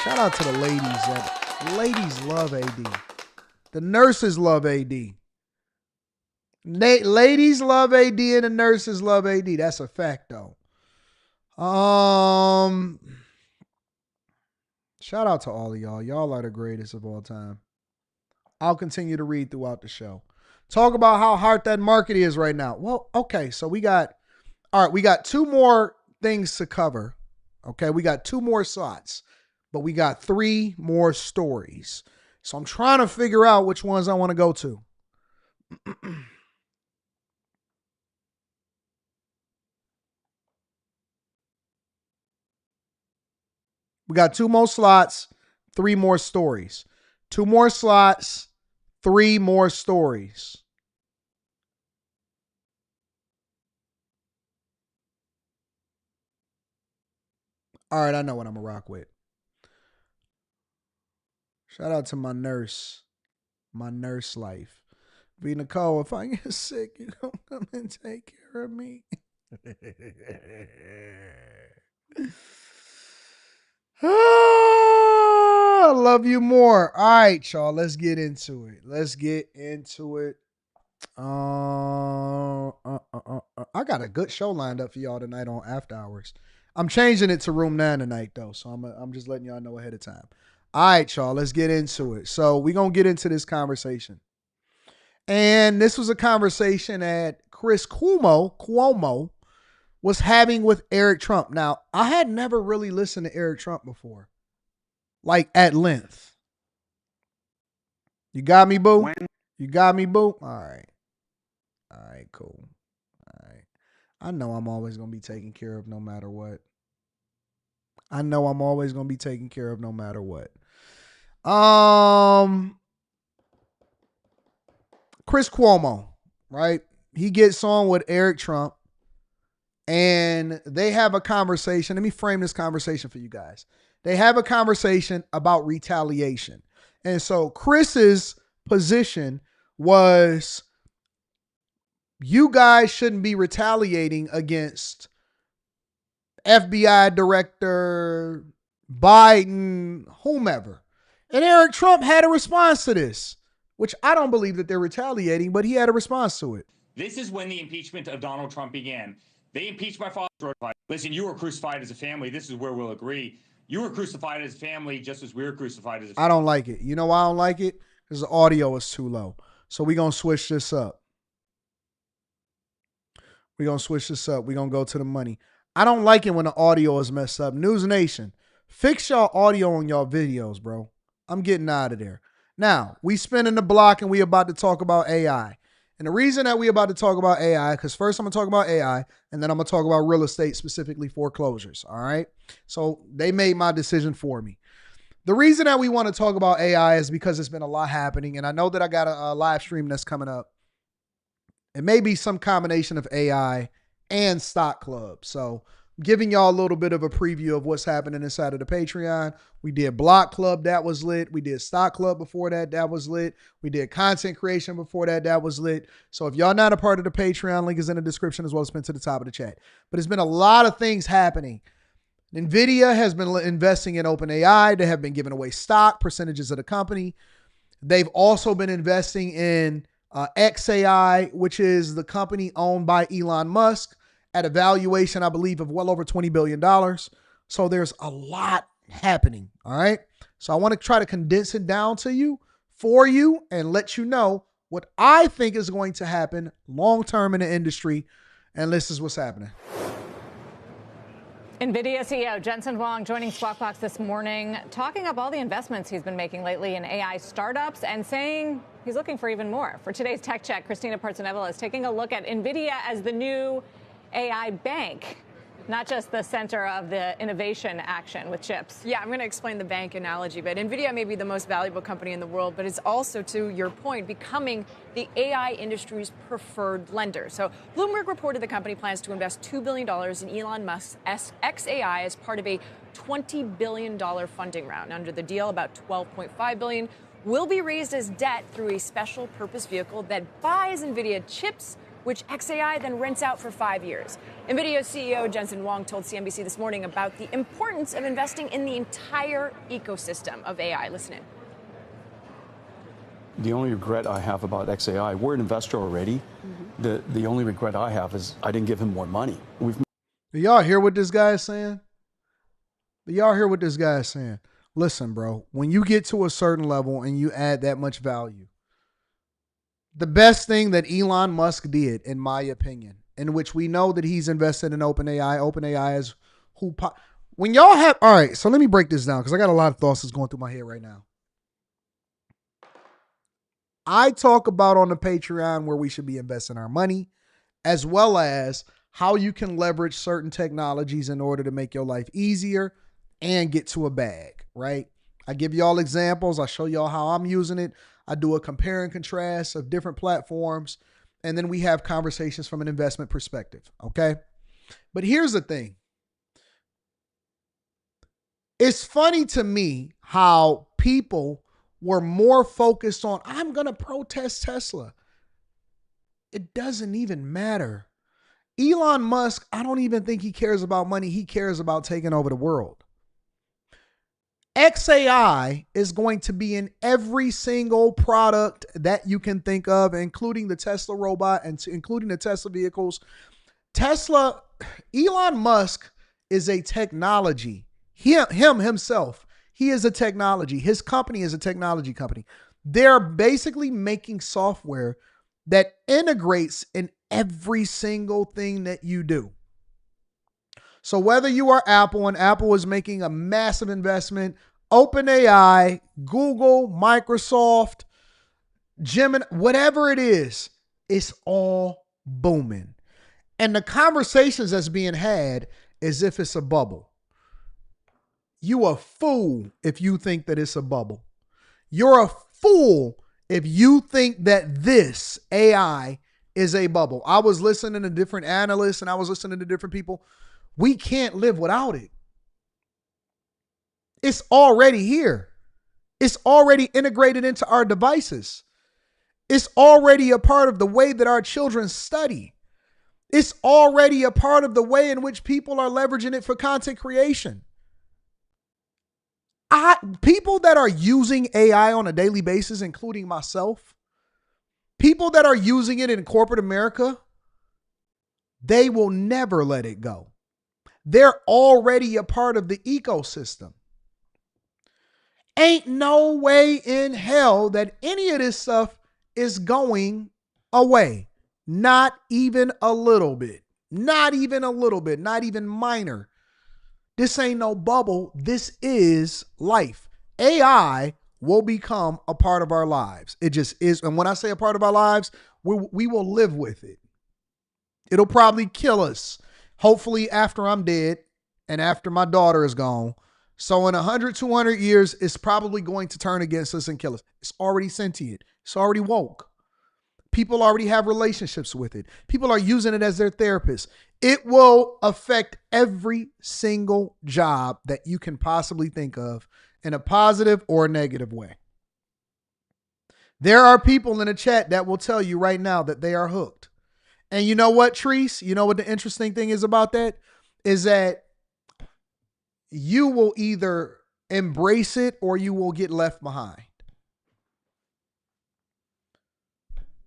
Shout out to the ladies. Ladies love AD. The nurses love AD. Ladies love AD and the nurses love AD. That's a fact, though. Shout out to all of y'all. Y'all are the greatest of all time. I'll continue to read throughout the show. Talk about how hard that market is right now. Well, okay, so we got 2 more things to cover. Okay, we got 2 more slots, but we got 3 more stories. So I'm trying to figure out which ones I want to go to. We got 2 more slots, 3 more stories. 2 more slots, 3 more stories. All right, I know what I'm going to rock with. Shout out to my nurse life. B. Nicole, if I get sick, you gonna come and take care of me? I love you more. All right, y'all, let's get into it. I got a good show lined up for y'all tonight on After Hours. I'm changing it to Room 9 tonight, though, so I'm just letting y'all know ahead of time. All right, y'all, let's get into it. So we're going to get into this conversation. And this was a conversation that Chris Cuomo was having with Eric Trump. Now, I had never really listened to Eric Trump before, like at length. You got me, boo? You got me, boo? All right. All right, cool. All right. I know I'm always going to be taken care of no matter what. Chris Cuomo, right? He gets on with Eric Trump and they have a conversation. Let me frame this conversation for you guys. They have a conversation about retaliation. And so Chris's position was, you guys shouldn't be retaliating against FBI director, Biden, whomever. And Eric Trump had a response to this, which I don't believe that they're retaliating, but he had a response to it. This is when the impeachment of Donald Trump began. They impeached my father. Listen, you were crucified as a family. This is where we'll agree. You were crucified as a family just as we were crucified as a family. I don't like it. You know why I don't like it? Because the audio is too low. So we're going to switch this up. We're going to go to the money. I don't like it when the audio is messed up. News Nation, fix y'all audio on y'all videos, bro. I'm getting out of there. Now, we spinning the block and we about to talk about AI. And the reason that we about to talk about AI, because first I'm going to talk about AI, and then I'm going to talk about real estate, specifically foreclosures, all right? So they made my decision for me. The reason that we want to talk about AI is because it's been a lot happening, and I know that I got a live stream that's coming up. It may be some combination of AI and Stock Club. So I'm giving y'all a little bit of a preview of what's happening inside of the Patreon. We did Block Club, that was lit. We did Stock Club before that, that was lit. We did content creation before that, that was lit. So if y'all not a part of the Patreon, link is in the description as well as pinned to the top of the chat. But it's been a lot of things happening. NVIDIA has been investing in OpenAI. They have been giving away stock, percentages of the company. They've also been investing in XAI, which is the company owned by Elon Musk, at a valuation, I believe, of well over $20 billion. So there's a lot happening, all right? So I want to try to condense it down to you, for you, and let you know what I think is going to happen long-term in the industry, and this is what's happening. NVIDIA CEO Jensen Huang joining Squawk Box this morning, talking up all the investments he's been making lately in AI startups and saying he's looking for even more. For today's Tech Check, Christina Partsinevelos is taking a look at NVIDIA as the new AI bank, not just the center of the innovation action with chips. Yeah, I'm going to explain the bank analogy, but NVIDIA may be the most valuable company in the world, but it's also, to your point, becoming the AI industry's preferred lender. So Bloomberg reported the company plans to invest $2 billion in Elon Musk's XAI as part of a $20 billion funding round. Under the deal, about $12.5 billion will be raised as debt through a special purpose vehicle that buys NVIDIA chips, which XAI then rents out for 5 years. NVIDIA CEO Jensen Huang told CNBC this morning about the importance of investing in the entire ecosystem of AI. Listen in. the only regret I have about XAI, we're an investor already. The only regret I have is I didn't give him more money. Do y'all hear what this guy is saying? Do y'all hear what this guy is saying? Listen, bro, when you get to a certain level and you add that much value, the best thing that Elon Musk did, in my opinion, in which we know that he's invested in OpenAI. OpenAI is who, when y'all have, all right, so let me break this down because I got a lot of thoughts that's going through my head right now. I talk about on the Patreon where we should be investing our money, as well as how you can leverage certain technologies in order to make your life easier and get to a bag, right? I give y'all examples. I show y'all how I'm using it. I do a compare and contrast of different platforms, and then we have conversations from an investment perspective, okay? But here's the thing. It's funny to me how people were more focused on, I'm going to protest Tesla. It doesn't even matter. Elon Musk, I don't even think he cares about money. He cares about taking over the world. XAI is going to be in every single product that you can think of, including the Tesla robot and including the Tesla vehicles. Elon Musk is a technology. Himself, he is a technology. His company is a technology company. They're basically making software that integrates in every single thing that you do. So whether you are Apple and Apple is making a massive investment, OpenAI, Google, Microsoft, Gemini, whatever it is, it's all booming. And the conversations that's being had as if it's a bubble. You a fool if you think that it's a bubble. You're a fool if you think that this AI is a bubble. I was listening to different analysts and I was listening to different people. We can't live without it. It's already here. It's already integrated into our devices. It's already a part of the way that our children study. It's already a part of the way in which people are leveraging it for content creation. People that are using AI on a daily basis, including myself, people that are using it in corporate America, they will never let it go. They're already a part of the ecosystem. Ain't no way in hell that any of this stuff is going away. Not even a little bit. Not even a little bit. Not even minor. This ain't no bubble. This is life. AI will become a part of our lives. It just is. And when I say a part of our lives, we will live with it. It'll probably kill us. Hopefully after I'm dead and after my daughter is gone. So in 100, 200 years, it's probably going to turn against us and kill us. It's already sentient. It's already woke. People already have relationships with it. People are using it as their therapist. It will affect every single job that you can possibly think of in a positive or a negative way. There are people in the chat that will tell you right now that they are hooked. And you know what, Treese? You know what the interesting thing is about that? Is that you will either embrace it or you will get left behind.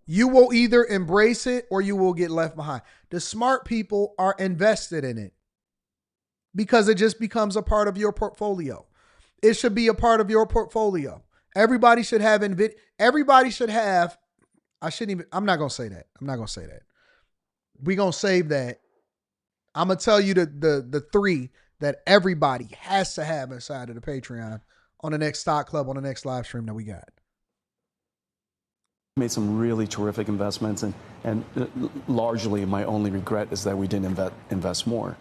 You will either embrace it or you will get left behind. The smart people are invested in it because it just becomes a part of your portfolio. It should be a part of your portfolio. Everybody should have everybody should have. I'm not going to say that. We're going to save that. I'm going to tell you the three that everybody has to have inside of the Patreon on the next Stock Club, on the next live stream that we got. Made some really terrific investments, and largely my only regret is that we didn't invest more.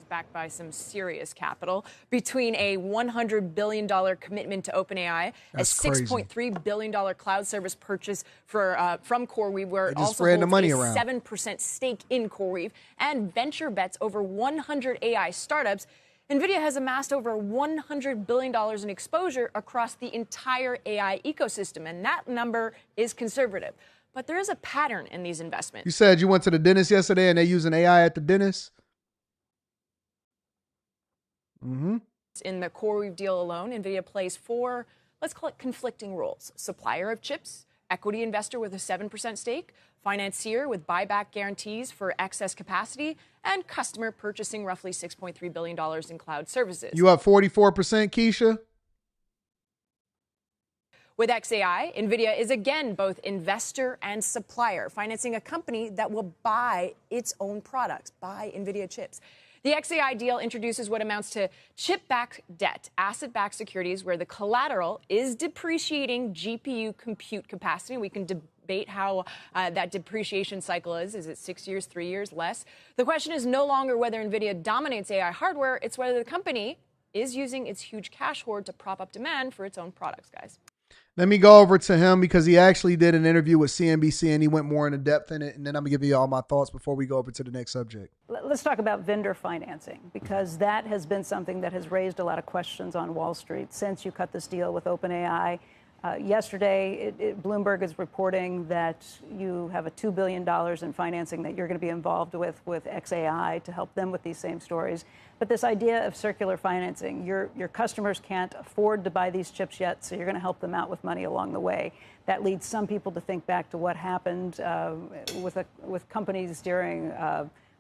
Backed by some serious capital, between a $100 billion commitment to OpenAI, That's a $6.3 billion cloud service purchase from CoreWeave, where it also spreading the holds money a around. 7% stake in CoreWeave, and venture bets over 100 AI startups. NVIDIA has amassed over $100 billion in exposure across the entire AI ecosystem, and that number is conservative. But there is a pattern in these investments. You said you went to the dentist yesterday and they're using AI at the dentist? Mm-hmm. In the CoreWeave deal alone, NVIDIA placed let's call it conflicting roles. Supplier of chips, equity investor with a 7% stake, financier with buyback guarantees for excess capacity, and customer purchasing roughly $6.3 billion in cloud services. You up 44%, Keisha? With XAI, NVIDIA is again both investor and supplier, financing a company that will buy its own products, buy NVIDIA chips. The XAI deal introduces what amounts to chip-backed debt, asset-backed securities where the collateral is depreciating GPU compute capacity. We can debate how that depreciation cycle is. Is it 6 years, 3 years, less? The question is no longer whether NVIDIA dominates AI hardware. It's whether the company is using its huge cash hoard to prop up demand for its own products, guys. Let me go over to him because he actually did an interview with CNBC and he went more into depth in it. And then I'm going to give you all my thoughts before we go over to the next subject. Let's talk about vendor financing, because that has been something that has raised a lot of questions on Wall Street since you cut this deal with OpenAI. Yesterday, Bloomberg is reporting that you have a $2 billion in financing that you're going to be involved with XAI to help them with these same stories. But this idea of circular financing, your customers can't afford to buy these chips yet, so you're going to help them out with money along the way. That leads some people to think back to what happened with companies during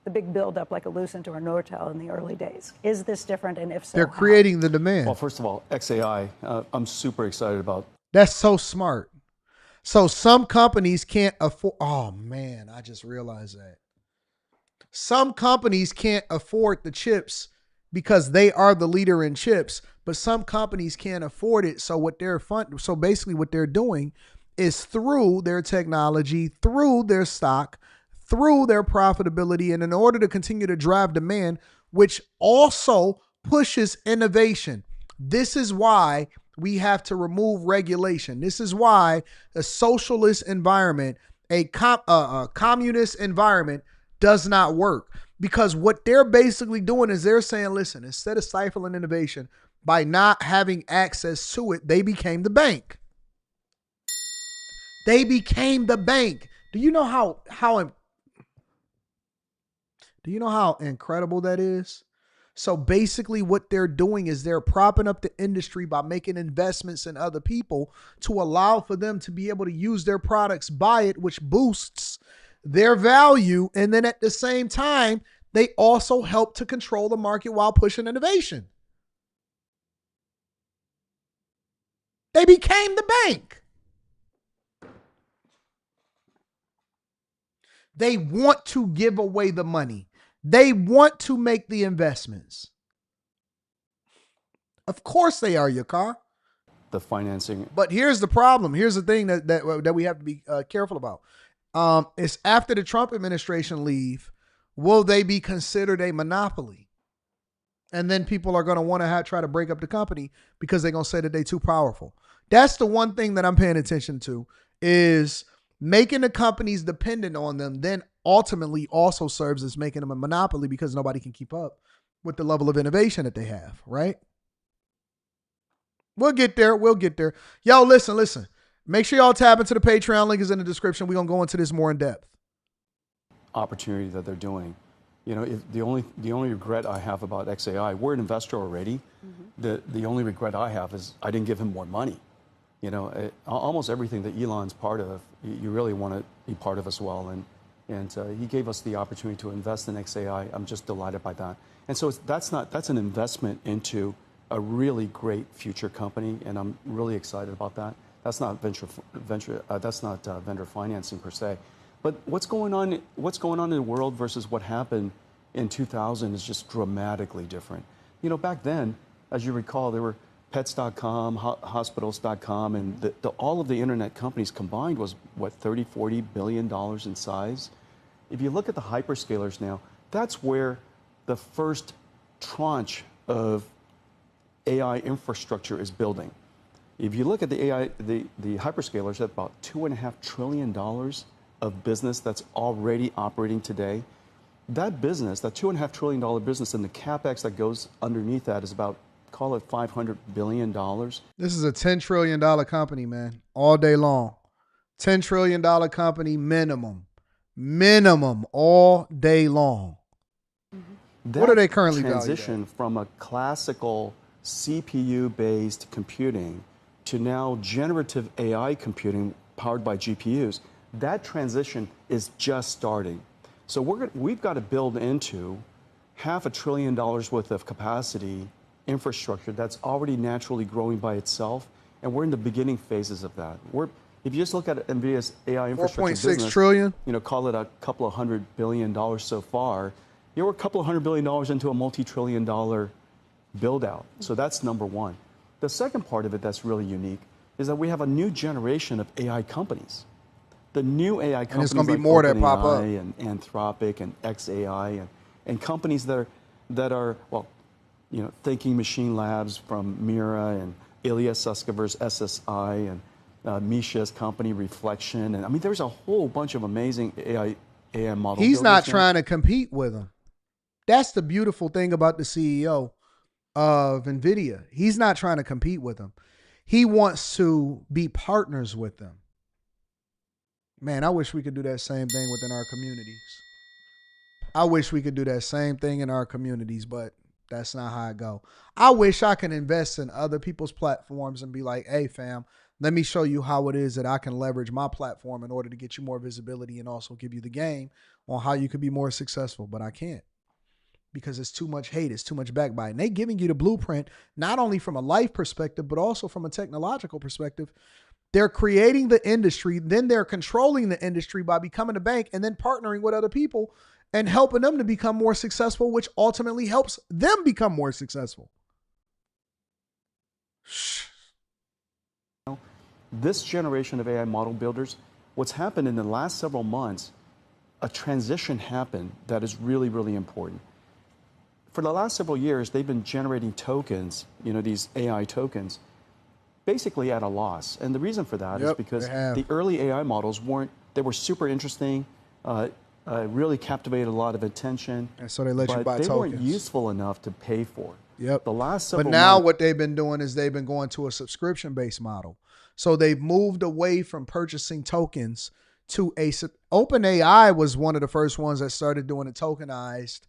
the big buildup like a Lucent or a Nortel in the early days. Is this different, and if so, They're how? creating the demand. Well, first of all, XAI, I'm super excited about. That's so smart. So some companies can't afford. Oh, man, I just realized that. Some companies can't afford the chips because they are the leader in chips, but some companies can't afford it. So so basically what they're doing is through their technology, through their stock, through their profitability, and in order to continue to drive demand, which also pushes innovation. This is why we have to remove regulation. This is why a socialist environment, a communist environment does not work. Because what they're basically doing is they're saying, listen, instead of stifling innovation by not having access to it, they became the bank. They became the bank. Do you know how incredible that is? So basically what they're doing is they're propping up the industry by making investments in other people to allow for them to be able to use their products, buy it, which boosts their value. And then at the same time, they also help to control the market while pushing innovation. They became the bank. They want to give away the money. They want to make the investments. Of course they are, your car. The financing. But here's the problem. Here's the thing that we have to be careful about. It's after the Trump administration leave, will they be considered a monopoly? And then people are going to want to try to break up the company because they're going to say that they're too powerful. That's the one thing that I'm paying attention to, is making the companies dependent on them, then ultimately also serves as making them a monopoly because nobody can keep up with the level of innovation that they have, right? We'll get there. We'll get there. Yo, listen. Make sure y'all tap into the Patreon. Link is in the description. We're going to go into this more in depth. Opportunity that they're doing. You know, the only regret I have about XAI, we're an investor already. Mm-hmm. The only regret I have is I didn't give him more money. You know, almost everything that Elon's part of, you really want to be part of as well. And he gave us the opportunity to invest in XAI. I'm just delighted by that. And so that's an investment into a really great future company, and I'm really excited about that. That's not vendor financing per se. But what's going on in the world versus what happened in 2000 is just dramatically different. You know, back then, as you recall, there were pets.com, hospitals.com, and all of the internet companies combined was, what, $30-40 billion in size? If you look at the hyperscalers now, that's where the first tranche of AI infrastructure is building. If you look at the AI, the hyperscalers, that's about $2.5 trillion of business that's already operating today. That business, that $2.5 trillion business, and the CapEx that goes underneath that is about, call it $500 billion. This is a $10 trillion company, man, all day long. $10 trillion company minimum, all day long. That what are they currently transition from a classical CPU-based computing to now generative AI computing powered by GPUs, that transition is just starting. So we've got to build into $500 billion worth of capacity infrastructure that's already naturally growing by itself, and we're in the beginning phases of that. If you just look at NVIDIA's AI infrastructure 4.6 business, trillion, call it a couple of $100 billion so far, we're a couple of $100 billion into a multi-trillion-dollar build out. So that's number one. The second part of it that's really unique is that we have a new generation of AI companies. The new AI companies, and it's going to be like more that pop up, and Anthropic and XAI and companies that are Thinking Machine Labs from Mira and Ilya Sutskever's SSI and Misha's company Reflection, and I mean there's a whole bunch of amazing AI models. He's not trying to compete with them. That's the beautiful thing about the CEO of NVIDIA. He's not trying to compete with them. He wants to be partners with them. Man, I wish we could do that same thing within our communities. I wish we could do that same thing in our communities, but that's not how it go. I wish I can invest in other people's platforms and be like, hey, fam, let me show you how it is that I can leverage my platform in order to get you more visibility and also give you the game on how you could be more successful. But I can't, because it's too much hate. It's too much backbite. And they giving you the blueprint, not only from a life perspective, but also from a technological perspective. They're creating the industry, then they're controlling the industry by becoming a bank and then partnering with other people and helping them to become more successful, which ultimately helps them become more successful. This generation of AI model builders, what's happened in the last several months, a transition happened that is really, really important. For the last several years, they've been generating tokens, these AI tokens, basically at a loss. And the reason for that is because the early AI models they were super interesting, really captivated a lot of attention. And so they let you buy tokens. They weren't useful enough to pay for it. Yep. The last several But now months, what they've been doing is they've been going to a subscription-based model. So they've moved away from purchasing tokens to OpenAI was one of the first ones that started doing a tokenized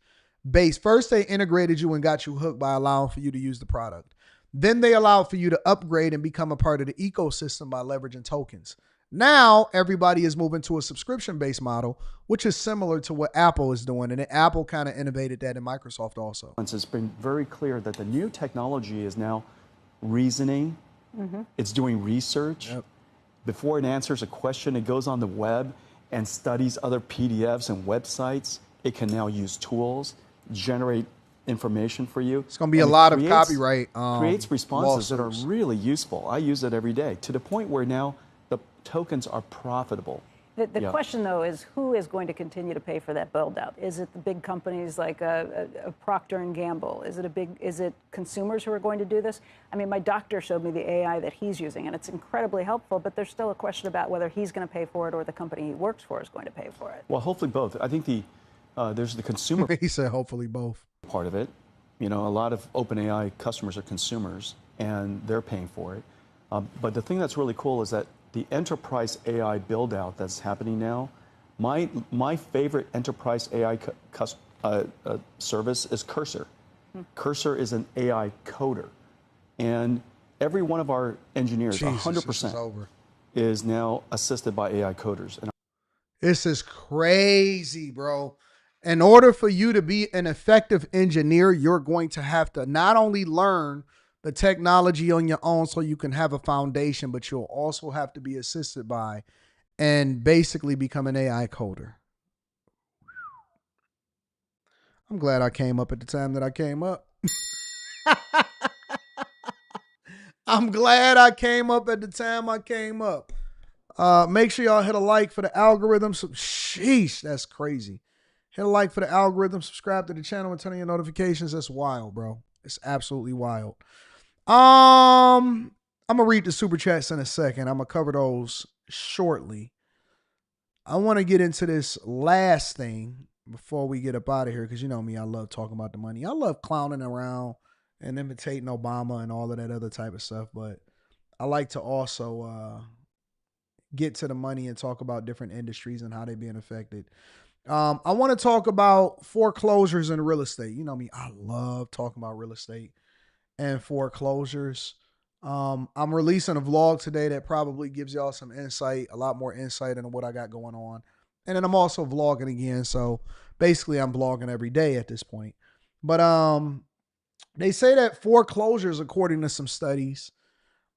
base. First, they integrated you and got you hooked by allowing for you to use the product. Then they allowed for you to upgrade and become a part of the ecosystem by leveraging tokens. Now, everybody is moving to a subscription-based model, which is similar to what Apple is doing. And Apple kind of innovated that in Microsoft also. It's been very clear that the new technology is now reasoning. It's doing research. Before it answers a question, it goes on the web and studies other PDFs and websites. It can now use tools, generate information for you. It's going to be a lot of copyright. Creates responses that are lawsuits. really useful. I use it every day, to the point where now the tokens are profitable. The question, though, is who is going to continue to pay for that build out? Is it the big companies like a Procter & Gamble? Is it consumers who are going to do this? I mean, my doctor showed me the AI that he's using, and it's incredibly helpful, but there's still a question about whether he's going to pay for it or the company he works for is going to pay for it. Well, hopefully both. I think there's the consumer He said hopefully both. part of it. A lot of OpenAI customers are consumers, and they're paying for it. But the thing that's really cool is that the enterprise AI build out that's happening now, my favorite enterprise AI service is Cursor. Cursor is an AI coder. And every one of our engineers, 100%, is now assisted by AI coders. And this is crazy, bro. In order for you to be an effective engineer, you're going to have to not only learn the technology on your own so you can have a foundation, but you'll also have to be assisted by and basically become an AI coder. I'm glad I came up at the time that I came up. I'm glad I came up at the time I came up. Make sure y'all hit a like for the algorithm. Sheesh, that's crazy. Hit a like for the algorithm, subscribe to the channel, and turn on your notifications. That's wild, bro. It's absolutely wild. I'm going to read the super chats in a second. I'm going to cover those shortly. I want to get into this last thing before we get up out of here, because you know me, I love talking about the money. I love clowning around and imitating Obama and all of that other type of stuff, but I like to also get to the money and talk about different industries and how they're being affected. I want to talk about foreclosures and real estate. You know me, I love talking about real estate and foreclosures. I'm releasing a vlog today that probably gives y'all some insight, a lot more insight into what I got going on. And then I'm also vlogging again. So basically I'm vlogging every day at this point. But they say that foreclosures, according to some studies,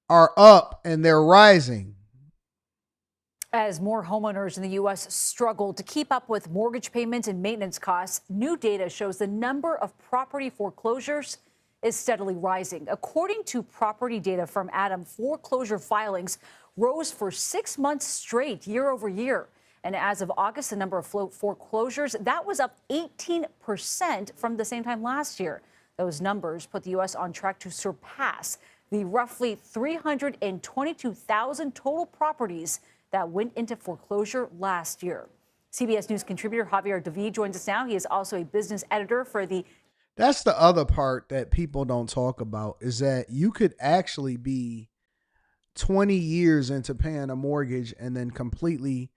are up and they're rising. As more homeowners in the U.S. struggle to keep up with mortgage payments and maintenance costs, new data shows the number of property foreclosures is steadily rising. According to property data from Adam, foreclosure filings rose for 6 months straight year over year. And as of August, the number of foreclosures, that was up 18% from the same time last year. Those numbers put the U.S. on track to surpass the roughly 322,000 total properties that went into foreclosure last year. CBS News contributor Javier David joins us now. He is also a business editor for the... That's the other part that people don't talk about, is that you could actually be 20 years into paying a mortgage and then completely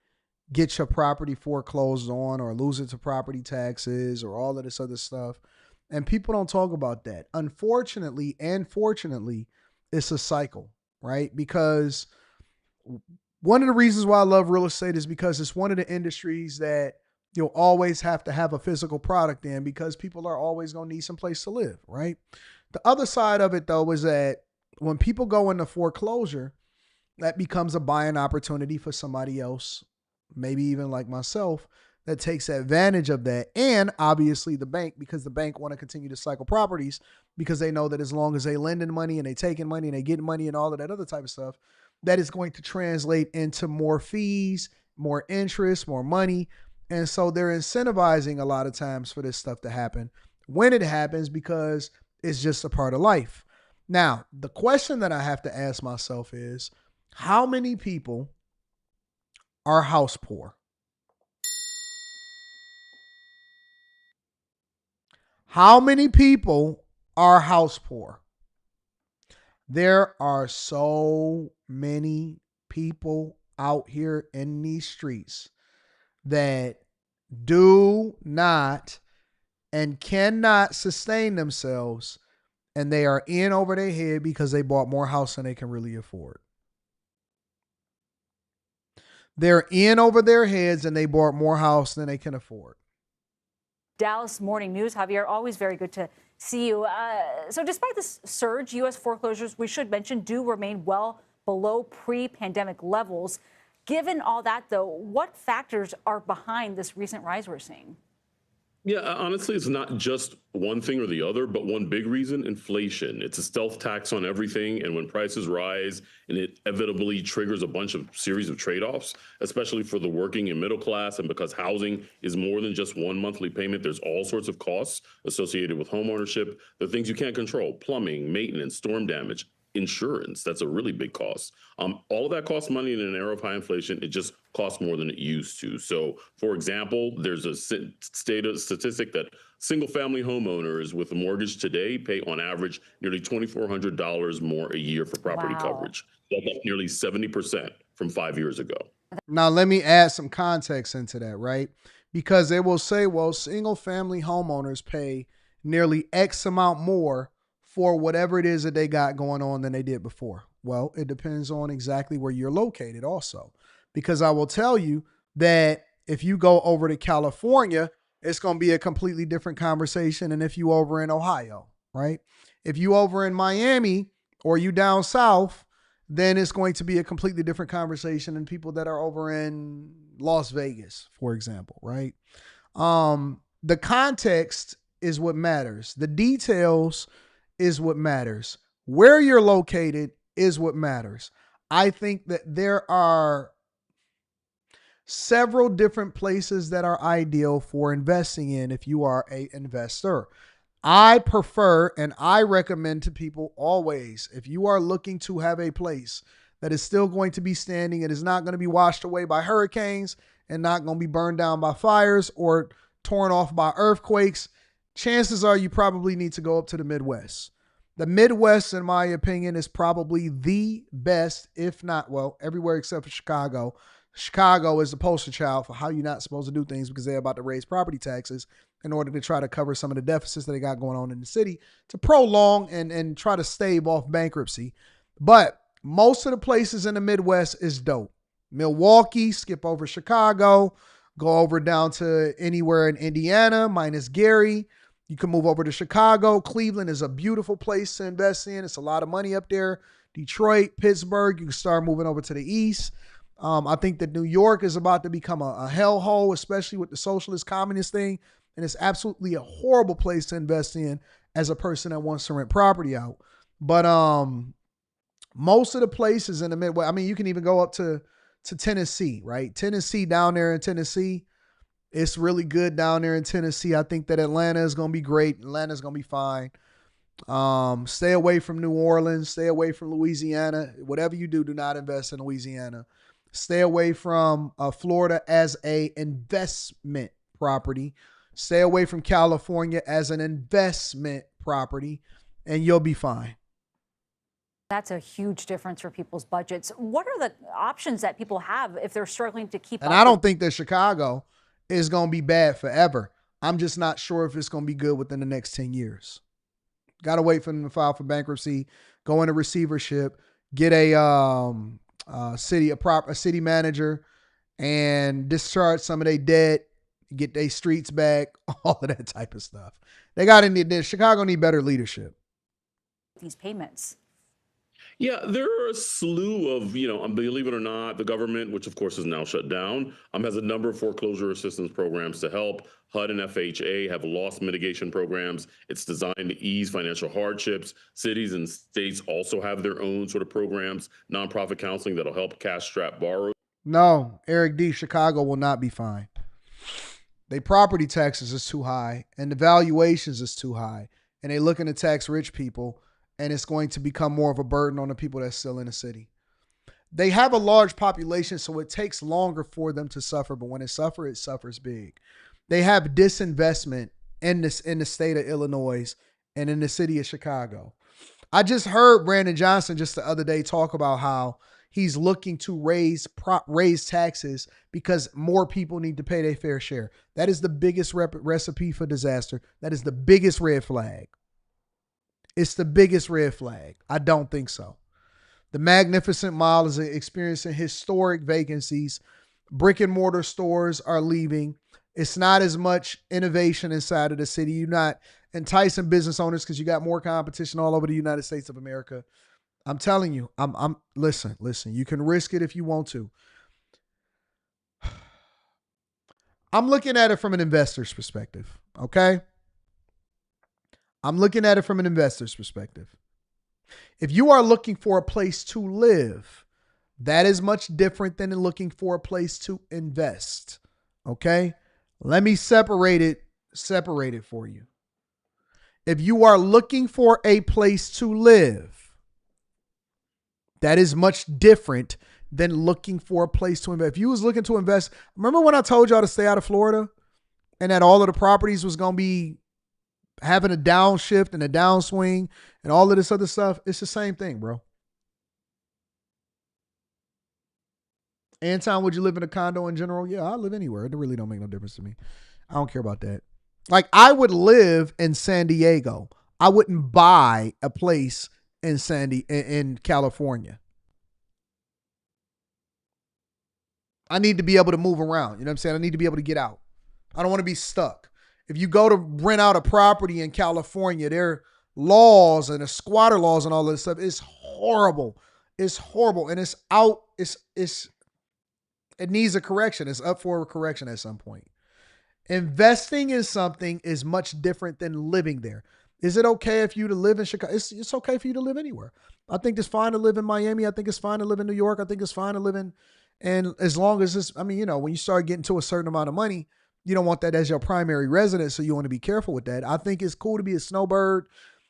get your property foreclosed on or lose it to property taxes or all of this other stuff. And people don't talk about that. Unfortunately and fortunately, it's a cycle, right? Because one of the reasons why I love real estate is because it's one of the industries that you'll always have to have a physical product in, because people are always going to need some place to live, right? The other side of it, though, is that when people go into foreclosure, that becomes a buying opportunity for somebody else, maybe even like myself, that takes advantage of that. And obviously the bank, because the bank want to continue to cycle properties, because they know that as long as they lending money and they taking money and they getting money and all of that other type of stuff, that is going to translate into more fees, more interest, more money. And so they're incentivizing a lot of times for this stuff to happen when it happens, because it's just a part of life. Now, the question that I have to ask myself is, how many people are house poor? How many people are house poor? There are so many people out here in these streets that do not and cannot sustain themselves, and they are in over their head because they bought more house than they can really afford. They're in over their heads and they bought more house than they can afford. Dallas Morning News. Javier, always very good to see you. So despite this surge, U.S. foreclosures, we should mention, do remain well below pre-pandemic levels. Given all that, though, what factors are behind this recent rise we're seeing? Yeah, honestly, it's not just one thing or the other, but one big reason: inflation. It's a stealth tax on everything. And when prices rise, and it inevitably triggers a bunch of series of trade-offs, especially for the working and middle class. And because housing is more than just one monthly payment, there's all sorts of costs associated with home ownership. The things you can't control: plumbing, maintenance, storm damage, insurance. That's a really big cost. All of that costs money in an era of high inflation. It just costs more than it used to. So, for example, there's a statistic that single-family homeowners with a mortgage today pay on average nearly $2,400 more a year for property coverage. That's up nearly 70% from 5 years ago. Now, let me add some context into that, right? Because they will say, well, single-family homeowners pay nearly X amount more for whatever it is that they got going on than they did before. Well, it depends on exactly where you're located also. Because I will tell you that if you go over to California, it's going to be a completely different conversation than if you over in Ohio, right? If you over in Miami or you down south, then it's going to be a completely different conversation than people that are over in Las Vegas, for example, right? The context is what matters. The details is what matters. Where you're located is what matters. I think that there are several different places that are ideal for investing in if you are an investor. I prefer and I recommend to people always, if you are looking to have a place that is still going to be standing and is not going to be washed away by hurricanes and not going to be burned down by fires or torn off by earthquakes, chances are you probably need to go up to the Midwest. The Midwest, in my opinion, is probably the best, if not, well, everywhere except for Chicago. Chicago is the poster child for how you're not supposed to do things because they're about to raise property taxes in order to try to cover some of the deficits that they got going on in the city to prolong and try to stave off bankruptcy. But most of the places in the Midwest is dope. Milwaukee, skip over Chicago, go over down to anywhere in Indiana, minus Gary. You can move over to Chicago. Cleveland is a beautiful place to invest in. It's a lot of money up there. Detroit, Pittsburgh, you can start moving over to the east. I think that New York is about to become a hellhole, especially with the socialist communist thing. And it's absolutely a horrible place to invest in as a person that wants to rent property out. But most of the places in the Midwest, I mean, you can even go up to Tennessee, right? Tennessee, down there in Tennessee, it's really good down there in Tennessee. I think that Atlanta is going to be great. Atlanta is going to be fine. Stay away from New Orleans. Stay away from Louisiana. Whatever you do, do not invest in Louisiana. Stay away from Florida as a investment property. Stay away from California as an investment property, and you'll be fine. That's a huge difference for people's budgets. What are the options that people have if they're struggling to keep up? And I don't think that Chicago is going to be bad forever. I'm just not sure if it's going to be good within the next 10 years. Got to wait for them to file for bankruptcy, go into receivership, get a city manager, and discharge some of their debt, get their streets back, all of that type of stuff. Chicago need better leadership. These payments. Yeah, there are a slew of, believe it or not, the government, which of course is now shut down, has a number of foreclosure assistance programs to help. HUD and FHA have loss mitigation programs. It's designed to ease financial hardships. Cities and states also have their own sort of programs, nonprofit counseling that'll help cash-strapped borrowers. No, Eric D., Chicago will not be fine. Their property taxes is too high, and the valuations is too high, and they looking to tax rich people, and it's going to become more of a burden on the people that's still in the city. They have a large population, so it takes longer for them to suffer, but when it suffers big. They have disinvestment in the state of Illinois and in the city of Chicago. I just heard Brandon Johnson just the other day talk about how he's looking to raise taxes because more people need to pay their fair share. That is the biggest recipe for disaster. That is the biggest red flag. It's the biggest red flag. I don't think so. The Magnificent Mile is experiencing historic vacancies. Brick and mortar stores are leaving. It's not as much innovation inside of the city. You're not enticing business owners because you got more competition all over the United States of America. I'm telling you, listen, you can risk it if you want to. I'm looking at it from an investor's perspective, okay? I'm looking at it from an investor's perspective. If you are looking for a place to live, that is much different than looking for a place to invest, okay? Let me separate it for you. If you are looking for a place to live, that is much different than looking for a place to invest. If you was looking to invest, remember when I told y'all to stay out of Florida and that all of the properties was going to be having a downshift and a downswing and all of this other stuff? It's the same thing, bro. Anton, would you live in a condo in general? Yeah, I live anywhere. It really don't make no difference to me. I don't care about that. Like, I would live in San Diego. I wouldn't buy a place in California. I need to be able to move around. You know what I'm saying? I need to be able to get out. I don't want to be stuck. If you go to rent out a property in California, there are laws and the squatter laws and all this stuff. It's horrible. It's horrible. And it's out. It needs a correction. It's up for a correction at some point. Investing in something is much different than living there. Is it okay if you to live in Chicago? It's okay for you to live anywhere. I think it's fine to live in Miami. I think it's fine to live in New York. I think it's fine to live in, and as long as it's, when you start getting to a certain amount of money, you don't want that as your primary residence, so you want to be careful with that. I think it's cool to be a snowbird,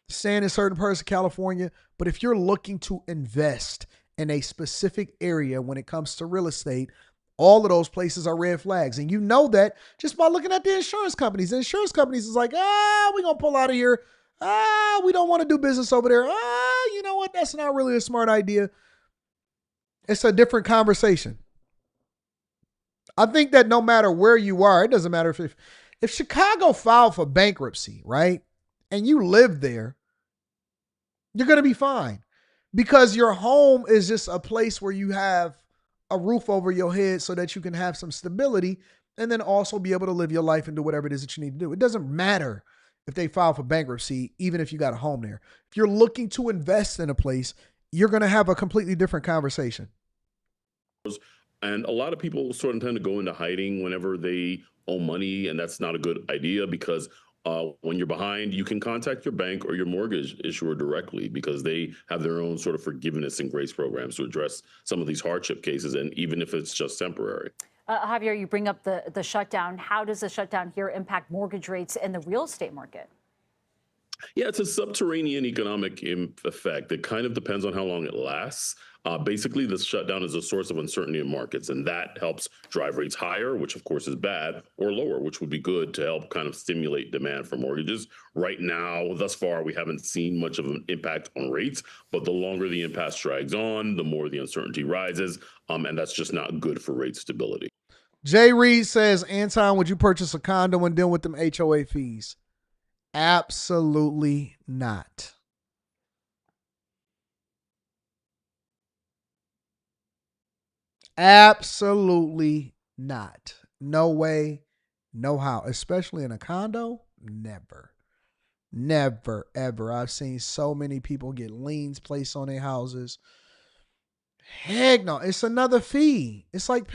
staying in certain parts of California, but if you're looking to invest in a specific area when it comes to real estate, all of those places are red flags. And you know that just by looking at the insurance companies. The insurance companies is like, we're going to pull out of here. We don't want to do business over there. You know what? That's not really a smart idea. It's a different conversation. I think that no matter where you are, it doesn't matter if Chicago filed for bankruptcy, right? And you live there, you're going to be fine. Because your home is just a place where you have a roof over your head so that you can have some stability and then also be able to live your life and do whatever it is that you need to do. It doesn't matter if they file for bankruptcy, even if you got a home there. If you're looking to invest in a place, you're going to have a completely different conversation. And a lot of people sort of tend to go into hiding whenever they owe money, and that's not a good idea because when you're behind, you can contact your bank or your mortgage issuer directly because they have their own sort of forgiveness and grace programs to address some of these hardship cases, and even if it's just temporary. Javier, you bring up the shutdown. How does the shutdown here impact mortgage rates and the real estate market? Yeah, it's a subterranean economic effect. It kind of depends on how long it lasts. Basically, the shutdown is a source of uncertainty in markets, and that helps drive rates higher, which of course is bad, or lower, which would be good to help kind of stimulate demand for mortgages. Right now, thus far, we haven't seen much of an impact on rates, but the longer the impasse drags on, the more the uncertainty rises, and that's just not good for rate stability. Jay Reed says, Anton, would you purchase a condo and deal with them HOA fees? Absolutely not. Absolutely not. No way, no how. Especially in a condo, never. Never, ever. I've seen so many people get liens placed on their houses. Heck no, it's another fee. It's like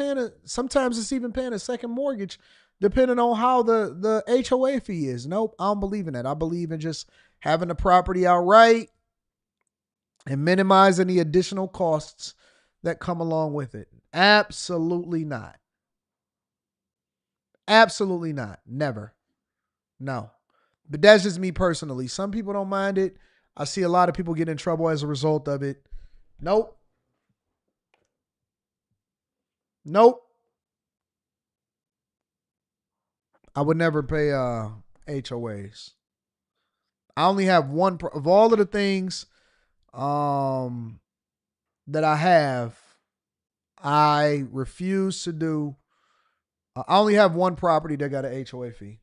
sometimes it's even paying a second mortgage depending on how the HOA fee is. Nope, I don't believe in that. I believe in just having the property outright and minimizing the additional costs that come along with it. Absolutely not. Absolutely not. Never. No. But that's just me personally. Some people don't mind it. I see a lot of people get in trouble as a result of it. Nope. Nope. I would never pay HOAs. I only have one of all of the things that I have. I refuse to do. I only have one property that got an HOA fee.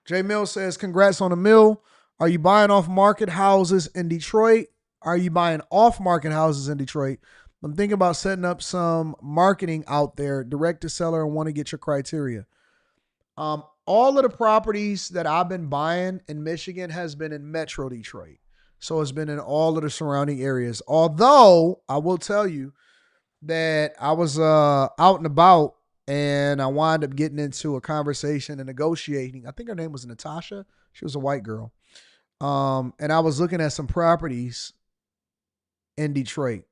Jay Mill says, congrats on the mill. Are you buying off market houses in Detroit? Are you buying off market houses in Detroit? I'm thinking about setting up some marketing out there, direct to seller, and want to get your criteria. All of the properties that I've been buying in Michigan has been in Metro Detroit. So it's been in all of the surrounding areas. Although I will tell you that I was out and about and I wound up getting into a conversation and negotiating. I think her name was Natasha. She was a white girl. And I was looking at some properties in Detroit.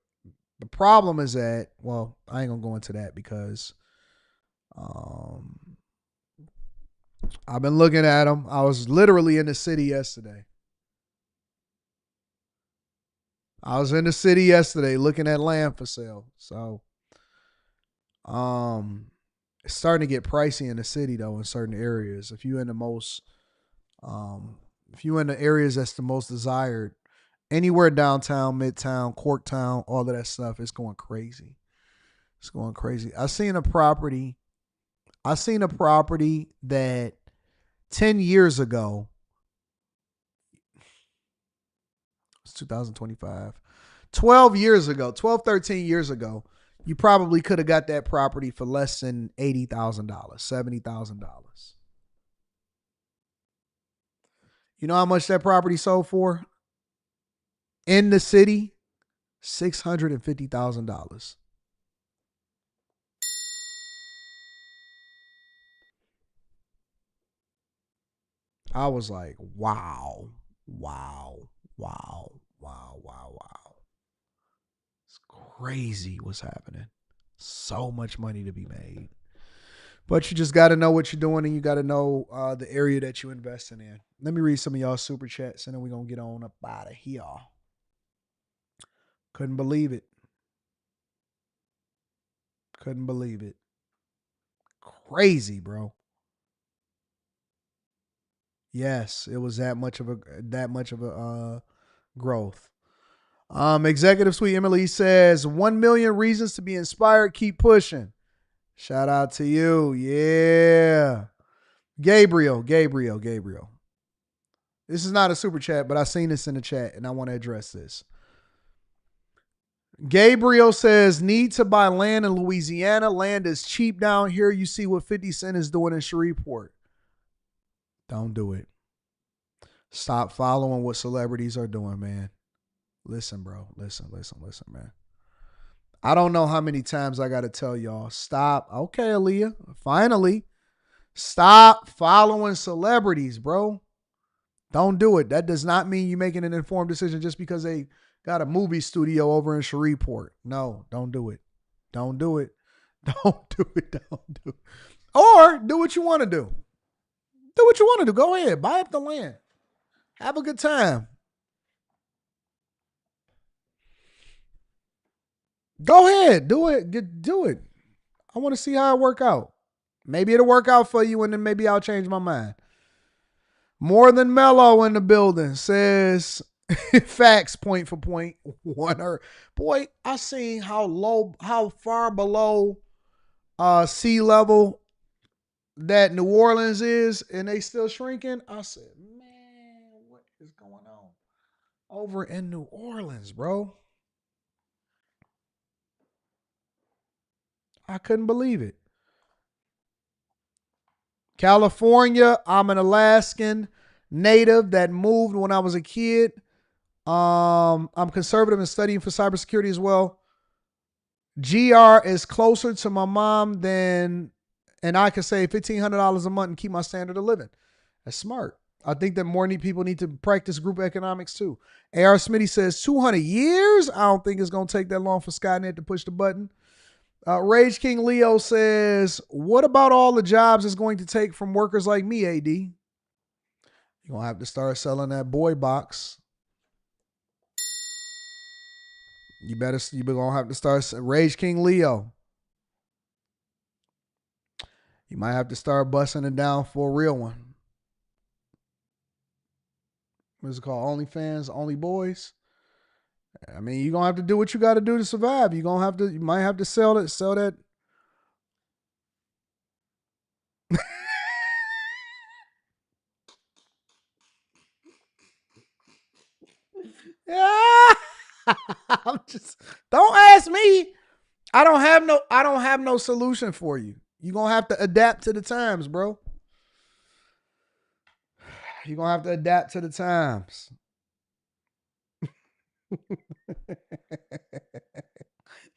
The problem is that, well, I ain't gonna go into that because I've been looking at them. I was literally in the city yesterday. Looking at land for sale. So it's starting to get pricey in the city though, in certain areas. If you're in the areas that's the most desired, anywhere downtown, midtown, Corktown, all of that stuff, it's going crazy. It's going crazy. I seen a property that 10 years ago, it's 2025, 13 years ago, you probably could have got that property for less than $80,000, $70,000. You know how much that property sold for? In the city, $650,000. I was like, wow. It's crazy what's happening. So much money to be made. But you just got to know what you're doing, and you got to know the area that you're investing in. Let me read some of y'all super chats, and then we're going to get on up out of here. Couldn't believe it. Crazy, bro. Yes, it was that much of a growth. Executive Suite Emily says 1 million reasons to be inspired. Keep pushing. Shout out to you. Yeah. Gabriel. This is not a super chat, but I seen this in the chat and I want to address this. Gabriel says, need to buy land in Louisiana. Land is cheap down here. You see what 50 Cent is doing in Shreveport. Don't do it. Stop following what celebrities are doing, man. Listen, bro. Listen, man. I don't know how many times I got to tell y'all, stop. Okay, Aaliyah, finally. Stop following celebrities, bro. Don't do it. That does not mean you're making an informed decision just because they got a movie studio over in Shreveport. No, don't do it. Don't do it. Don't do it. Don't do it. Or do what you want to do. Do what you want to do. Go ahead. Buy up the land. Have a good time. Go ahead. Do it. Do it. I want to see how it work out. Maybe it'll work out for you and then maybe I'll change my mind. More Than Mellow in the building says, facts point for point. Boy, I seen how far below sea level that New Orleans is and they still shrinking. I said, man, what is going on over in New Orleans, bro? I couldn't believe it. California, I'm an Alaskan native that moved when I was a kid. I'm conservative and studying for cybersecurity as well. GR is closer to my mom than, and I could save $1,500 a month and keep my standard of living. That's smart. I think that more people need to practice group economics too. AR Smitty says 200 years. I don't think it's going to take that long for Skynet to push the button. Rage King Leo says, what about all the jobs it's going to take from workers like me, AD? You're going to have to start selling that boy box. You're going to have to start, Rage King Leo. You might have to start busting it down for a real one. What's it called? OnlyFans, Only Boys? I mean, you're going to have to do what you got to do to survive. You might have to sell that. Yeah. Don't ask me. I don't have no solution for you. You're going to have to adapt to the times, bro. You're going to have to adapt to the times.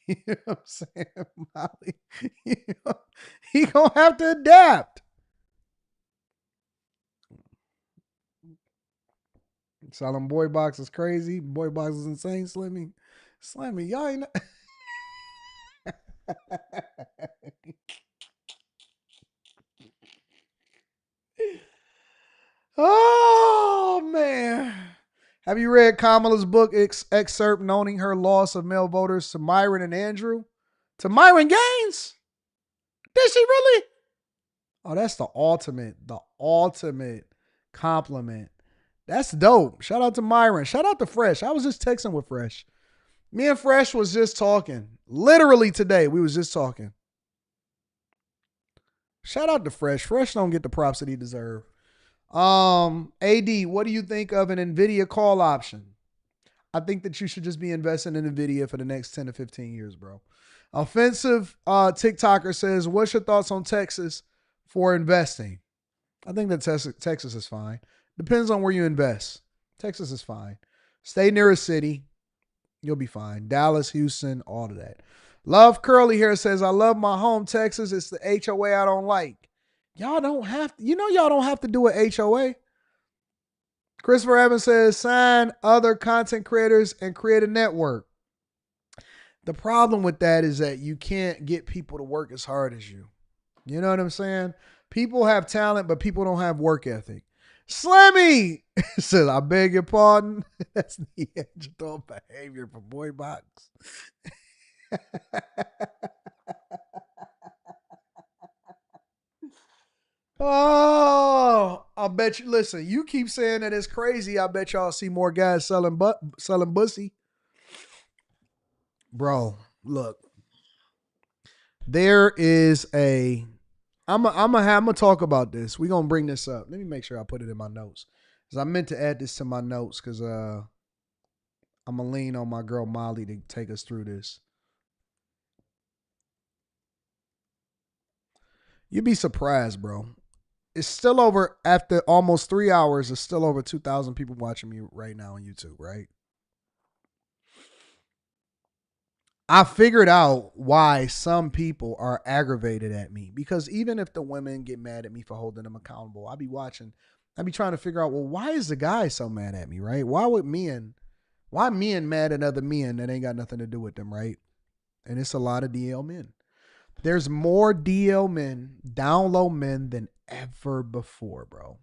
You know what I'm saying, Molly? He gonna have to adapt. Selling boy box is crazy. Boy box is insane. Slimmy, y'all ain't. Oh man. Have you read Kamala's book excerpt noting her loss of male voters to Myron and Andrew? To Myron Gaines? Did she really? Oh, that's the ultimate compliment. That's dope. Shout out to Myron. Shout out to Fresh. I was just texting with Fresh. Me and Fresh was just talking. Literally today, we was just talking. Shout out to Fresh. Fresh don't get the props that he deserve. AD, what do you think of an NVIDIA call option? I think that you should just be investing in NVIDIA for the next 10 to 15 years, bro. Offensive TikToker says, what's your thoughts on Texas for investing? I think that Texas is fine. Depends on where you invest. Texas is fine. Stay near a city. You'll be fine. Dallas, Houston, all of that. Love Curly here says, I love my home, Texas. It's the HOA I don't like. Y'all don't have to, y'all don't have to do an HOA. Christopher Evans says, sign other content creators and create a network. The problem with that is that you can't get people to work as hard as you. You know what I'm saying? People have talent, but people don't have work ethic. Slimmy says, I beg your pardon. That's the adjective behavior for boy box. Oh, I bet you. Listen, you keep saying that it's crazy. I bet y'all see more guys selling bussy. Bro, look. There is a. I'm gonna talk about this. We're gonna bring this up. Let me make sure I put it in my notes, because I meant to add this to my notes, because I'm going to lean on my girl Molly to take us through this. You'd be surprised, bro. It's still over, after almost 3 hours, it's still over 2,000 people watching me right now on YouTube, right? I figured out why some people are aggravated at me, because even if the women get mad at me for holding them accountable, I'll be watching, I'll be trying to figure out, well, why is the guy so mad at me, right? Why men mad at other men that ain't got nothing to do with them, right? And it's a lot of DL men. There's more DL men, down low men than ever before, bro.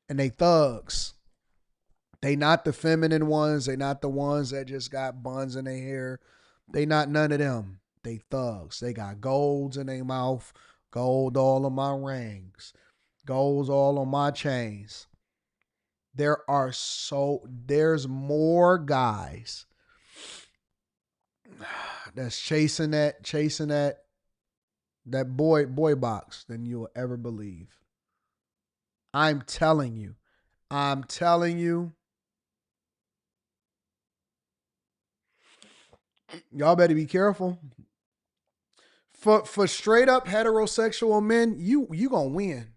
And they thugs. They not the feminine ones. They not the ones that just got buns in their hair. They not none of them. They thugs. They got golds in their mouth, gold all on my rings, golds all on my chains. There's more guys that's chasing that boy box than you'll ever believe. I'm telling you. Y'all better be careful. For straight up heterosexual men, you gonna win.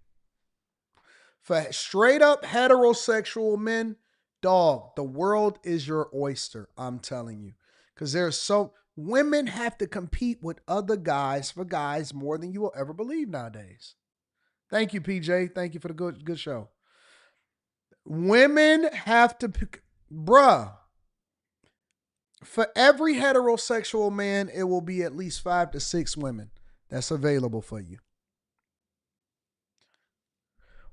For straight up heterosexual men, dog, the world is your oyster. I'm telling you. Because women have to compete with other guys for guys more than you will ever believe nowadays. Thank you, PJ. Thank you for the good show. Women have to, bruh. For every heterosexual man, it will be at least 5 to 6 women that's available for you.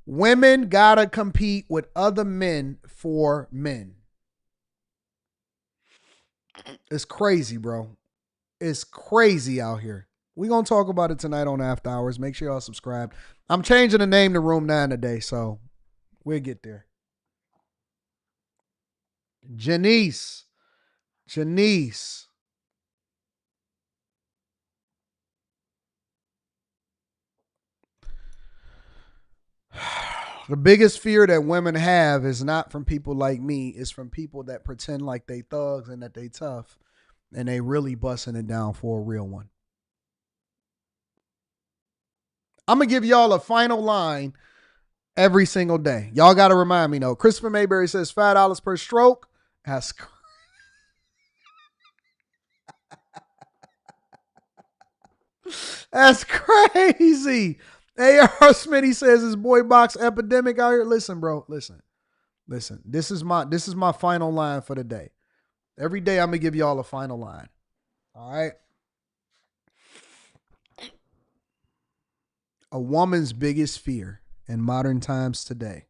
Women gotta compete with other men for men. It's crazy, bro. It's crazy out here. We're going to talk about it tonight on After Hours. Make sure y'all subscribe. I'm changing the name to Room 9 today, so we'll get there. Janice. The biggest fear that women have is not from people like me. It's from people that pretend like they thugs and that they tough, and they really busting it down for a real one. I'm going to give y'all a final line every single day. Y'all got to remind me, though. Christopher Mayberry says $5 per stroke. That's crazy. A.R. Smitty says his boy box epidemic out here. Listen, bro. Listen. This is my final line for the day. Every day I'm going to give y'all a final line. All right. A woman's biggest fear in modern times today.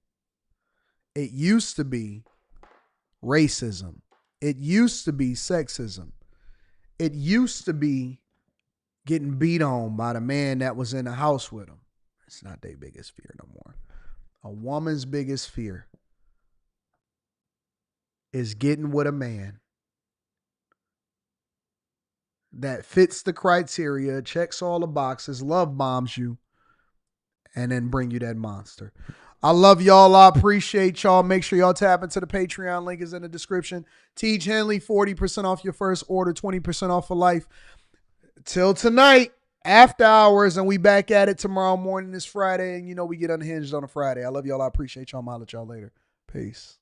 It used to be racism. It used to be sexism. It used to be getting beat on by the man that was in the house with him. It's not their biggest fear no more. A woman's biggest fear is getting with a man that fits the criteria, checks all the boxes, love bombs you, and then bring you that monster. I love y'all. I appreciate y'all. Make sure y'all tap into the Patreon. Link is in the description. Teach Henley, 40% off your first order, 20% off for life. Till tonight, After Hours, and we back at it tomorrow morning. This Friday, and you know we get unhinged on a Friday. I love y'all. I appreciate y'all. I'll let y'all later. Peace.